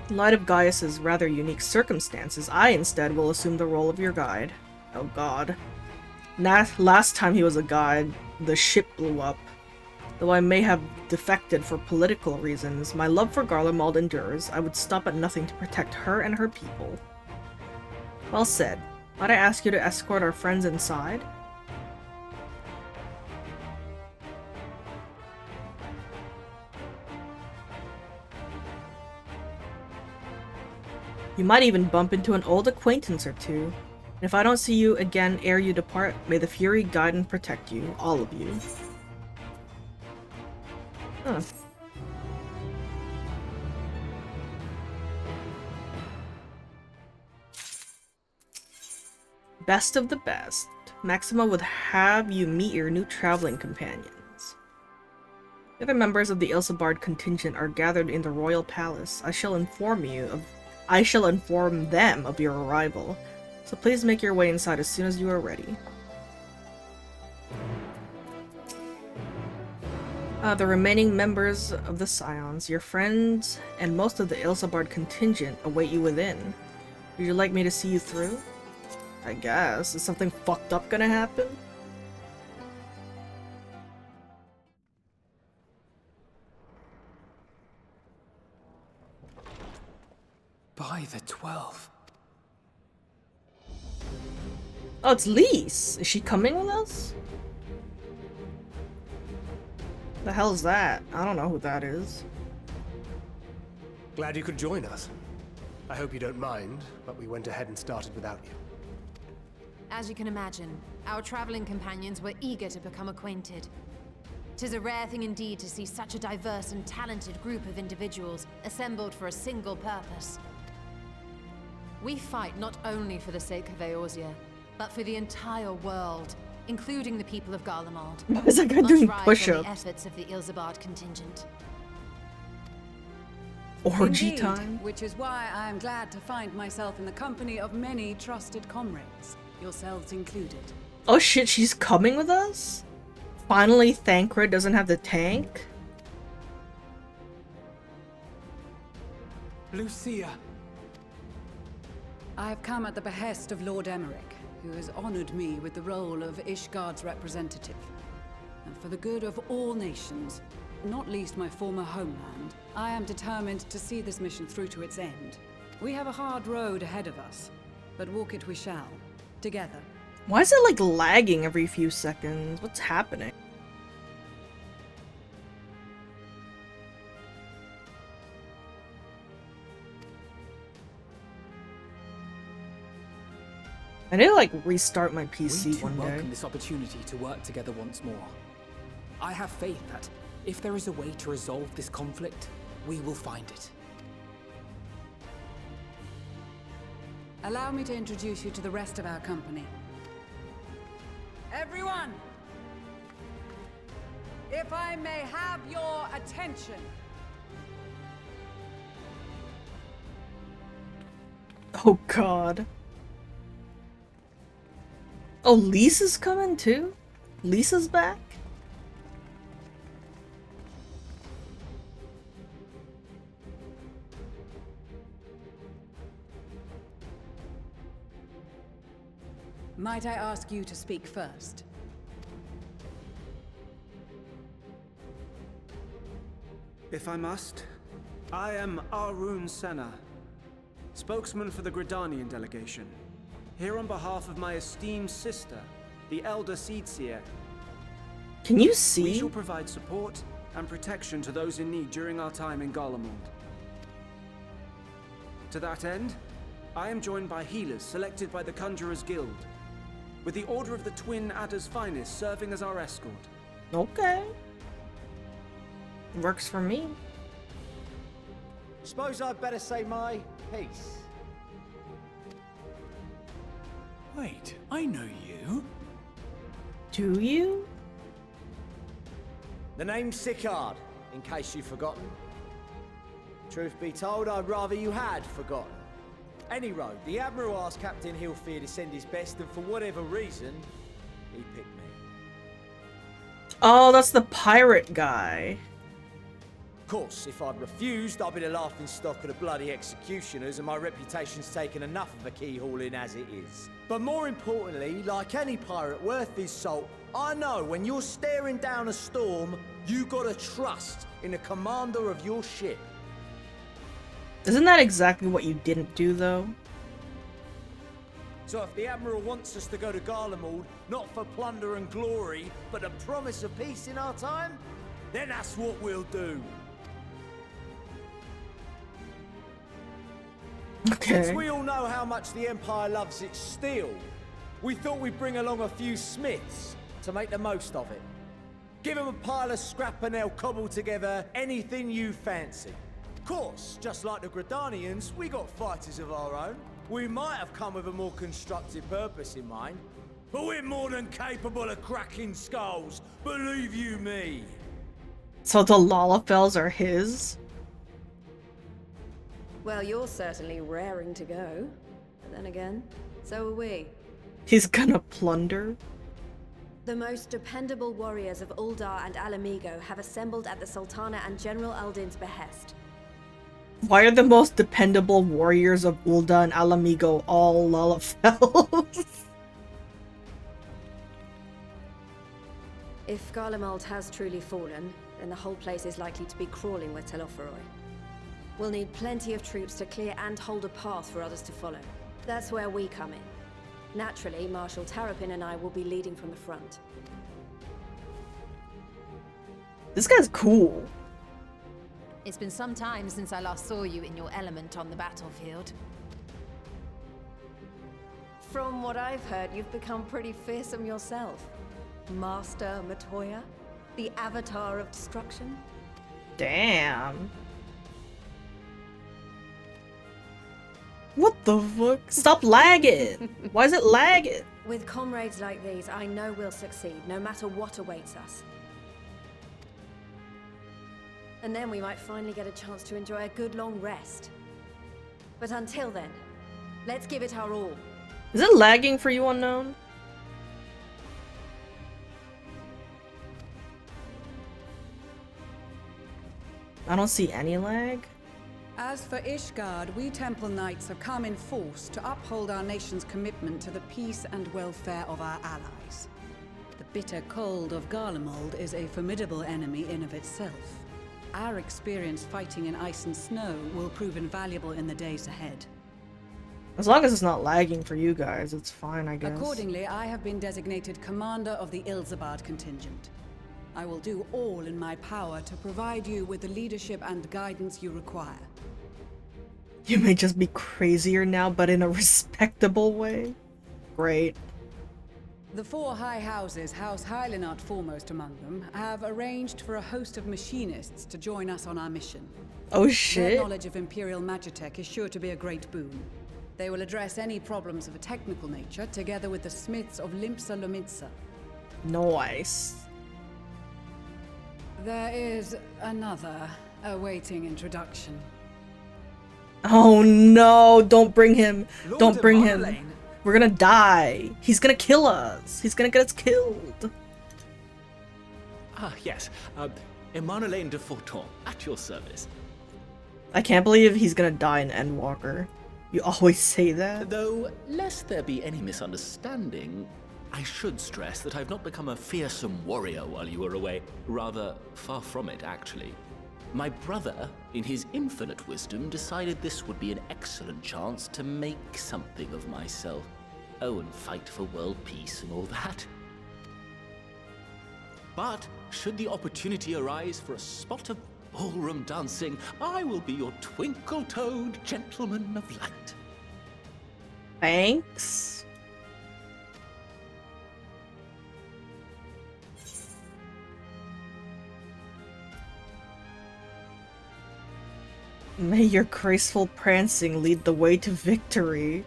In light of Gaius's rather unique circumstances, I instead will assume the role of your guide. Oh god. Last time he was a god, the ship blew up. Though I may have defected for political reasons, my love for Garlemald endures. I would stop at nothing to protect her and her people. Well said. Might I ask you to escort our friends inside? You might even bump into an old acquaintance or two. And if I don't see you again ere you depart, may the Fury guide and protect you, all of you. Huh. Best of the best. Maxima would have you meet your new traveling companions. The other members of the Ilsabard contingent are gathered in the royal palace. I shall inform them of your arrival. So please make your way inside as soon as you are ready. The remaining members of the Scions, your friends, and most of the Ilsabard contingent await you within. Would you like me to see you through? I guess. Is something fucked up gonna happen? By the 12. Oh, it's Lise! Is she coming with us? The hell is that? I don't know who that is. Glad you could join us. I hope you don't mind, but we went ahead and started without you. As you can imagine, our traveling companions were eager to become acquainted. 'Tis a rare thing indeed to see such a diverse and talented group of individuals assembled for a single purpose. We fight not only for the sake of Eorzea, but for the entire world, including the people of Garlemald. Why is that guy doing push-ups? The efforts of the Ilsabard contingent. Orgy Indeed, time? which is why I am glad to find myself in the company of many trusted comrades, yourselves included. Oh shit, she's coming with us? Finally, Thancred doesn't have the tank? Lucia. I have come at the behest of Lord Emmerich, who has honored me with the role of Ishgard's representative. And for the good of all nations, not least my former homeland, I am determined to see this mission through to its end. We have a hard road ahead of us, but walk it we shall, together. Why is it like lagging every few seconds? What's happening? I need to like restart my PC one day. Welcome this opportunity to work together once more. I have faith that if there is a way to resolve this conflict, we will find it. Allow me to introduce you to the rest of our company. Everyone! If I may have your attention. Oh god. Oh, Lisa's coming too? Lisa's back? Might I ask you to speak first? If I must, I am Arun Senna, spokesman for the Gridanian delegation, here on behalf of my esteemed sister, the Elder Seedseer. Can you see? We shall provide support and protection to those in need during our time in Garlemald. To that end, I am joined by healers selected by the Conjurers Guild, with the Order of the Twin Adder's Finest serving as our escort. Okay. Works for me. Suppose I'd better say my piece. Wait, I know you. Do you? The name's Sicard, in case you've forgotten. Truth be told, I'd rather you had forgotten. Any road, the Admiral asked Captain Hilfier to send his best, and for whatever reason, he picked me. Oh, that's the pirate guy. Of course, if I'd refused, I'd be the laughing stock of the bloody executioners, and my reputation's taken enough of a keyhauling as it is. But more importantly, like any pirate worth his salt, I know when you're staring down a storm, you gotta trust in the commander of your ship. Isn't that exactly what you didn't do, though? So if the Admiral wants us to go to Garlemald, not for plunder and glory, but the promise of peace in our time, then that's what we'll do. Okay. Since we all know how much the Empire loves its steel, we thought we'd bring along a few smiths to make the most of it. Give them a pile of scrap and they'll cobble together anything you fancy. Of course, just like the Gridanians, we got fighters of our own. We might have come with a more constructive purpose in mind, but we're more than capable of cracking skulls, believe you me. So the Lalafels are his? Well, you're certainly raring to go. But then again, so are we. He's gonna plunder? The most dependable warriors of Uldar and Alamigo have assembled at the Sultana and General Aldin's behest. Why are the most dependable warriors of Ulda and Alamigo all Lalafels? If Garlemald has truly fallen, then the whole place is likely to be crawling with Telophoroi. We'll need plenty of troops to clear and hold a path for others to follow. That's where we come in. Naturally, Marshal Tarapin and I will be leading from the front. This guy's cool. It's been some time since I last saw you in your element on the battlefield. From what I've heard, you've become pretty fearsome yourself. Master Matoya, the avatar of destruction. Damn. What the fuck? Stop lagging! Why is it lagging? With comrades like these, I know we'll succeed, no matter what awaits us. And then we might finally get a chance to enjoy a good long rest. But until then, let's give it our all. Is it lagging for you, Unknown? I don't see any lag. As for Ishgard, we Temple Knights have come in force to uphold our nation's commitment to the peace and welfare of our allies. The bitter cold of Garlemald is a formidable enemy in of itself. Our experience fighting in ice and snow will prove invaluable in the days ahead. As long as it's not lagging for you guys, it's fine, I guess. Accordingly, I have been designated commander of the Ilzabad contingent. I will do all in my power to provide you with the leadership and guidance you require. You may just be crazier now, but in a respectable way. Great. The four high houses, House Hylinart foremost among them, have arranged for a host of machinists to join us on our mission. Oh shit. Their knowledge of Imperial Magitech is sure to be a great boon. They will address any problems of a technical nature, together with the smiths of Limpsa Lomitsa. Nice. There is another awaiting introduction. Oh no, don't bring him. Lord Don't bring him. Marlene. We're gonna die. He's gonna kill us. He's gonna get us killed. Ah, yes. Emmanuel de Forton, at your service. I can't believe he's gonna die in Endwalker. You always say that. Though, lest there be any misunderstanding, I should stress that I've not become a fearsome warrior while you were away. Rather, far from it, actually. My brother, in his infinite wisdom, decided this would be an excellent chance to make something of myself. Oh, and fight for world peace and all that. But, should the opportunity arise for a spot of ballroom dancing, I will be your twinkle-toed gentleman of light. Thanks. May your graceful prancing lead the way to victory.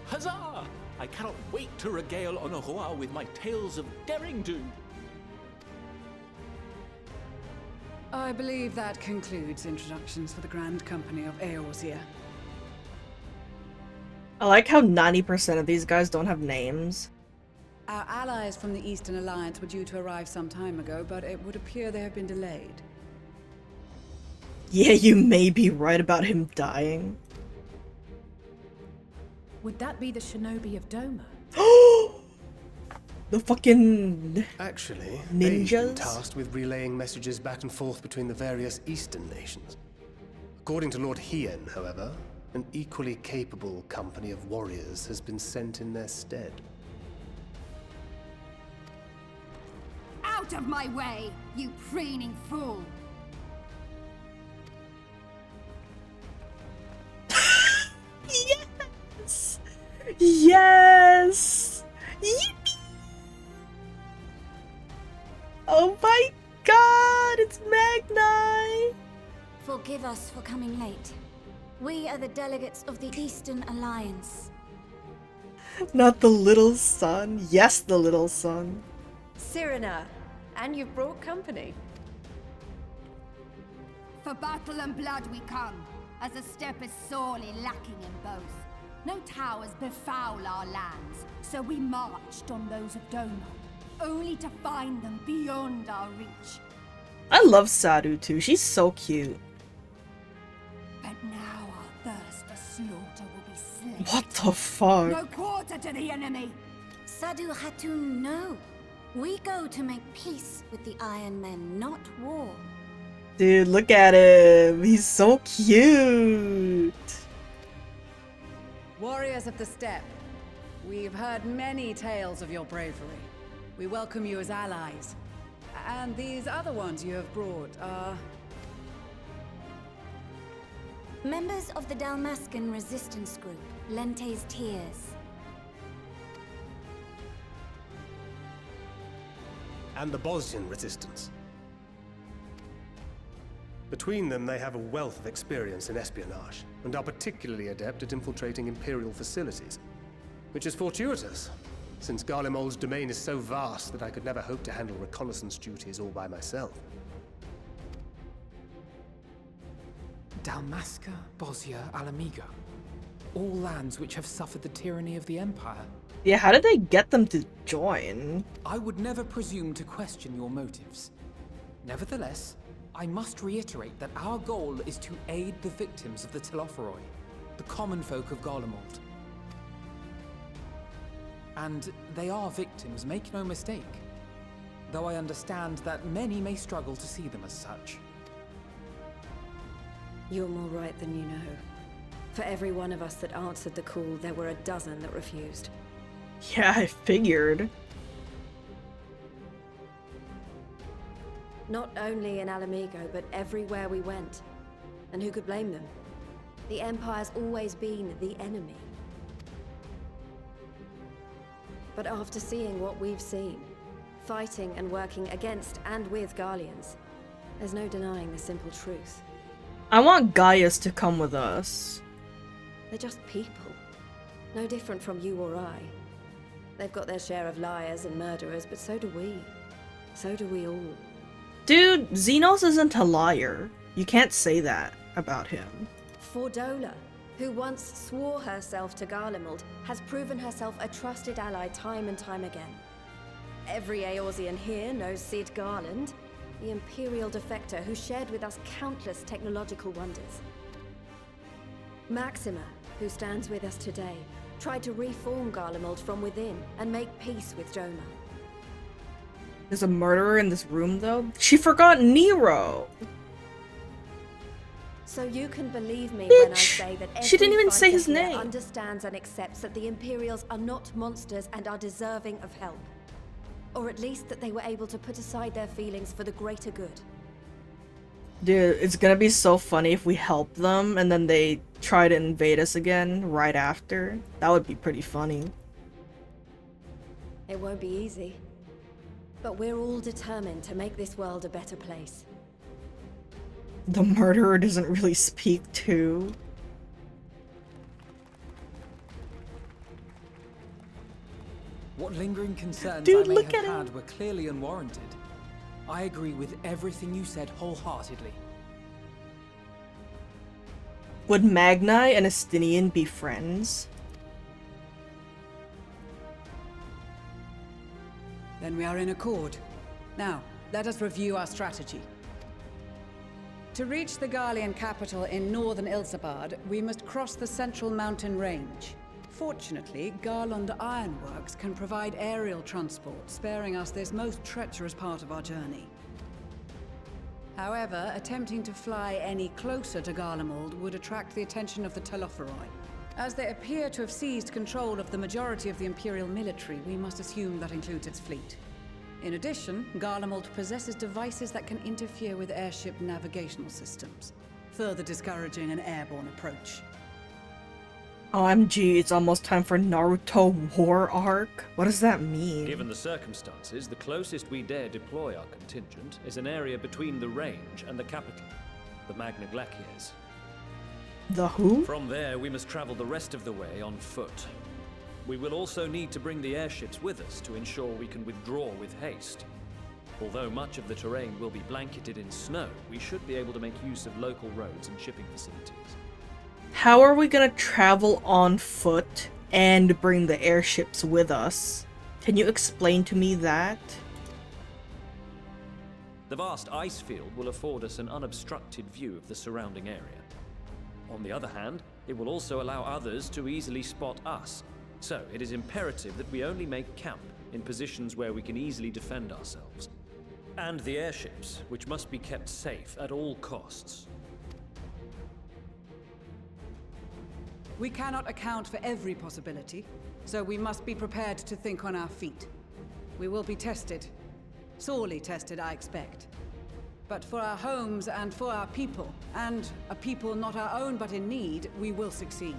Huzzah! I cannot wait to regale Honoroa with my tales of daring-do. I believe that concludes introductions for the Grand Company of Eorzea. I like how 90% of these guys don't have names. Our allies from the Eastern Alliance were due to arrive some time ago, but it would appear they have been delayed. Yeah, you may be right about him dying. Would that be the shinobi of Doma? The fucking Actually, they've been ninjas? tasked with relaying messages back and forth between the various Eastern nations. According to Lord Hien, however, an equally capable company of warriors has been sent in their stead. Out of my way, you preening fool! Yes! Yes! Yippee! Oh my god, it's Magnai! Forgive us for coming late. We are the delegates of the Eastern Alliance. Not the little son. Yes, the little son. Cyrena, and you've brought company. For battle and blood we come, as a step is sorely lacking in both. No towers befoul our lands, so we marched on those of Doma, only to find them beyond our reach. I love Sadu too. She's so cute. But now our thirst for slaughter will be slaked. What the fuck? No quarter to the enemy! Sadu Hatun, no. We go to make peace with the Iron Men, not war. Dude, look at him. He's so cute. Warriors of the Steppe, we've heard many tales of your bravery. We welcome you as allies. And these other ones you have brought are... Members of the Dalmascan resistance group, Lente's Tears. And the Bosnian resistance. Between them, they have a wealth of experience in espionage, and are particularly adept at infiltrating Imperial facilities. Which is fortuitous, since Garlemald's domain is so vast that I could never hope to handle reconnaissance duties all by myself. Dalmasca, Bosnia, Alamigo. All lands which have suffered the tyranny of the Empire. Yeah, how did they get them to join? I would never presume to question your motives. Nevertheless, I must reiterate that our goal is to aid the victims of the Telophoroi, the common folk of Garlemald. And they are victims, make no mistake. Though I understand that many may struggle to see them as such. You're more right than you know. For every one of us that answered the call, there were a dozen that refused. Yeah, I figured. Not only in Alamigo, but everywhere we went. And who could blame them? The Empire's always been the enemy. But after seeing what we've seen, fighting and working against and with Garleans, there's no denying the simple truth. I want Gaius to come with us. They're just people. No different from you or I. They've got their share of liars and murderers, but so do we. So do we all. Dude, Xenos isn't a liar. You can't say that about him. Fordola, who once swore herself to Garlemald, has proven herself a trusted ally time and time again. Every Eorzean here knows Cid Garland, the Imperial defector who shared with us countless technological wonders. Maxima, who stands with us today, tried to reform Garlemald from within and make peace with Doma. There's a murderer in this room, though? She forgot Nero! So you can believe me Bitch. when I say that every She didn't even say fighter his here name. understands and accepts that the Imperials are not monsters and are deserving of help. Or at least that they were able to put aside their feelings for the greater good. Dude, it's gonna be so funny if we help them and then they try to invade us again right after. That would be pretty funny. It won't be easy. But we're all determined to make this world a better place. The murderer doesn't really speak too. What lingering concerns Dude, I may look have at had were clearly unwarranted. I agree with everything you said wholeheartedly. Would Magnai and Estinian be friends? Then we are in accord. Now, let us review our strategy. To reach the Garlean capital in northern Ilsabard, we must cross the central mountain range. Fortunately, Garlund Ironworks can provide aerial transport, sparing us this most treacherous part of our journey. However, attempting to fly any closer to Garlemald would attract the attention of the Telophoroi. As they appear to have seized control of the majority of the Imperial military, we must assume that includes its fleet. In addition, Garlemald possesses devices that can interfere with airship navigational systems, further discouraging an airborne approach. OMG, it's almost time for Naruto War Arc? What does that mean? Given the circumstances, the closest we dare deploy our contingent is an area between the range and the capital, the Magna Glaciers. The who? From there, we must travel the rest of the way on foot. We will also need to bring the airships with us to ensure we can withdraw with haste. Although much of the terrain will be blanketed in snow, we should be able to make use of local roads and shipping facilities. How are we gonna travel on foot and bring the airships with us? Can you explain to me that? The vast ice field will afford us an unobstructed view of the surrounding area. On the other hand, it will also allow others to easily spot us. So, it is imperative that we only make camp in positions where we can easily defend ourselves. And the airships, which must be kept safe at all costs. We cannot account for every possibility, so we must be prepared to think on our feet. We will be tested. Sorely tested, I expect. But for our homes and for our people, and a people not our own but in need, we will succeed.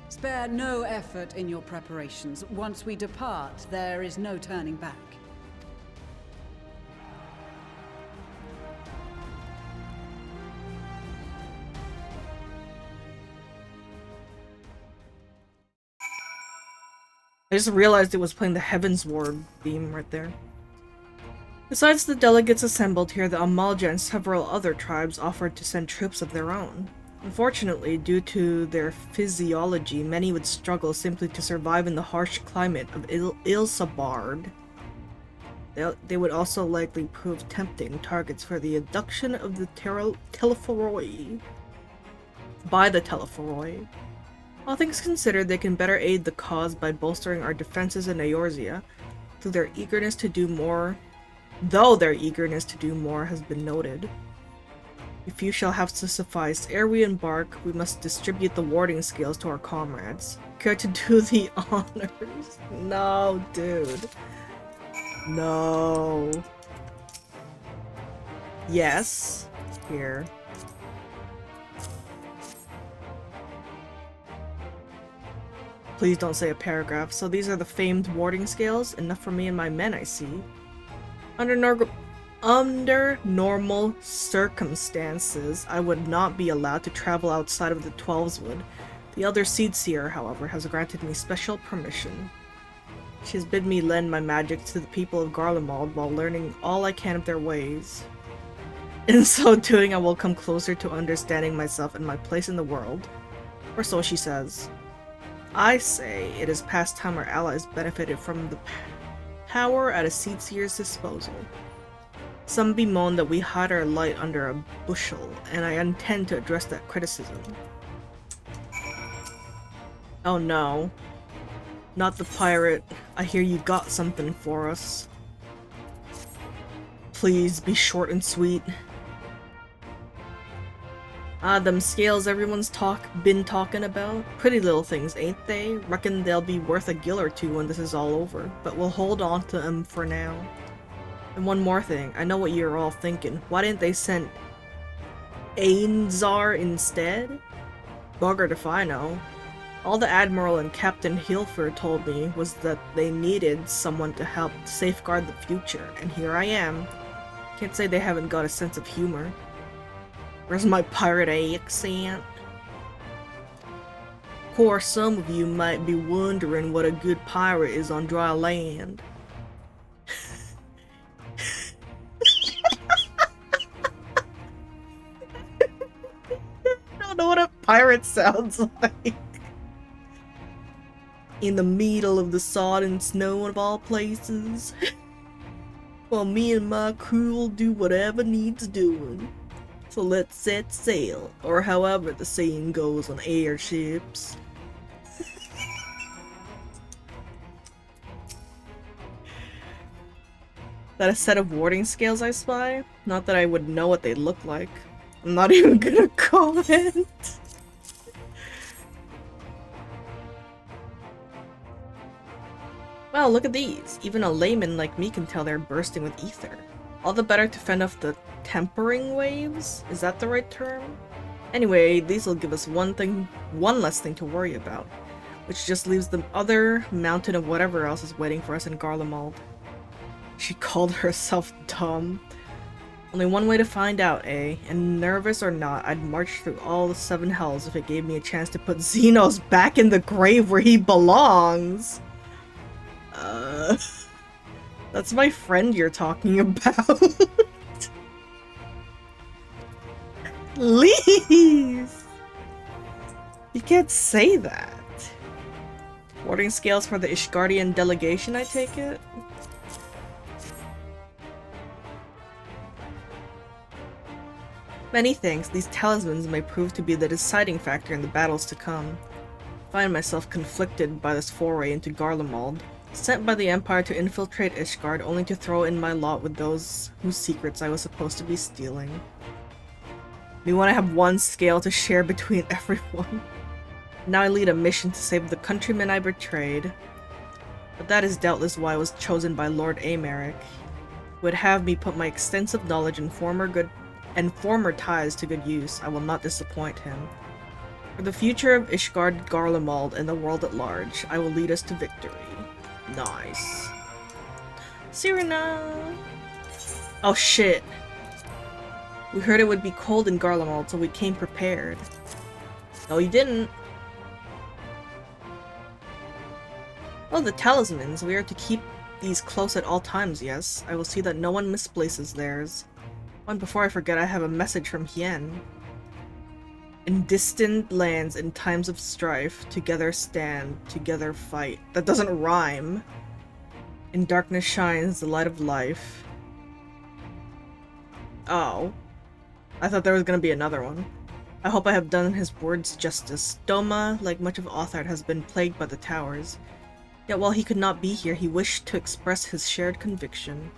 Spare no effort in your preparations. Once we depart, there is no turning back. I just realized it was playing the Heavens Ward theme right there. Besides the delegates assembled here, the Amalja and several other tribes offered to send troops of their own. Unfortunately, due to their physiology, many would struggle simply to survive in the harsh climate of Ilsabard. They would also likely prove tempting targets for the abduction of the Telophoroi by the Telophoroi. All things considered, they can better aid the cause by bolstering our defenses in Eorzea, though their eagerness to do more has been noted. If you shall have to suffice, ere we embark, we must distribute the warding skills to our comrades. Care to do the honors? No, dude. No. Yes. Here. Please don't say a paragraph. So these are the famed warding scales. Enough for me and my men, I see. Under normal circumstances, I would not be allowed to travel outside of the Twelveswood. The Elder Seedseer, however, has granted me special permission. She has bid me lend my magic to the people of Garlemald while learning all I can of their ways. In so doing, I will come closer to understanding myself and my place in the world. Or so she says. I say it is past time our allies benefited from the power at a Seedseer's disposal. Some bemoan that we hide our light under a bushel, and I intend to address that criticism. Oh no. Not the pirate. I hear you got something for us. Please be short and sweet. Ah, them scales everyone's been talking about? Pretty little things, ain't they? Reckon they'll be worth a gill or two when this is all over, but we'll hold on to them for now. And one more thing, I know what you're all thinking. Why didn't they send Ainzar instead? Buggered if I know. All the Admiral and Captain Hilfer told me was that they needed someone to help safeguard the future, and here I am. Can't say they haven't got a sense of humor. Where's my pirate accent? Of course, some of you might be wondering what a good pirate is on dry land. I don't know what a pirate sounds like. in the middle of the sod and snow of all places. While me and my crew will do whatever needs doing. So let's set sail, or however the saying goes on airships. That a set of warding scales I spy? Not that I would know what they look like. I'm not even gonna comment. Wow, look at these. Even a layman like me can tell they're bursting with ether. All the better to fend off the tempering waves? Is that the right term? Anyway, these will give us one less thing to worry about, which just leaves the other mountain of whatever else is waiting for us in Garlemald. She called herself dumb. Only one way to find out, eh? And nervous or not, I'd march through all the 7 hells if it gave me a chance to put Xenos back in the grave where he belongs. That's my friend you're talking about. Please! You can't say that. Warding scales for the Ishgardian delegation, I take it? Many thanks, these talismans may prove to be the deciding factor in the battles to come. I find myself conflicted by this foray into Garlemald, sent by the Empire to infiltrate Ishgard only to throw in my lot with those whose secrets I was supposed to be stealing. Me want to have one scale to share between everyone. Now I lead a mission to save the countrymen I betrayed. But that is doubtless why I was chosen by Lord Americ, who would have me put my extensive knowledge and former ties to good use. I will not disappoint him. For the future of Ishgard, Garlemald, and the world at large, I will lead us to victory. Nice. Cyrena! Oh shit. We heard it would be cold in Garlemald, so we came prepared. No, you didn't. Oh, the talismans. We are to keep these close at all times, yes. I will see that no one misplaces theirs. And before I forget, I have a message from Hien. In distant lands, in times of strife, together stand, together fight. That doesn't rhyme. In darkness shines the light of life. Oh. I thought there was gonna be another one. I hope I have done his words justice. Doma, like much of Othard, has been plagued by the towers. Yet while he could not be here, he wished to express his shared conviction.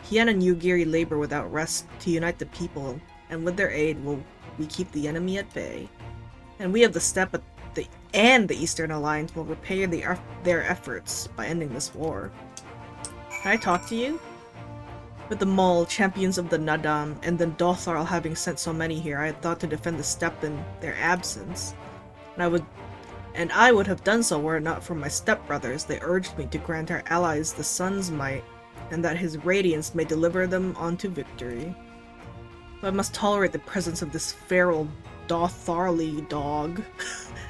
Hien and Yugiri labor without rest to unite the people, and with their aid will we keep the enemy at bay. And we of the Steppe and the Eastern Alliance will repay their efforts by ending this war. Can I talk to you? With the Maul, champions of the Nadam, and the Dothril having sent so many here, I had thought to defend the Steppe in their absence. And I would have done so were it not for my stepbrothers. They urged me to grant our allies the sun's might, and that his radiance may deliver them on to victory. So I must tolerate the presence of this feral Dotharli dog.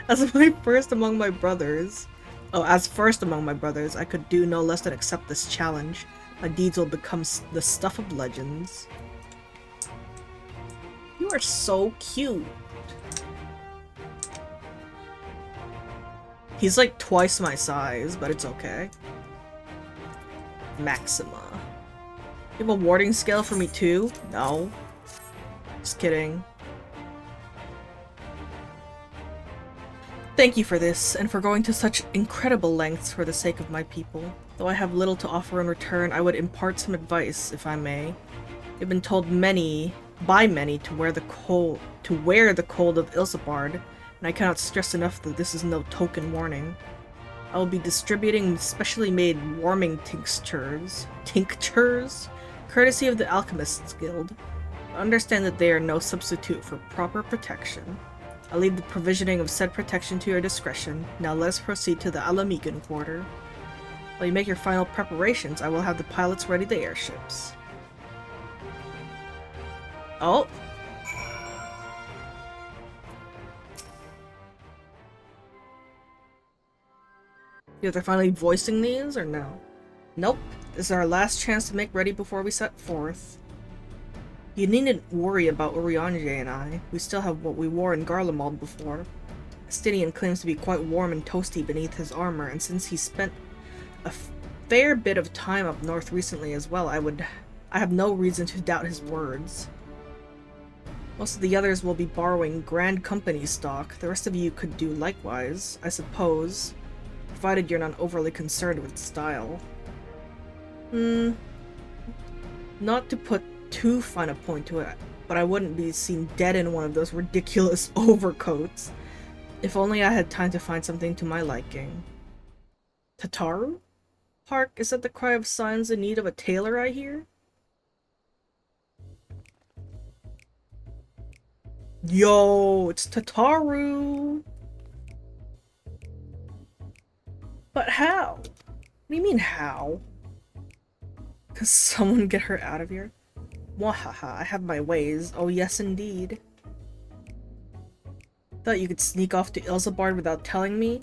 As first among my brothers, I could do no less than accept this challenge. My deeds will become the stuff of legends. You are so cute. He's like twice my size, but it's okay. Maxima. You have a warding scale for me too? No. Just kidding. Thank you for this, and for going to such incredible lengths for the sake of my people. Though I have little to offer in return, I would impart some advice, if I may. I've been told by many to wear the cold of Ilsabard, and I cannot stress enough that this is no token warning. I will be distributing specially made warming tinctures, courtesy of the Alchemists Guild. Understand that they are no substitute for proper protection. I leave the provisioning of said protection to your discretion. Now let us proceed to the Alamigan quarter. While you make your final preparations, I will have the pilots ready the airships. Oh! You have to finally voicing these, or no? Nope. This is our last chance to make ready before we set forth. You needn't worry about Urianger and I. We still have what we wore in Garlemald before. Estinian claims to be quite warm and toasty beneath his armor, and since he spent a fair bit of time up north recently as well, I have no reason to doubt his words. Most of the others will be borrowing Grand Company stock. The rest of you could do likewise, I suppose, provided you're not overly concerned with style. Not to put too fine a point to it, but I wouldn't be seen dead in one of those ridiculous overcoats. If only I had time to find something to my liking. Tataru? Hark, is that the cry of signs in need of a tailor, I hear? Yo, it's Tataru! But how? What do you mean, how? Can someone get her out of here? Wahaha, I have my ways. Oh yes, indeed. Thought you could sneak off to Ilsabard without telling me?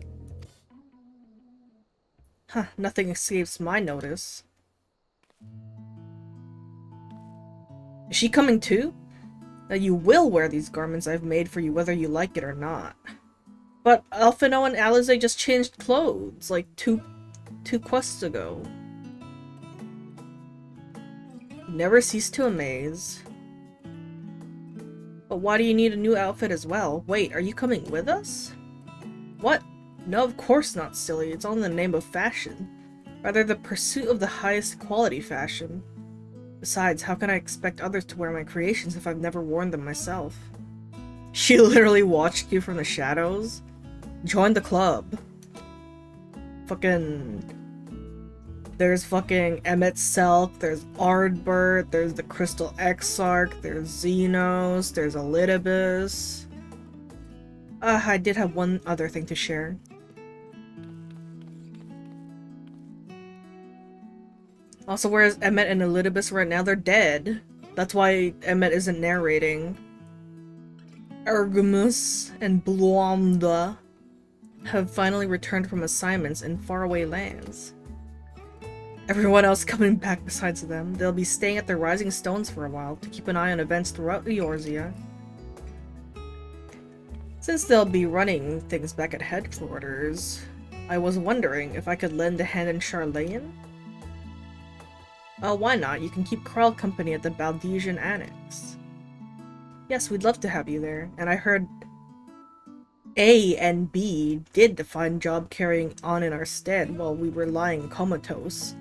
Huh, nothing escapes my notice. Is she coming too? Now you will wear these garments I've made for you whether you like it or not. But Alphino and Alize just changed clothes like two quests ago. You never cease to amaze. But why do you need a new outfit as well? Wait, are you coming with us? What? No, of course not, silly. It's all in the name of fashion. Rather, the pursuit of the highest quality fashion. Besides, how can I expect others to wear my creations if I've never worn them myself? She literally watched you from the shadows? Join the club. Fucking... There's fucking Emmet Selk, there's Ardbert, there's the Crystal Exarch, there's Xenos, there's Elidibus. I did have one other thing to share. Also, whereas Emmet and Elidibus right now, they're dead. That's why Emmet isn't narrating. Ergumus and Blomda have finally returned from assignments in faraway lands. Everyone else coming back besides them. They'll be staying at the Rising Stones for a while to keep an eye on events throughout Eorzea. Since they'll be running things back at headquarters, I was wondering if I could lend a hand in Charlayan? Well, why not? You can keep Kral company at the Baldesian Annex. Yes, we'd love to have you there, and I heard A and B did a fine job carrying on in our stead while we were lying comatose.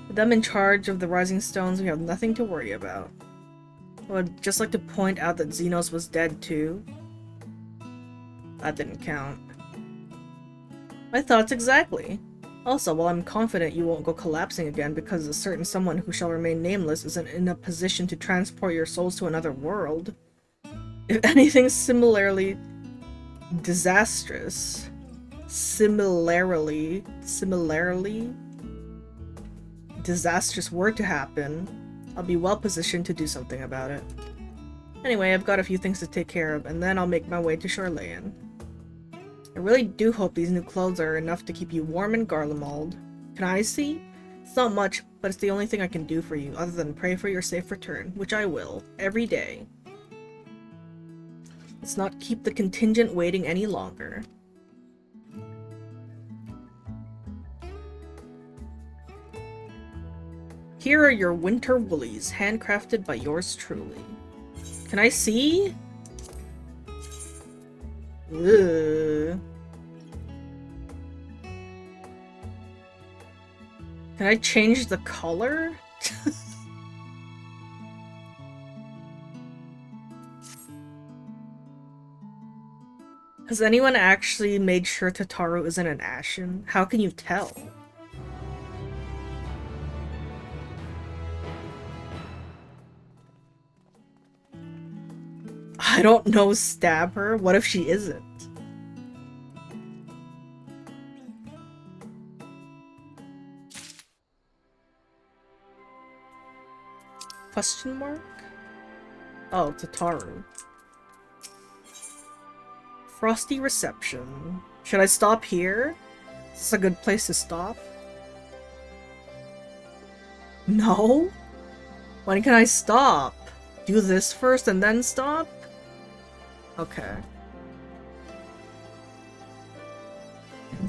With them in charge of the Rising Stones, we have nothing to worry about. I would just like to point out that Xenos was dead too. That didn't count. My thoughts exactly. Also, while I'm confident you won't go collapsing again because a certain someone who shall remain nameless isn't in a position to transport your souls to another world, if anything similarly disastrous, similarly disastrous were to happen, I'll be well positioned to do something about it. Anyway, I've got a few things to take care of, and then I'll make my way to Charlayan. I really do hope these new clothes are enough to keep you warm in Garlemald. Can I see? It's not much, but it's the only thing I can do for you, other than pray for your safe return, which I will, every day. Let's not keep the contingent waiting any longer. Here are your winter woolies, handcrafted by yours truly. Can I see? Ugh. Can I change the color? Has anyone actually made sure Tataru isn't an Ashen? How can you tell? I don't know, stab her? What if she isn't? Question mark? Oh, Tataru. Frosty reception. Should I stop here? Is this a good place to stop? No? When can I stop? Do this first and then stop? Okay.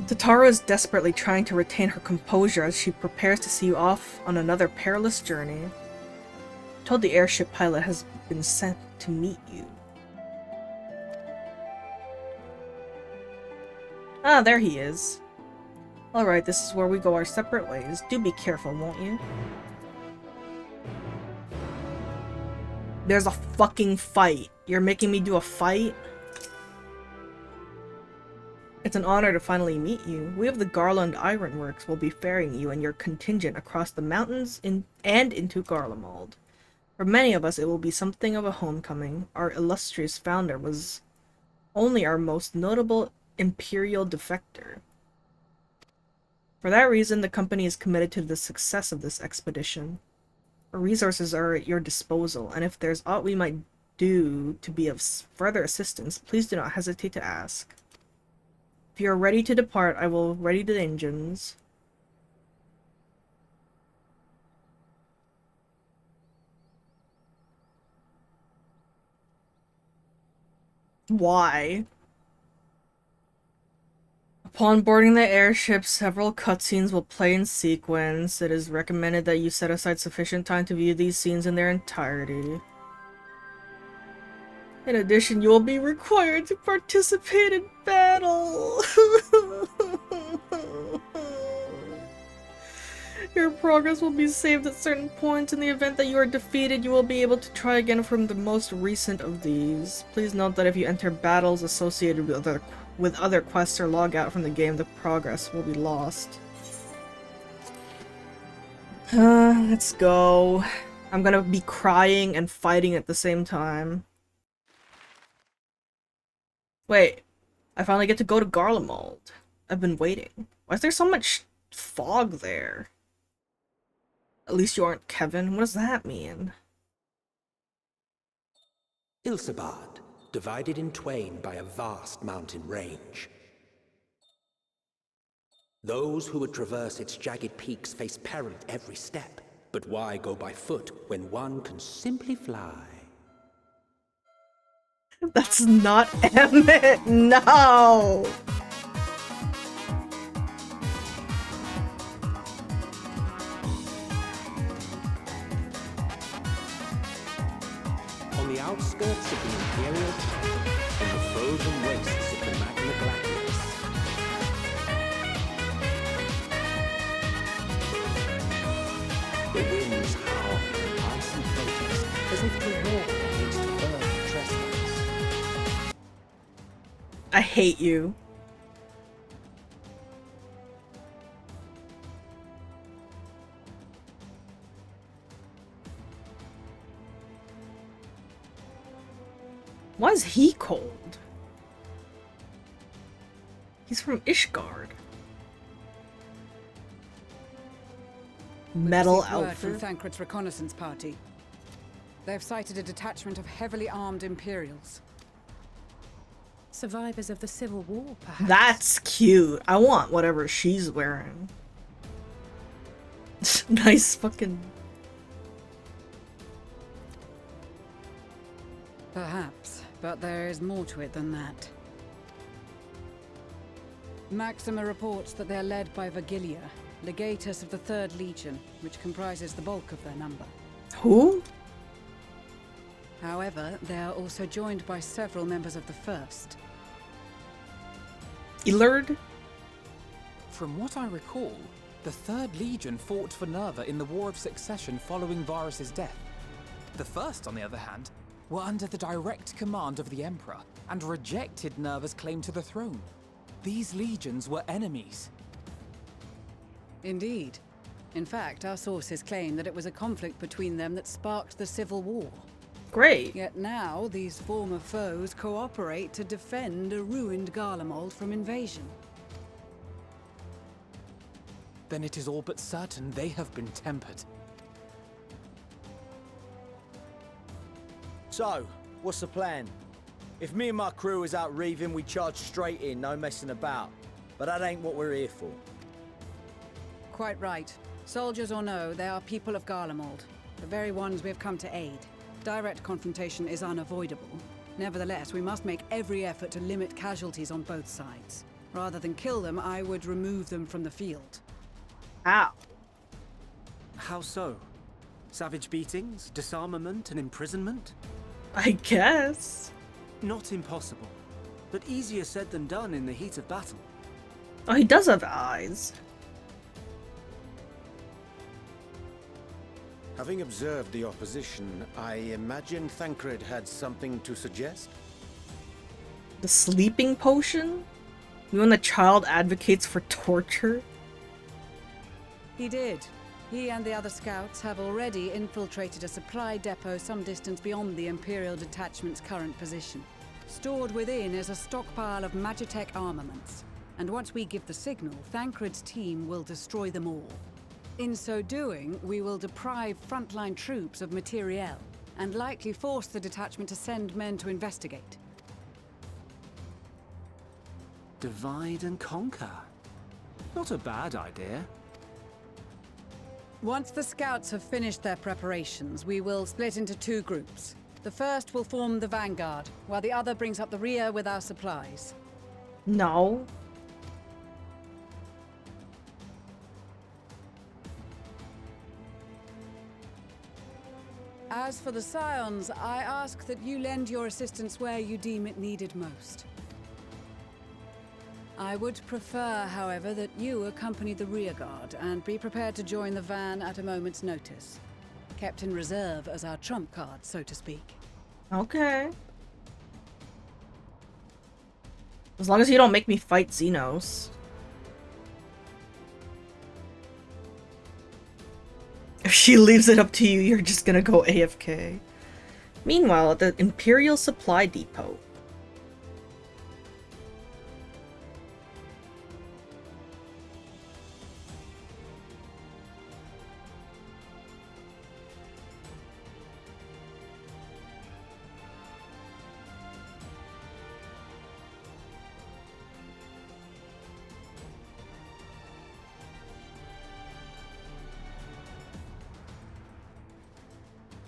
Tatara is desperately trying to retain her composure as she prepares to see you off on another perilous journey. Told the airship pilot has been sent to meet you. Ah, there he is. Alright, this is where we go our separate ways. Do be careful, won't you? There's a fucking fight. You're making me do a fight? It's an honor to finally meet you. We of the Garland Ironworks will be ferrying you and your contingent across the mountains and into Garlemald. For many of us, it will be something of a homecoming. Our illustrious founder was only our most notable imperial defector. For that reason, the company is committed to the success of this expedition. Our resources are at your disposal, and if there's aught we might do to be of further assistance, please do not hesitate to ask. If you are ready to depart, I will ready the engines. Why? Upon boarding the airship, several cutscenes will play in sequence. It is recommended that you set aside sufficient time to view these scenes in their entirety. In addition, you will be required to participate in battle. Your progress will be saved at certain points. In the event that you are defeated, you will be able to try again from the most recent of these. Please note that if you enter battles associated with other quests or log out from the game, the progress will be lost. Let's go. I'm gonna be crying and fighting at the same time. Wait, I finally get to go to Garlemald. I've been waiting. Why is there so much fog there? At least you aren't Kevin. What does that mean? Ilsabad, divided in twain by a vast mountain range. Those who would traverse its jagged peaks face peril at every step. But why go by foot when one can simply fly? That's not Emmett! No! On the outskirts of the Imperial Town, in the frozen wastes of the Magna Gladius. The winds howl in icy protest, as if to warn against further trespass. I hate you. Why is he cold? He's from Ishgard. Metal Word from outfit. Thancred's reconnaissance party. They've sighted a detachment of heavily armed Imperials. Survivors of the Civil War, perhaps? That's cute. I want whatever she's wearing. Nice fucking... Perhaps, but there is more to it than that. Maxima reports that they're led by Vergilia, legatus of the 3rd Legion, which comprises the bulk of their number. Who? However, they are also joined by several members of the 1st. Illard? From what I recall, the 3rd Legion fought for Nerva in the War of Succession following Varus' death. The 1st, on the other hand, were under the direct command of the Emperor and rejected Nerva's claim to the throne. These legions were enemies. Indeed. In fact, our sources claim that it was a conflict between them that sparked the Civil War. Great. Yet now, these former foes cooperate to defend a ruined Garlemald from invasion. Then it is all but certain they have been tempered. So, what's the plan? If me and my crew is out reaving, we charge straight in, no messing about. But that ain't what we're here for. Quite right. Soldiers or no, they are people of Garlemald, the very ones we have come to aid. Direct confrontation is unavoidable. Nevertheless, we must make every effort to limit casualties on both sides. Rather than kill them, I would remove them from the field. How? How so? Savage beatings, disarmament, and imprisonment? I guess. Not impossible, but easier said than done in the heat of battle. Oh, he does have eyes. Having observed the opposition, I imagine Thancred had something to suggest? The sleeping potion? You when the child advocates for torture? He did. He and the other scouts have already infiltrated a supply depot some distance beyond the Imperial Detachment's current position. Stored within is a stockpile of Magitech armaments, and once we give the signal, Thancred's team will destroy them all. In so doing, we will deprive frontline troops of materiel, and likely force the detachment to send men to investigate. Divide and conquer. Not a bad idea. Once the scouts have finished their preparations, we will split into 2 groups. The first will form the vanguard, while the other brings up the rear with our supplies. No. As for the Scions, I ask that you lend your assistance where you deem it needed most. I would prefer, however, that you accompany the rearguard and be prepared to join the van at a moment's notice. Kept in reserve as our trump card, so to speak. Okay. As long as you don't make me fight Xenos. If she leaves it up to you, you're just gonna go AFK. Meanwhile, at the Imperial Supply Depot.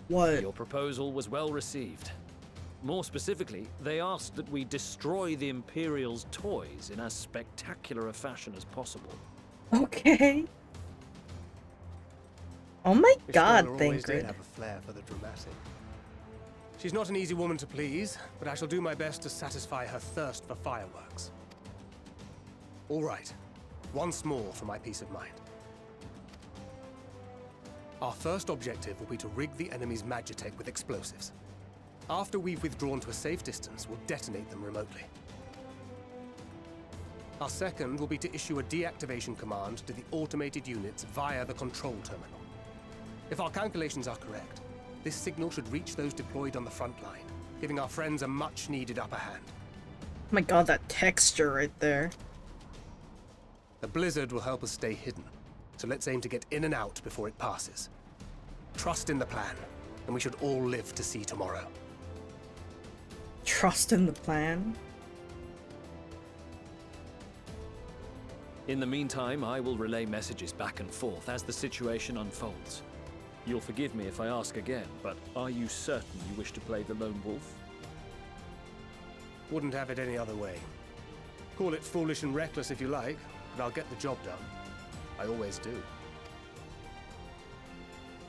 What? Your proposal was well received. More specifically, they asked that we destroy the Imperial's toys in as spectacular a fashion as possible. Okay. Oh my god, always did Thancred. have a flair for the dramatic. She's not an easy woman to please, but I shall do my best to satisfy her thirst for fireworks. All right, once more for my peace of mind. Our first objective will be to rig the enemy's Magitech with explosives. After we've withdrawn to a safe distance, we'll detonate them remotely. Our second will be to issue a deactivation command to the automated units via the control terminal. If our calculations are correct, this signal should reach those deployed on the front line, giving our friends a much-needed upper hand. Oh my god, that texture right there. The blizzard will help us stay hidden, so let's aim to get in and out before it passes. Trust in the plan, and we should all live to see tomorrow. Trust in the plan? In the meantime, I will relay messages back and forth as the situation unfolds. You'll forgive me if I ask again, but are you certain you wish to play the lone wolf? Wouldn't have it any other way. Call it foolish and reckless if you like, but I'll get the job done. I always do.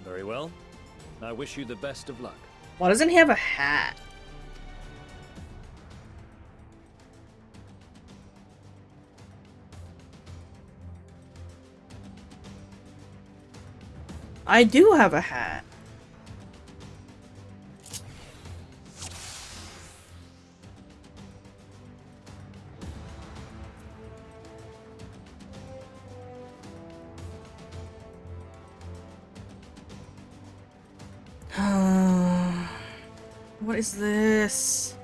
Very well. I wish you the best of luck. Why doesn't he have a hat? I do have a hat. What is this?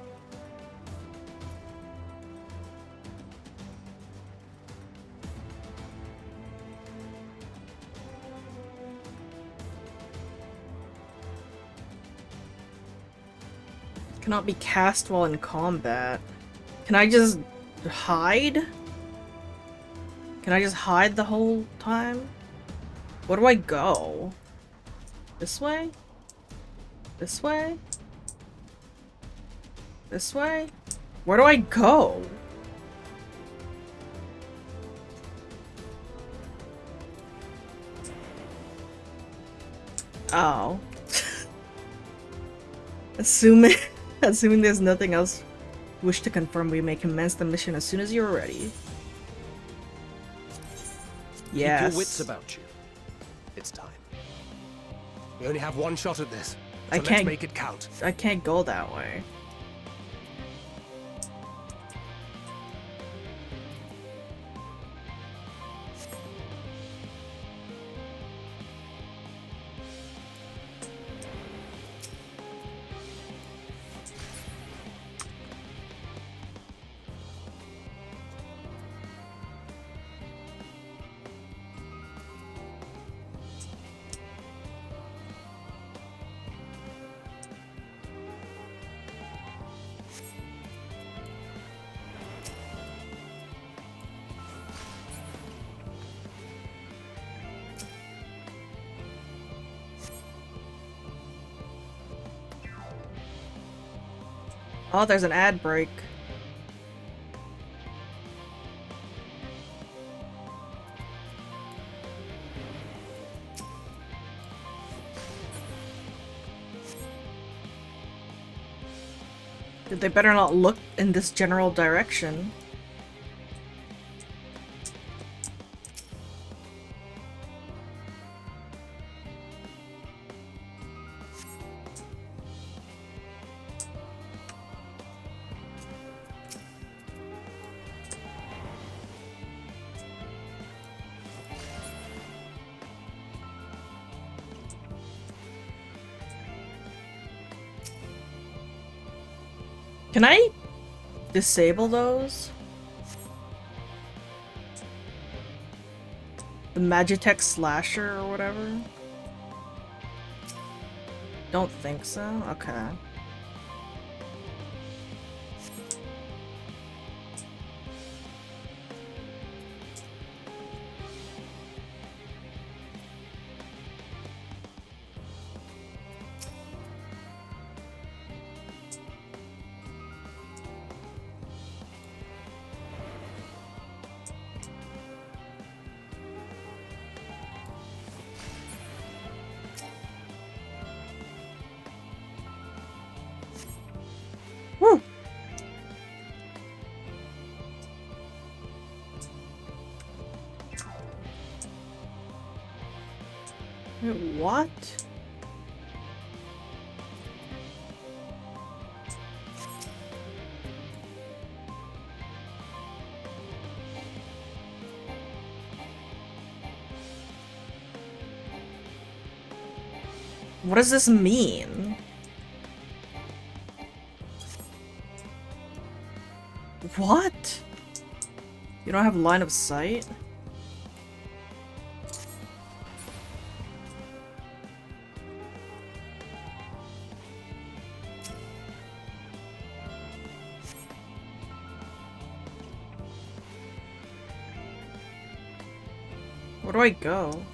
Cannot be cast while in combat. Can I just hide? Can I just hide the whole time? Where do I go? This way? This way? This way? Where do I go? Oh. Assuming there's nothing else you wish to confirm, we may commence the mission as soon as you're ready. Yes. Keep your wits about you. It's time. We only have one shot at this, so I let's can't make it count. I can't go that way. Oh, there's an ad break. They better not look in this general direction. Can I disable those? The Magitech Slasher or whatever? Don't think so? Okay. Woo! Wait, what? What does this mean? What? You don't have line of sight? Where do I go?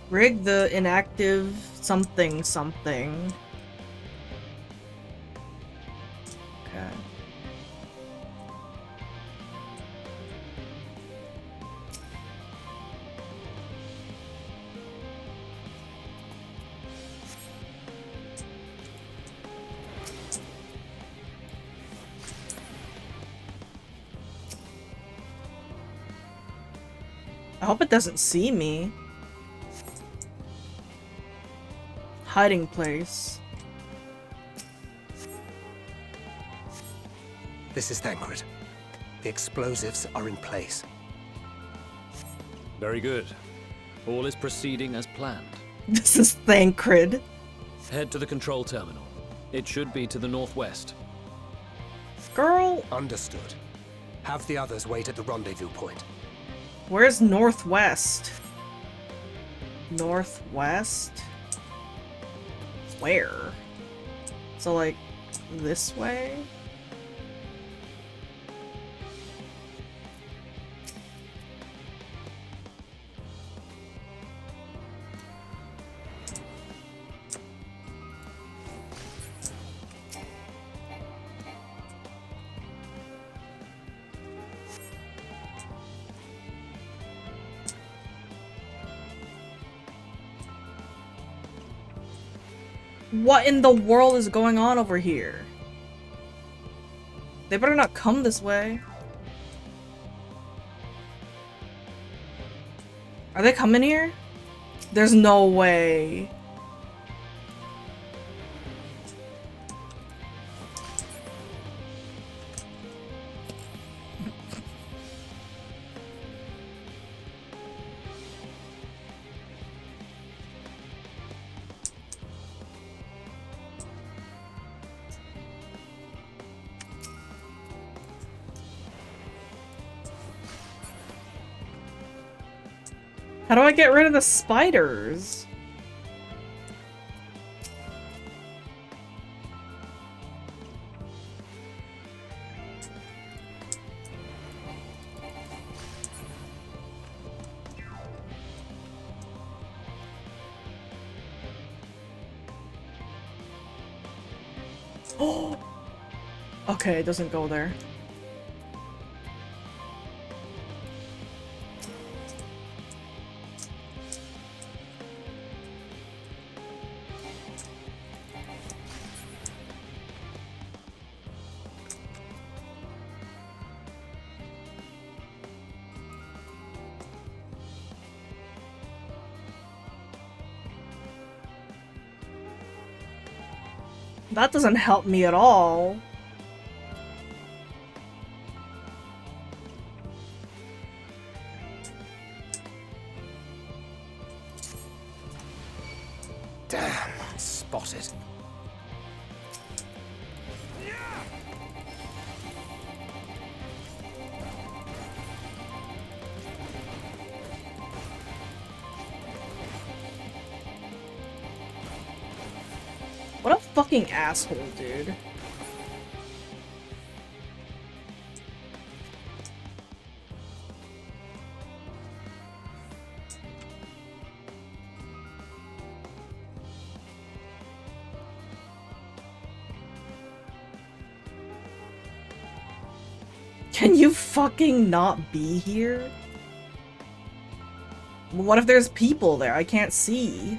Rig the inactive something something. Okay. I hope it doesn't see me. Hiding place. This is Thancred. The explosives are in place. Very good. All is proceeding as planned. This is Thancred. Head to the control terminal. It should be to the northwest. Girl! Understood. Have the others wait at the rendezvous point. Where's northwest? Northwest? Where? So like, this way? What in the world is going on over here? They better not come this way. Are they coming here? There's no way. How do I get rid of the spiders? Oh. Okay, it doesn't go there. That doesn't help me at all. Damn, spotted. What a fucking asshole, dude. Can you fucking not be here? What if there's people there I can't see?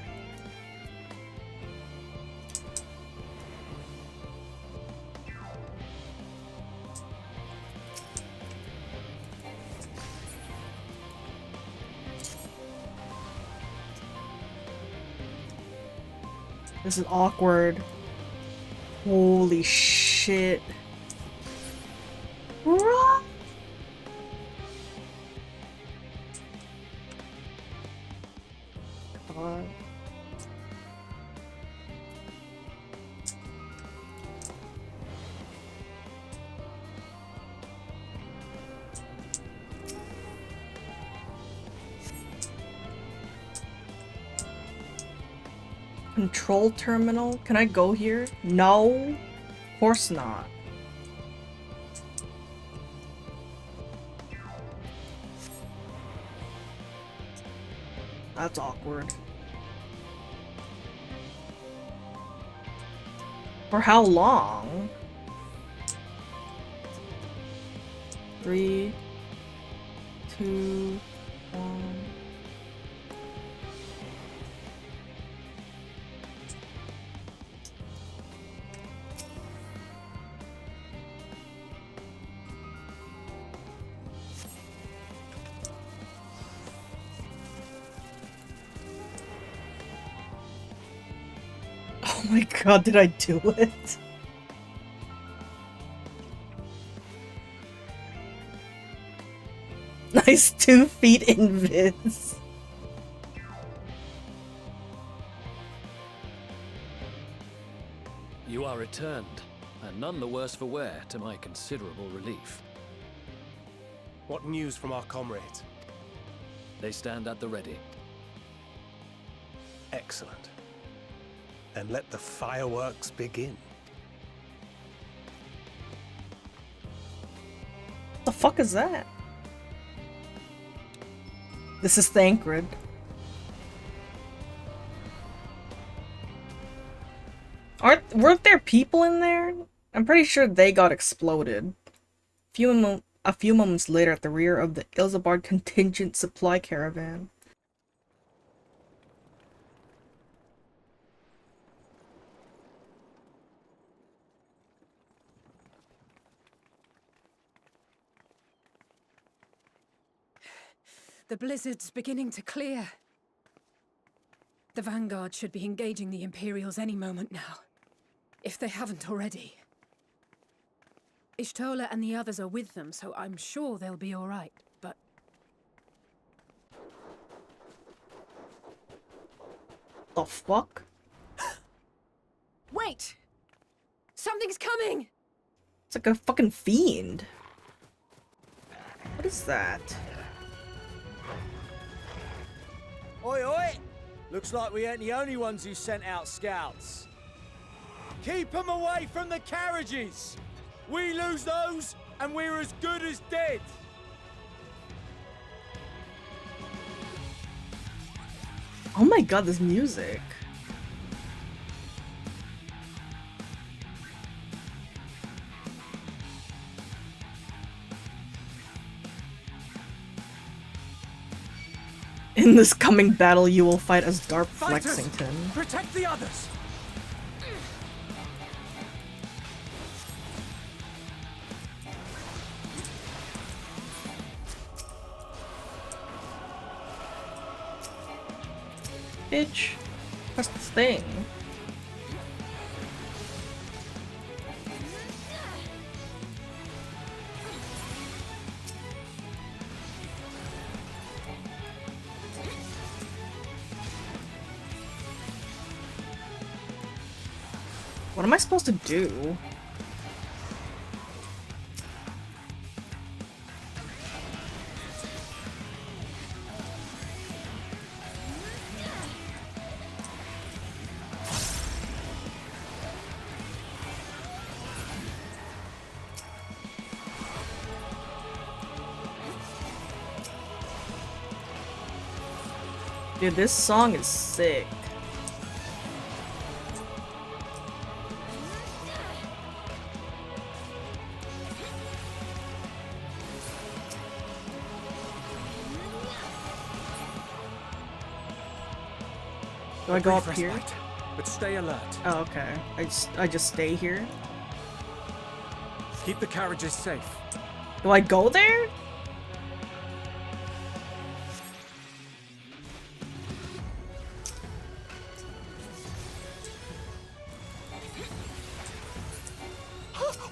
This is awkward. Holy shit. Run! God. Control terminal? Can I go here? No. Of course not. That's awkward. For how long? 3, 2, 1. Oh my god, did I do it? Nice 2 feet invis. You are returned, and none the worse for wear, to my considerable relief. What news from our comrades? They stand at the ready. Excellent. Then let the fireworks begin. The fuck is that? This is Thancred. Weren't there people in there? I'm pretty sure they got exploded. A few moments later, at the rear of the Ilzabard contingent supply caravan. The blizzard's beginning to clear. The Vanguard should be engaging the Imperials any moment now, if they haven't already. Ishtola and the others are with them, so I'm sure they'll be all right, but... The fuck? Wait! Something's coming! It's like a fucking fiend. What is that? Oi, oi! Looks like we ain't the only ones who sent out scouts. Keep them away from the carriages! We lose those, and we're as good as dead! Oh my god, this music. In this coming battle, you will fight as Dark Flexington. Protect the others! Bitch. Press this thing. What am I supposed to do? Dude, this song is sick. Do I go up here? But stay alert. Oh, okay. I just stay here. Keep the carriages safe. Do I go there?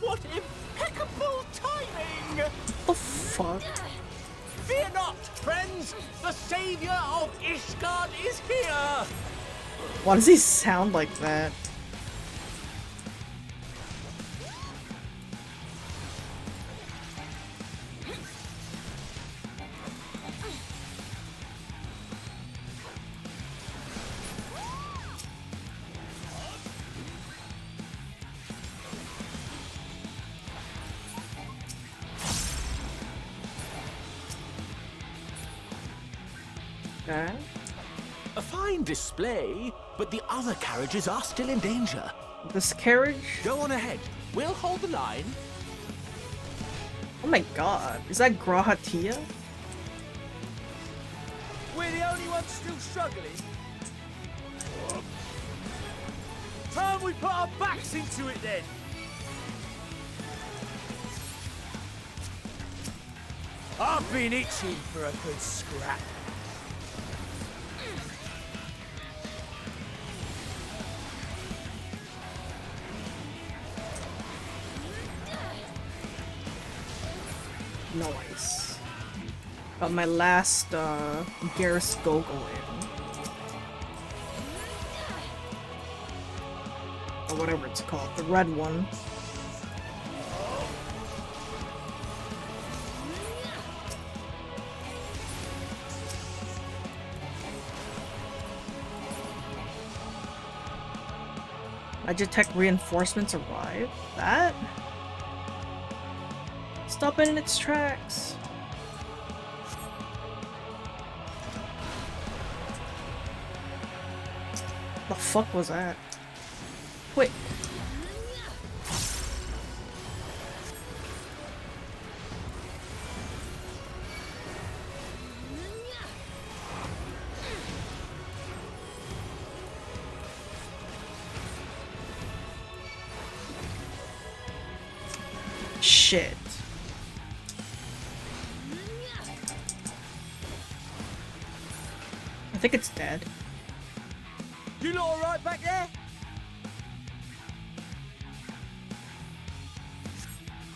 What impeccable timing! What the fuck? Fear not, friends! The savior of Ishgard is here! Why does he sound like that? Okay. A fine display, but the other carriages are still in danger. This carriage? Go on ahead. We'll hold the line. Oh my god. Is that Grahatia? We're the only ones still struggling. Time we put our backs into it then. I've been itching for a good scrap. Nice. Got my last Garrus Gogol in. Or whatever it's called, the red one. Magitech reinforcements arrive? That? Stop it in its tracks. The fuck was that? Quick. Shit. think it's dead. You lot alright back there?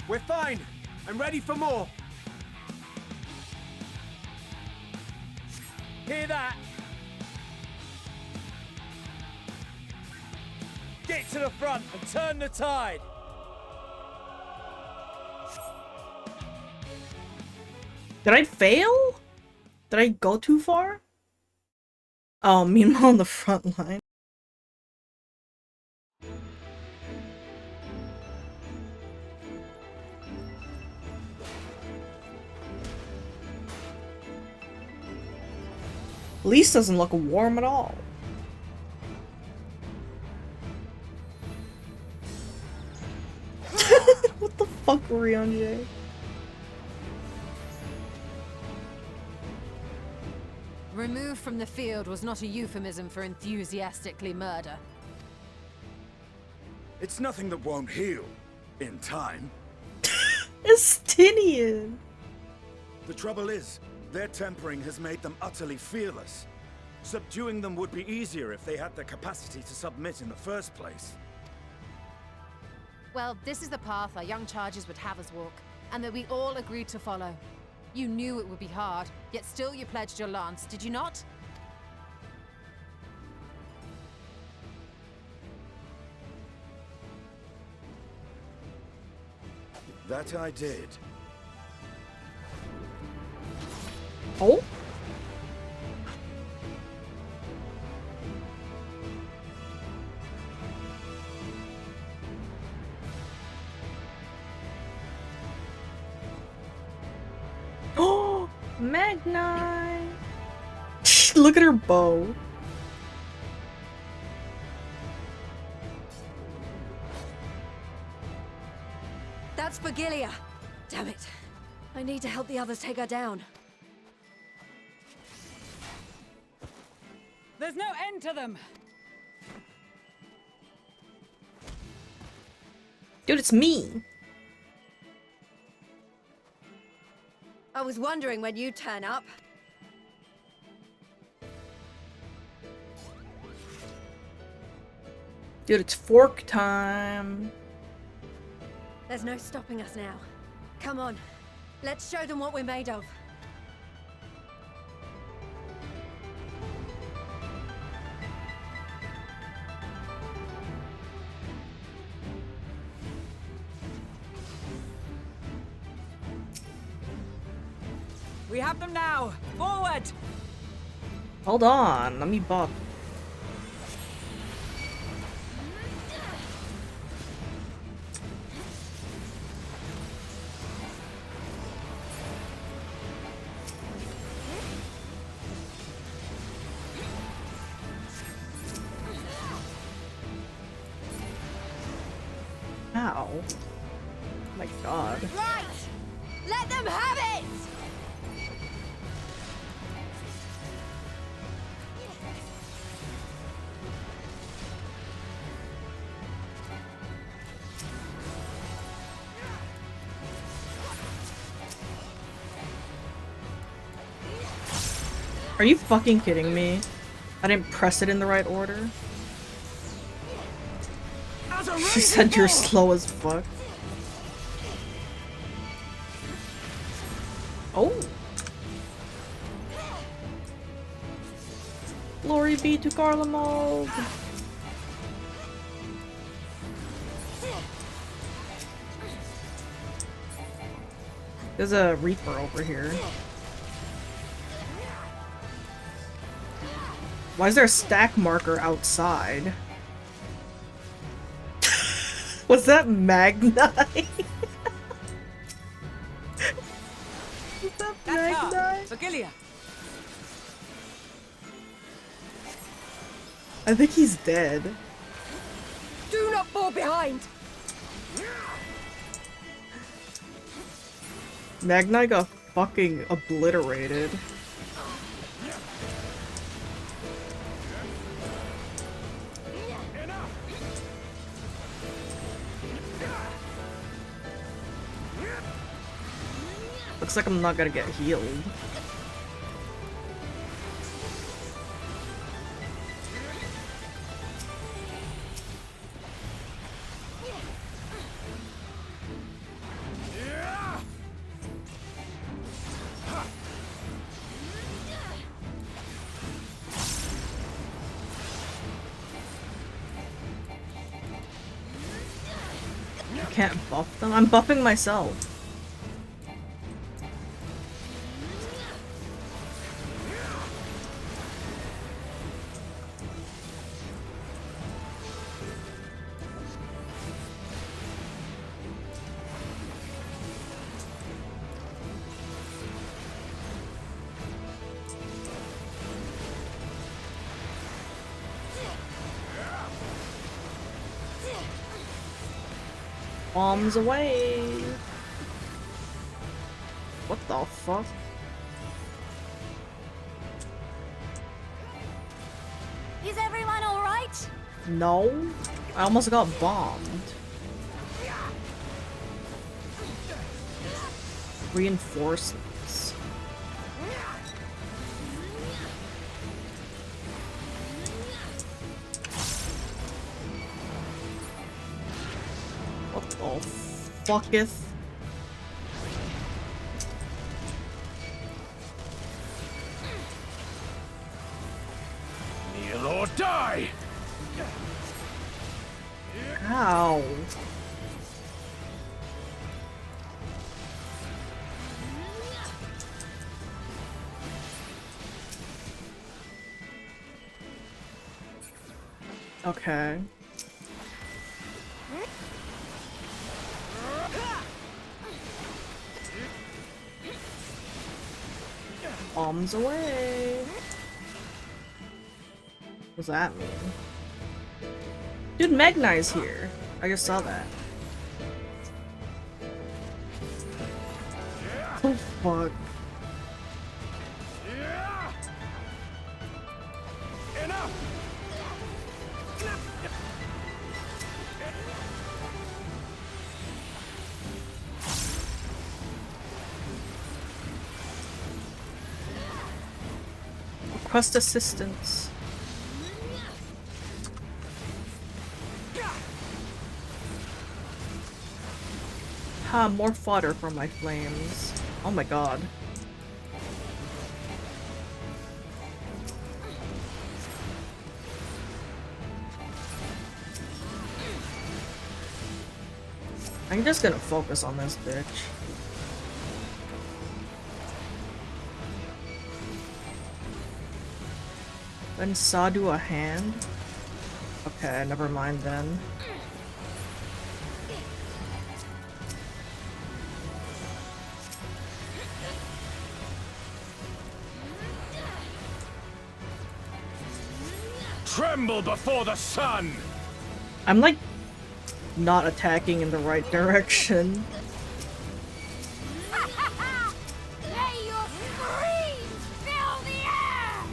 We're fine. I'm ready for more. Hear that? Get to the front and turn the tide. Did I fail? Did I go too far? Oh, meanwhile on the front line. Lise doesn't look warm at all. What the fuck, Ryanje? Removed from the field was not a euphemism for enthusiastically murder. It's nothing that won't heal in time. Estinian! The trouble is, their tempering has made them utterly fearless. Subduing them would be easier if they had the capacity to submit in the first place. Well, this is the path our young charges would have us walk, and that we all agreed to follow. You knew it would be hard, yet still you pledged your lance, did you not? That I did. Oh? Oh, Magni! Look at her bow. That's Vigilia. Damn it. I need to help the others take her down. There's no end to them! Dude, it's me. I was wondering when you'd turn up. Dude, it's fork time. There's no stopping us now. Come on. Let's show them what we're made of. We have them now! Forward! Hold on, let me buff. Ow. Oh my god. Right! Let them have it! Are you fucking kidding me? I didn't press it in the right order. She said you're slow as fuck. Oh. Glory be to Garlemald. There's a Reaper over here. Why is there a stack marker outside? Was that Magni? Was that Magni? Vigilia! I think he's dead. Do not fall behind! Magni got fucking obliterated. Looks like I'm not gonna get healed. can't buff them? I'm buffing myself. Bombs away! What the fuck? Is everyone all right? No? I almost got bombed. Reinforcements. What the fucketh? Kneel or die! Ow. Okay. Bombs away. What's that mean? Dude, Magnai's here. I just saw that. Oh fuck. Request assistance. Ha, more fodder for my flames. Oh my god. I'm just gonna focus on this bitch. Then Sadu a hand? Okay, never mind then. Tremble before the sun! I'm like not attacking in the right direction. May your screams fill the air!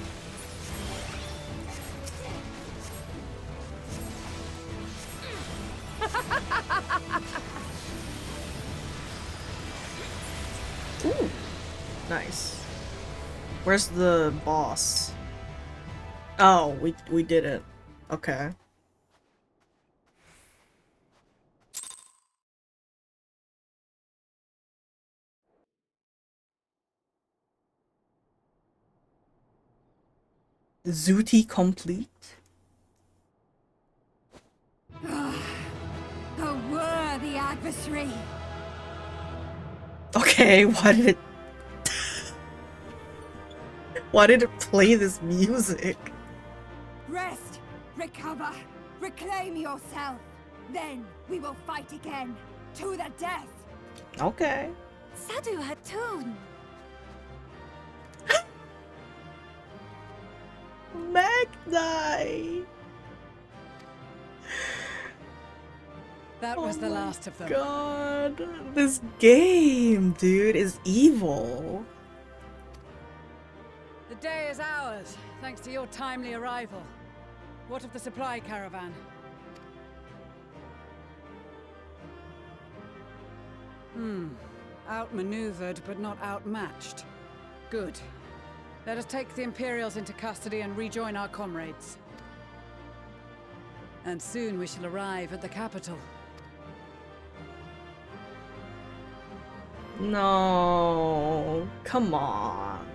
Ooh, nice. Where's the boss? Oh, we did it. Okay. Zuti complete? A worthy adversary. Okay, why did it why did it play this music? Rest, recover, reclaim yourself. Then we will fight again, to the death. Okay. Sadu Hatun. Magnai! That was the last of them. God, this game, dude, is evil. The day is ours, thanks to your timely arrival. What of the supply caravan? Outmaneuvered, but not outmatched. Good. Let us take the Imperials into custody and rejoin our comrades. And soon we shall arrive at the capital. No, come on.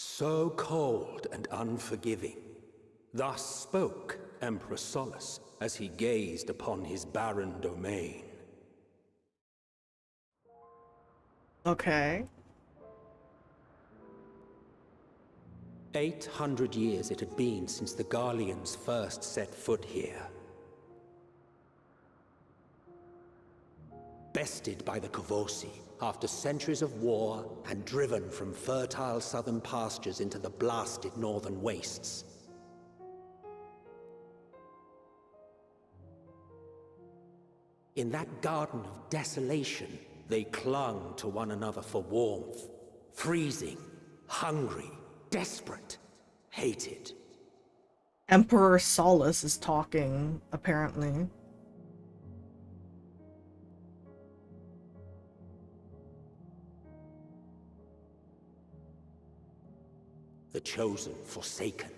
So cold and unforgiving. Thus spoke Emperor Solus as he gazed upon his barren domain. Okay. 800 years it had been since the Garleans first set foot here. Bested by the Kavosi after centuries of war and driven from fertile southern pastures into the blasted northern wastes. In that garden of desolation, they clung to one another for warmth, freezing, hungry, desperate, hated. Emperor Solus is talking, apparently. The chosen forsaken.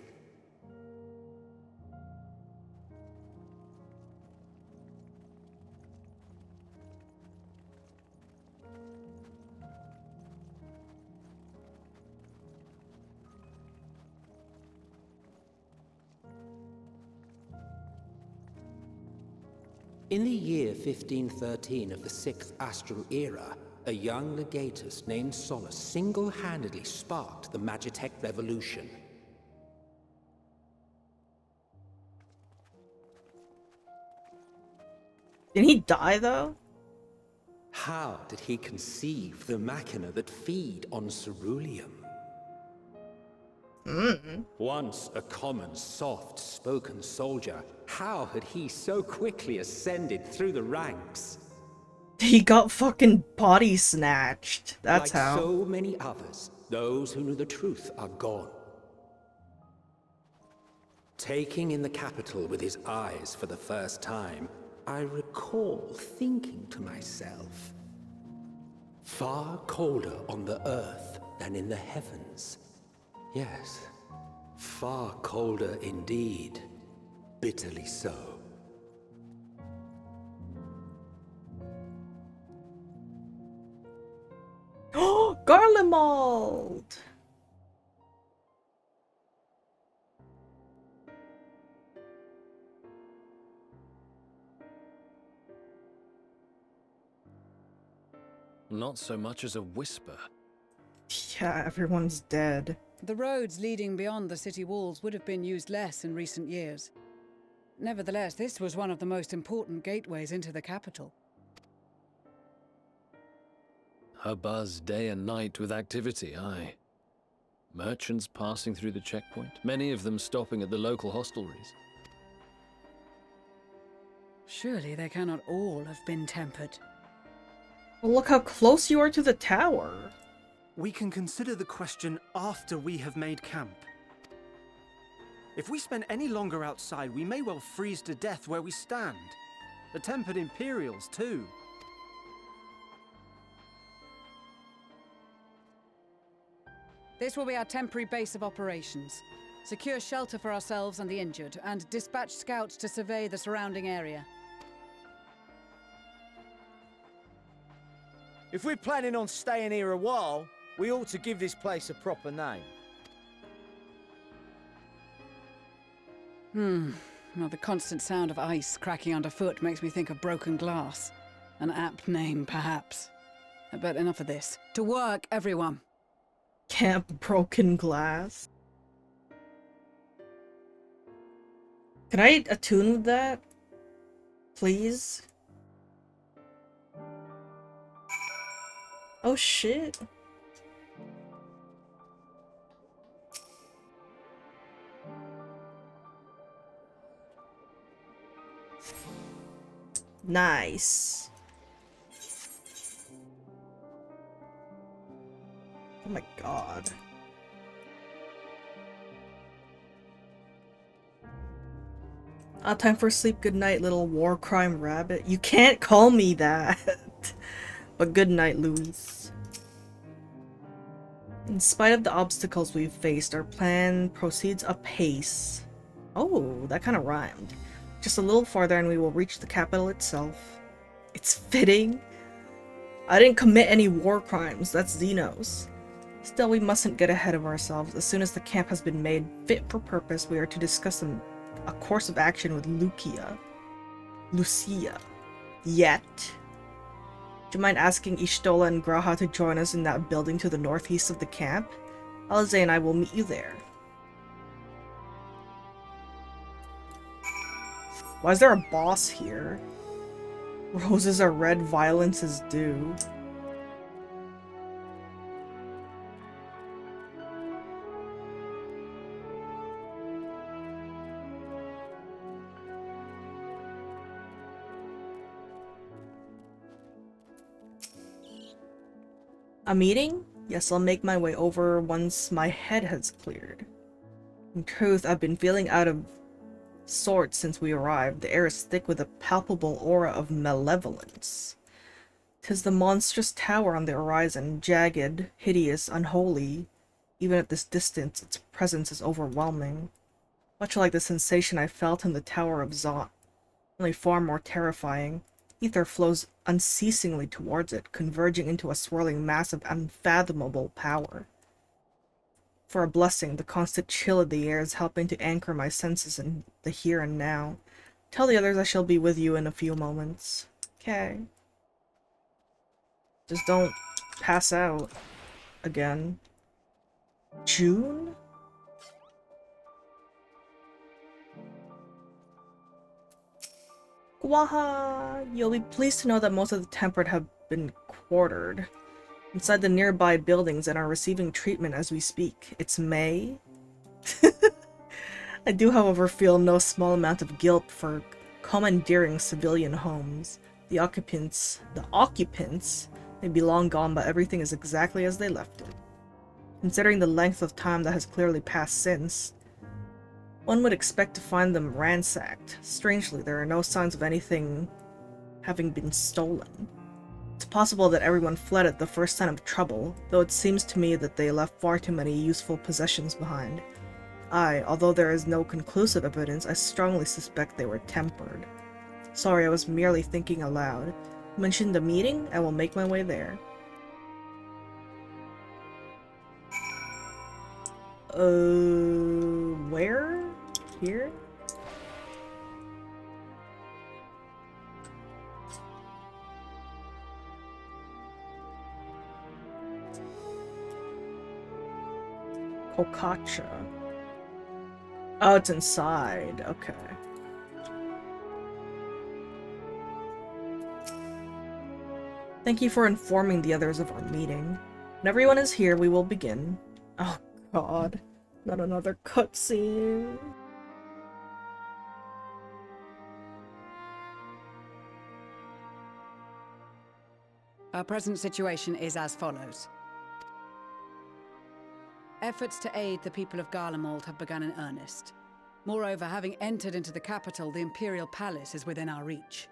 In the year 1513 of the 6th Astral Era, a young legatus named Solus single-handedly sparked the Magitech Revolution. Did he die, though? How did he conceive the machina that feed on ceruleum? Once a common, soft-spoken soldier, how had he so quickly ascended through the ranks? He got fucking body snatched. That's like how. So many others, those who knew the truth are gone. Taking in the capital with his eyes for the first time, I recall thinking to myself, far colder on the earth than in the heavens. Yes, far colder indeed, bitterly so. Oh, Garlemald! Not so much as a whisper. Yeah, everyone's dead. The roads leading beyond the city walls would have been used less in recent years. Nevertheless, this was one of the most important gateways into the capital. A buzz day and night with activity, aye. Merchants passing through the checkpoint, many of them stopping at the local hostelries. Surely they cannot all have been tempered. Well, look how close you are to the tower. We can consider the question after we have made camp. If we spend any longer outside, we may well freeze to death where we stand. The tempered Imperials, too. This will be our temporary base of operations. Secure shelter for ourselves and the injured, and dispatch scouts to survey the surrounding area. If we're planning on staying here a while, we ought to give this place a proper name. Well, the constant sound of ice cracking underfoot makes me think of broken glass. An apt name, perhaps. But enough of this. To work, everyone! Camp Broken Glass. Can I attune with that? Please? Oh shit. Nice. Oh my god. Time for sleep. Good night, little war crime rabbit. You can't call me that. But good night, Louise. In spite of the obstacles we've faced, our plan proceeds apace. Oh, that kind of rhymed. Just a little farther and we will reach the capital itself. It's fitting. I didn't commit any war crimes. That's Xenos. Still, we mustn't get ahead of ourselves. As soon as the camp has been made fit for purpose, we are to discuss a course of action with Lucia. Yet. Do you mind asking Ishtola and Graha to join us in that building to the northeast of the camp? Alize and I will meet you there. Why is there a boss here? Roses are red, violence is due. A meeting? Yes, I'll make my way over once my head has cleared. In truth, I've been feeling out of sorts since we arrived. The air is thick with a palpable aura of malevolence. 'Tis the monstrous tower on the horizon, jagged, hideous, unholy. Even at this distance, its presence is overwhelming. Much like the sensation I felt in the Tower of Zot, only far more terrifying. Ether flows unceasingly towards it, converging into a swirling mass of unfathomable power. For a blessing, the constant chill of the air is helping to anchor my senses in the here and now. Tell the others I shall be with you in a few moments. Okay. Just don't pass out again. June? Gwaha! You'll be pleased to know that most of the tempered have been quartered inside the nearby buildings and are receiving treatment as we speak. It's May. I do, however, feel no small amount of guilt for commandeering civilian homes. The occupants may be long gone, but everything is exactly as they left it. Considering the length of time that has clearly passed since, one would expect to find them ransacked. Strangely, there are no signs of anything having been stolen. It's possible that everyone fled at the first sign of trouble, though it seems to me that they left far too many useful possessions behind. Although there is no conclusive evidence, I strongly suspect they were tempered. Sorry, I was merely thinking aloud. You mentioned the meeting? I will make my way there. Where? Here? Kokacha. Oh, it's inside. Okay. Thank you for informing the others of our meeting. When everyone is here, we will begin. Oh god. Not another cutscene. Our present situation is as follows. Efforts to aid the people of Garlemald have begun in earnest. Moreover, having entered into the capital, the Imperial Palace is within our reach.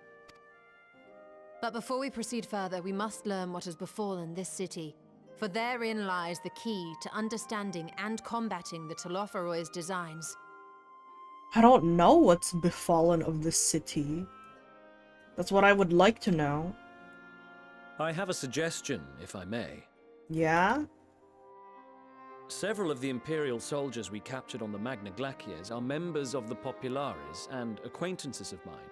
But before we proceed further, we must learn what has befallen this city, for therein lies the key to understanding and combating the Telophoroid's designs. I don't know what's befallen of this city. That's what I would like to know. I have a suggestion, if I may. Yeah? Several of the Imperial soldiers we captured on the Magna Glaciers are members of the Populares and acquaintances of mine.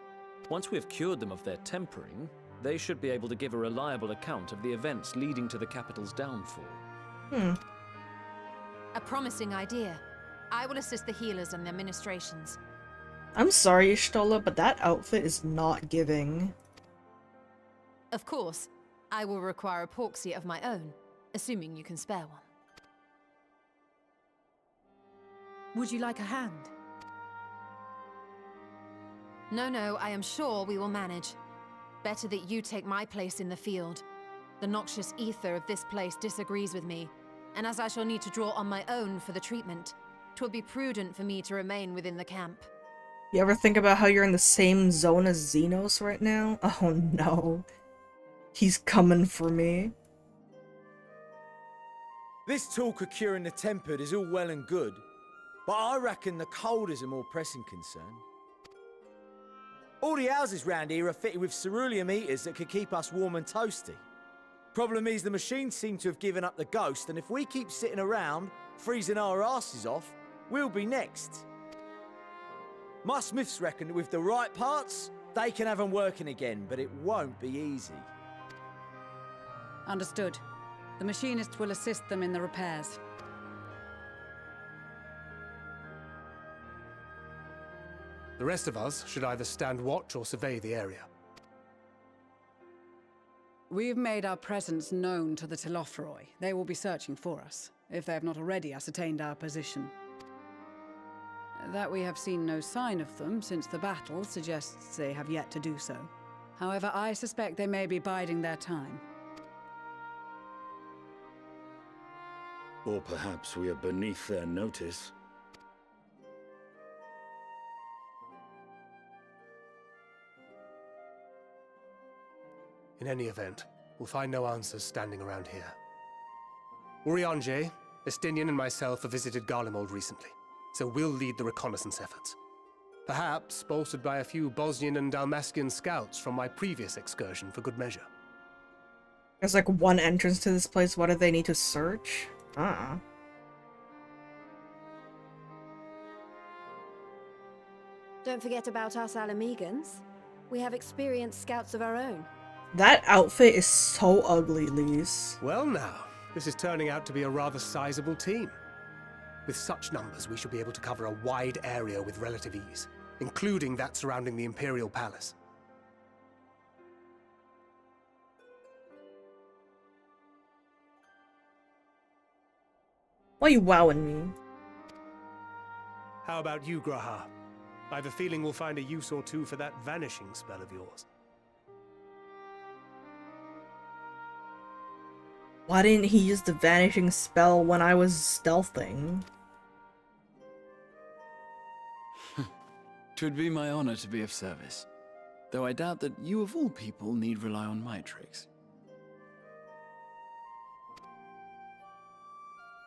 Once we have cured them of their tempering, they should be able to give a reliable account of the events leading to the capital's downfall. A promising idea. I will assist the healers and their ministrations. I'm sorry, Ishtola, but that outfit is not giving. Of course, I will require a porxie of my own, assuming you can spare one. Would you like a hand? No, I am sure we will manage. Better that you take my place in the field. The noxious ether of this place disagrees with me, and as I shall need to draw on my own for the treatment, 'twill be prudent for me to remain within the camp. You ever think about how you're in the same zone as Xenos right now? Oh no. He's coming for me. This talk of curing the tempered is all well and good, but I reckon the cold is a more pressing concern. All the houses round here are fitted with ceruleum heaters that could keep us warm and toasty. Problem is, the machines seem to have given up the ghost, and if we keep sitting around, freezing our asses off, we'll be next. My smiths reckon that with the right parts, they can have them working again, but it won't be easy. Understood. The machinist will assist them in the repairs. The rest of us should either stand watch or survey the area. We've made our presence known to the Telophoroi. They will be searching for us, if they have not already ascertained our position. That we have seen no sign of them since the battle suggests they have yet to do so. However, I suspect they may be biding their time. Or perhaps we are beneath their notice. In any event, we'll find no answers standing around here. Urianger, Estinian and myself have visited Garlemald recently, so we'll lead the reconnaissance efforts. Perhaps bolstered by a few Bosnian and Dalmatian scouts from my previous excursion for good measure. There's like one entrance to this place. What do they need to search? Don't forget about us Alamegans. We have experienced scouts of our own. That outfit is so ugly, Lise. Well now, this is turning out to be a rather sizable team. With such numbers, we should be able to cover a wide area with relative ease, including that surrounding the Imperial Palace. Why are you wowing me? How about you, Graha? I have a feeling we'll find a use or two for that vanishing spell of yours. Why didn't he use the vanishing spell when I was stealthing? Twould be my honor to be of service, though I doubt that you of all people need rely on my tricks.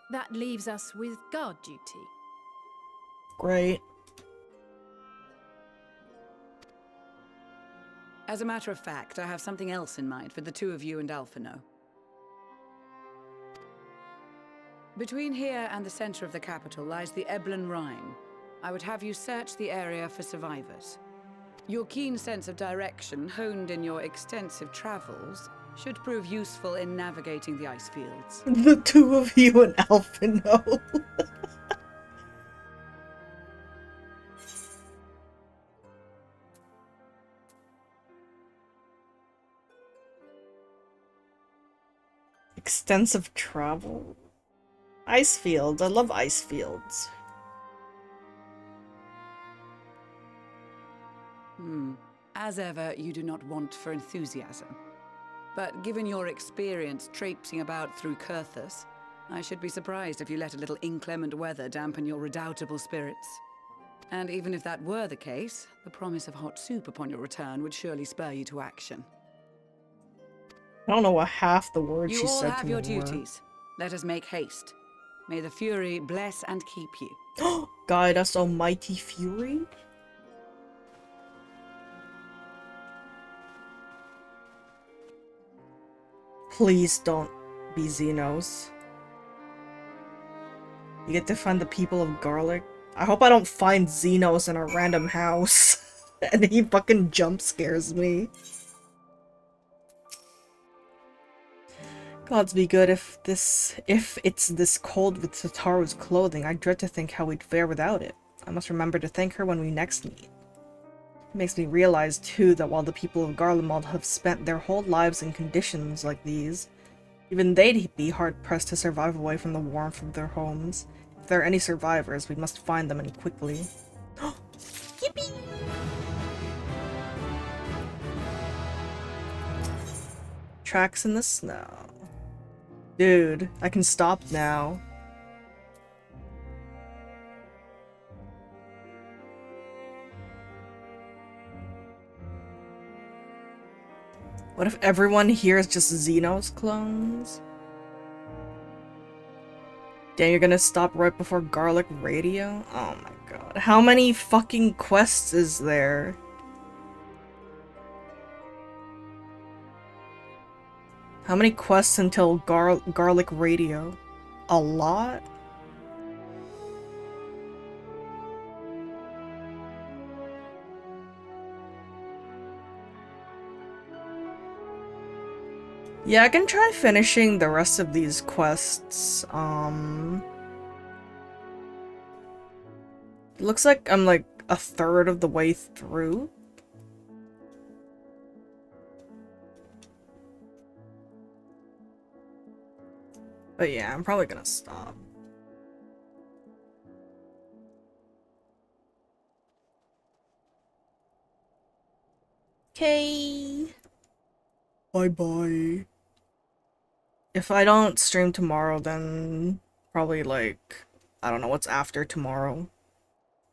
That leaves us with guard duty. Great. As a matter of fact, I have something else in mind for the two of you and Alphino. Between here and the center of the capital lies the Eblan Rhine. I would have you search the area for survivors. Your keen sense of direction, honed in your extensive travels, should prove useful in navigating the ice fields. The two of you and Alphino. Extensive travel. Ice fields. I love ice fields. As ever, you do not want for enthusiasm. But given your experience traipsing about through Kurthus, I should be surprised if you let a little inclement weather dampen your redoubtable spirits. And even if that were the case, the promise of hot soup upon your return would surely spur you to action. I don't know what half the words she said to me. You all have your duties. Let us make haste. May the Fury bless and keep you. Guide us, almighty Fury? Please don't be Xenos. You get to find the people of Garlic. I hope I don't find Xenos in a random house. And he fucking jump scares me. Gods be good if it's this cold with Sataru's clothing. I dread to think how we'd fare without it. I must remember to thank her when we next meet. It makes me realize, too, that while the people of Garlemald have spent their whole lives in conditions like these, even they'd be hard-pressed to survive away from the warmth of their homes. If there are any survivors, we must find them and quickly. Yippee! Tracks in the snow. Dude, I can stop now. What if everyone here is just Xenos clones? Damn, you're gonna stop right before Garlic Radio? Oh my god. How many fucking quests is there? How many quests until Garlic Radio? A lot? Yeah, I can try finishing the rest of these quests. Looks like I'm like a third of the way through. But yeah, I'm probably gonna stop. Okay. Bye-bye. If I don't stream tomorrow, then probably like, I don't know what's after tomorrow.